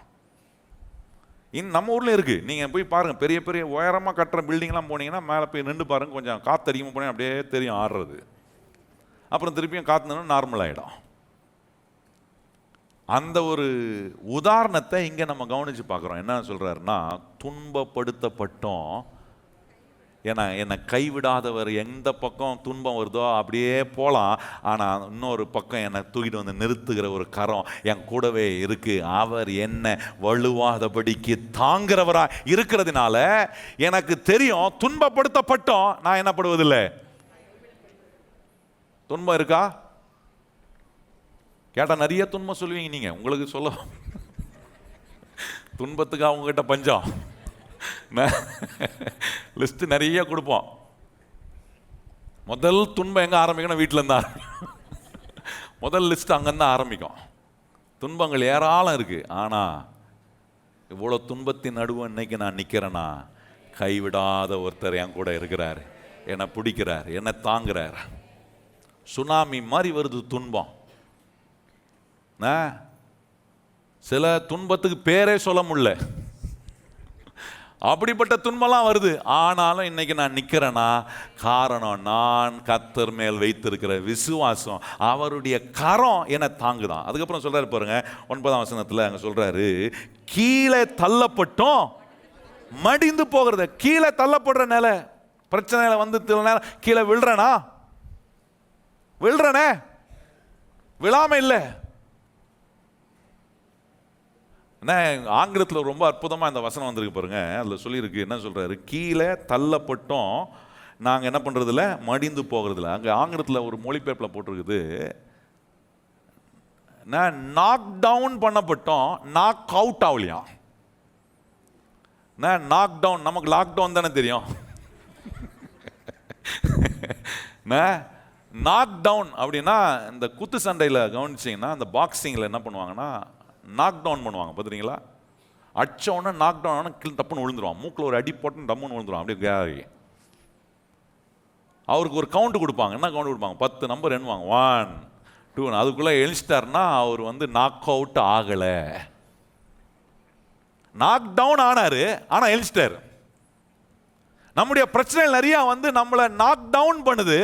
A: நம்ம ஊரில் இருக்குது, நீங்கள் போய் பாருங்கள், பெரிய பெரிய உயரமாக கட்டுற பில்டிங்லாம் போனீங்கன்னா மேலே போய் நின்று பாருங்கள், கொஞ்சம் காற்று அடிக்காமல் போனீங்கன்னா அப்படியே தெரியும் ஆடுறது. அப்புறம் திருப்பியும் காற்று நின்று நார்மலாகிடும். அந்த ஒரு உதாரணத்தை இங்கே நம்ம கவனித்து பார்க்குறோம். என்ன சொல்கிறாருன்னா, துன்பப்படுத்தப்பட்டோம், ஏன்னா என்னை கைவிடாதவர், எந்த பக்கம் துன்பம் வருதோ அப்படியே போகலாம், ஆனால் இன்னொரு பக்கம் என்னை தூக்கிட்டு வந்து நிறுத்துகிற ஒரு கரம் என் கூடவே இருக்கு. அவர் என்னை வலுவாதபடிக்கு தாங்கிறவராக இருக்கிறதுனால எனக்கு தெரியும், துன்பப்படுத்தப்பட்டோம் நான் என்னப்படுவதில்லை. துன்பம் இருக்கா கேட்டால் நிறைய துன்பம் சொல்லுவீங்க. நீங்கள் உங்களுக்கு சொல்ல துன்பத்துக்கு அவங்ககிட்ட பஞ்சம் லிஸ்ட் நிறைய கொடுப்போம். முதல் துன்பம் எங்கே ஆரம்பிக்கணும்? வீட்டில் இருந்து ஆரம்பிக்கும். முதல் லிஸ்ட் அங்கேருந்து ஆரம்பிக்கும். துன்பங்கள் ஏராளம் இருக்கு. ஆனால் இவ்வளோ துன்பத்தின் நடுவு இன்னைக்கு நான் நிற்கிறேன்னா, கைவிடாத ஒருத்தர் என் கூட இருக்கிறார், என்னை பிடிக்கிறார், என்னை தாங்குறார். சுனாமி மாதிரி வருது துன்பம். சில துன்பத்துக்கு பேரே சொல்ல முடியல, அப்படிப்பட்ட துன்பம்லாம் வருது. ஆனாலும் இன்னைக்கு நான் நிற்கிறேன்னா காரணம் நான் கர்த்தர் மேல் வைத்திருக்கிற விசுவாசம். அவருடைய கரம் என்னை தாங்குதான். அதுக்கப்புறம் சொல்றாரு பாருங்க, 9ஆம் வசனத்தில் அங்கே சொல்றாரு, கீழே தள்ளப்பட்டோம் மடிந்து போகிறது. கீழே தள்ளப்படுற நிலை, பிரச்சனையில வந்து கீழே விழுறேனா? விழுறனே, விழாம இல்லை. ஆங்கிலத்தில் ரொம்ப அற்புதமாக இந்த வசனம் வந்திருக்கு பாருங்க. அதில் சொல்லியிருக்கு, என்ன சொல்றாரு? கீழே தள்ளப்பட்டோம், நாங்கள் என்ன பண்ணுறதில்ல, மடிந்து போகிறதில்ல. அங்கே ஆங்கிலத்தில் ஒரு மொழிபெயர்ப்பில் போட்டிருக்குது, நாக் டவுன் பண்ணப்பட்டோம், நாக் அவுட் ஆகலையா. நாக் டவுன், நமக்கு லாக்டவுன் தானே தெரியும். நாக் டவுன் அப்படின்னா இந்த குத்து சண்டையில் கவனிச்சிங்கன்னா, அந்த பாக்ஸிங்கில் என்ன பண்ணுவாங்கன்னா நாக் டவுன் பண்ணுவாங்க பார்த்துறீங்களா? அடிச்சோன்னா நாக் டவுன் ஆனால் கீழே டப்புன்னு விழுந்துருவான். மூக்கில் ஒரு அடி போட்டு டம்முன்னு விழுந்துருவான் அப்படியே கேரி. அவருக்கு ஒரு கவுண்ட் கொடுப்பாங்க. என்ன கவுண்ட் கொடுப்பாங்க? 10 நம்பர் எண்ணுவாங்க, 1 2. அதுக்குள்ளே எழுச்சிட்டாருன்னா அவர் வந்து நாக் அவுட் ஆகலை. நாக் டவுன் ஆனார், ஆனால் எழுச்சிட்டார். நம்முடைய பிரச்சனைகள் நிறையா வந்து நம்மளை நாக் டவுன் பண்ணுது,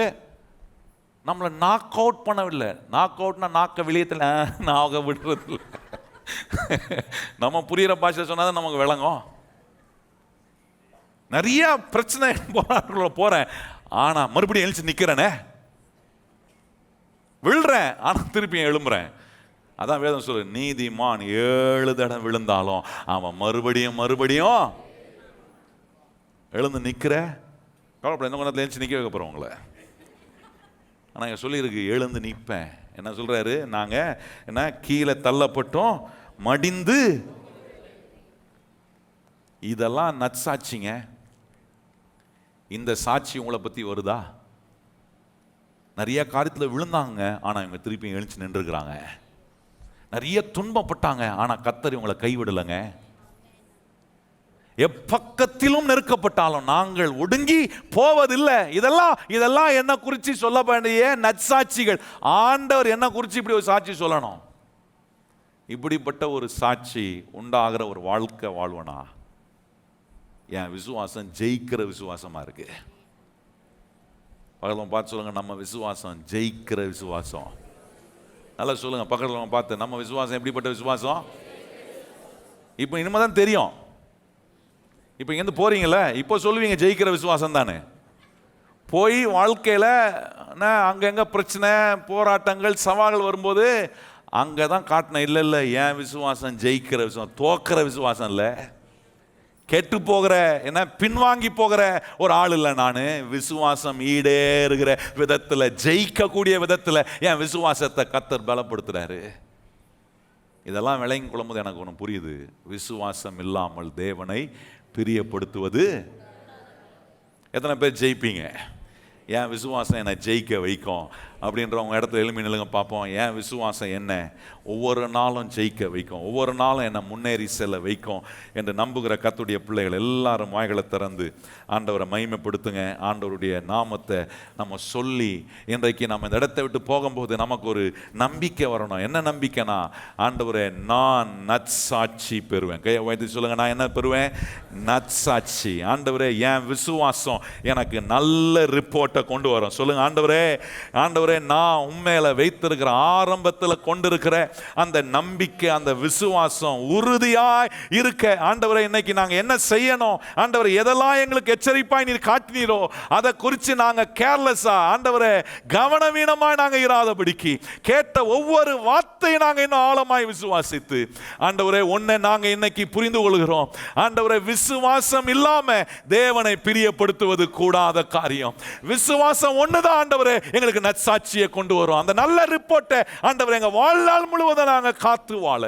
A: நம்மளை நாக் அவுட் பண்ணவில்லை. நாக் அவுட்னா நாக்க வெளியத்தில் நாக விடுறது இல்லை. நம்ம புரிகிற பாஷை சொன்னாதான் நமக்கு விளங்கும். நிறைய பிரச்சனை போறேன், ஆனா மறுபடியும் எழுச்சி நிக்கிறேனே, விழுறேன் ஆனா திருப்பியும் எழும்புறேன். அதான் வேதம் சொல்லு, நீதிமான் 7 தடவை விழுந்தாலும் அவன் மறுபடியும் மறுபடியும் எழுந்து நிற்கிற. கவலைப்பட, இந்த கொண்டத்தில் எழுச்சி நிற்க வைக்க போகிறோம் உங்களை. ஆனால் இங்கே சொல்லியிருக்கு, எழுந்து நிற்பேன். என்ன சொல்கிறாரு? நாங்கள் என்ன கீழே தள்ளப்பட்டோம் மடிந்து. இதெல்லாம் நற்சாட்சிங்க. இந்த சாட்சி உங்களை பற்றி வருதா? நிறைய காரியத்தில் விழுந்தாங்க, ஆனால் இவங்க திருப்பி எழுச்சி நின்றுருக்கிறாங்க. நிறைய துன்பப்பட்டாங்க, ஆனால் கர்த்தர் இவங்களை கைவிடலைங்க. எப்பக்கத்திலும் நெருக்கப்பட்டாலும் நாங்கள் ஒடுங்கி போவதில்லை. இதெல்லாம் என்ன குறித்து சொல்ல வேண்டிய நற்சாட்சிகள். ஆண்டவர் என்ன குறித்து இப்படி ஒரு சாட்சி சொல்லணும்? இப்படிப்பட்ட ஒரு சாட்சி உண்டாகிற ஒரு வாழ்க்கை வாழ்வனா? என் விசுவாசம் ஜெயிக்கிற விசுவாசமா இருக்கு. பக்கத்தில் பார்த்து சொல்லுங்க, நம்ம விசுவாசம் ஜெயிக்கிற விசுவாசம். நல்லா சொல்லுங்க பக்கத்தில் பார்த்து, நம்ம விசுவாசம் எப்படிப்பட்ட விசுவாசம்? இப்போ இனிமே தான் தெரியும். இப்போ இங்கேருந்து போறீங்களே, இப்போ சொல்லுவீங்க ஜெயிக்கிற விசுவாசம் தானே. போய் வாழ்க்கையில் அங்கங்க பிரச்சனை, போராட்டங்கள், சவால்கள் வரும்போது அங்கே தான் காட்டின, இல்லை என் விசுவாசம் ஜெயிக்கிற விசுவாசம், தோக்கிற விசுவாசம் இல்லை, கெட்டு போகிற என்ன பின்வாங்கி போகிற ஒரு ஆள் இல்லை. நான் விசுவாசம் ஈடேறுகிற விதத்தில், ஜெயிக்கக்கூடிய விதத்தில் என் விசுவாசத்தை கர்த்தர் பலப்படுத்துறாரு. இதெல்லாம் விளங்கி கொள்ளும்போது எனக்கு ஒன்று புரியுது, விசுவாசம் இல்லாமல் தேவனை பிரியப்படுத்துவது. எத்தனை பேர் ஜெயிப்பீங்க? என் விசுவாசம் என்னை ஜெயிக்க வைக்கும் அப்படின்றவங்க இடத்துல எழுப்பி நிலுங்க பார்ப்போம். என் விசுவாசம் என்ன ஒவ்வொரு நாளும் ஜெயிக்க வைக்கும், ஒவ்வொரு நாளும் என்னை முன்னேறி செல்ல வைக்கும் என்று நம்புகிற கர்த்தருடைய பிள்ளைகள் எல்லாரும் வாய்களை திறந்து ஆண்டவரை மகிமைப்படுத்துங்க. ஆண்டவருடைய நாமத்தை நம்ம சொல்லி இன்றைக்கு நம்ம இந்த இடத்தை விட்டு போகும்போது நமக்கு ஒரு நம்பிக்கை வரணும். என்ன நம்பிக்கைனா, ஆண்டவரே நான் நற்சாட்சி பெறுவேன். கையை வைத்து சொல்லுங்க, நான் என்ன பெறுவேன்? நற்சாட்சி. ஆண்டவரே என் விசுவாசம் எனக்கு நல்ல ரிப்போர்ட்டை கொண்டு வரும். சொல்லுங்க, ஆண்டவரே ஆண்டவரே, நான் உண்மையில வைத்திருக்கிற ஆரம்பத்தில் கொண்டிருக்கிற அந்த நம்பிக்கை, அந்த விசுவாசம் உறுதியாய் இருக்க ஆண்டவரே, இன்னைக்கு நாங்க என்ன செய்யணும் ஆண்டவரே, எதெல்லாம் எங்களுக்கு எச்சரிப்பாய் நீர் காட்டினீரோ அதை குறித்து நாங்க கேர்லெஸ்ஸா ஆண்டவரே கவனவீனமாய் நாங்க இராதபடிக்கு கேட்ட ஒவ்வொரு வார்த்தையை நாங்க இன்னும் ஆழமாய் விசுவாசித்து ஆண்டவரே ஒன்னை நாங்க இன்னைக்கு புரிந்து கொள்கிறோம். ஆண்டவரே, விசுவாசம் இல்லாம தேவனை பிரியப்படுத்துவது கூடாத காரியம். விசுவாசம் ஒண்ணுதான் ஆண்டவரே எங்களுக்கு நற்சாட்சியை கொண்டு வரும். அந்த நல்ல ரிப்போர்ட்டை ஆண்டவரே எங்க வாழ்நாள் முழுவதும் நாங்க காத்து வாழ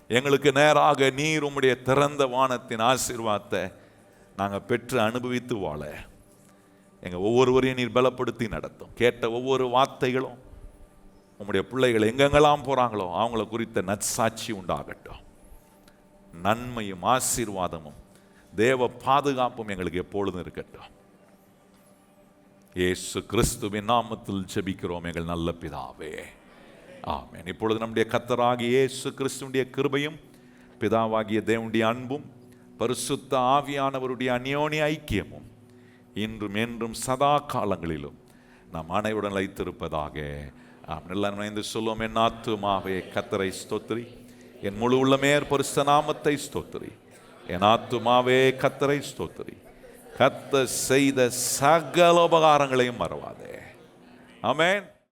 A: எங்களுக்கு நேராக நீர் உம்முடைய திறந்த வானத்தின் ஆசீர்வாதத்தை நாங்க பெற்று அனுபவித்து வாழ எங்க ஒவ்வொருவரையும் நீர் பலப்படுத்தி நடத்தும். கேட்ட ஒவ்வொரு வார்த்தைகளும் உம்முடைய பிள்ளைகள் எங்கெங்கெல்லாம் போறாங்களோ அவங்கள குறித்த நற்சாட்சி உண்டாகட்டும். நன்மையும் ஆசீர்வாதமும் தேவ பாதுகாப்பும் எங்களுக்கு எப்பொழுதும் இருக்கட்டும். இயேசு கிறிஸ்துவின் நாமத்தில் ஜெபிக்கிறோம் எங்கள் நல்ல பிதாவே, ஆமென். இப்பொழுது நம்முடைய கர்த்தராகிய இயேசு கிறிஸ்துவினுடைய கிருபையும் பிதாவாகிய தேவனுடைய அன்பும் பரிசுத்த ஆவியானவருடைய அந்யோன்ய ஐக்கியமும் இன்றும் என்றும் சதா காலங்களிலும் நாம் அனைவருடன் வைத்திருப்பதாக. எல்லாரும் இணைந்து சொல்லுவோம். என் ஆத்துமாவே கர்த்தரை ஸ்தோத்திரி, என் முழு உள்ளமே பரிசுத்த நாமத்தை ஸ்தோத்திரி. என் ஆத்துமாவே கர்த்தரை ஸ்தோத்திரி, கர்த்தர் செய்த சகல உபகாரங்களையும் மறவாதே. ஆமென்.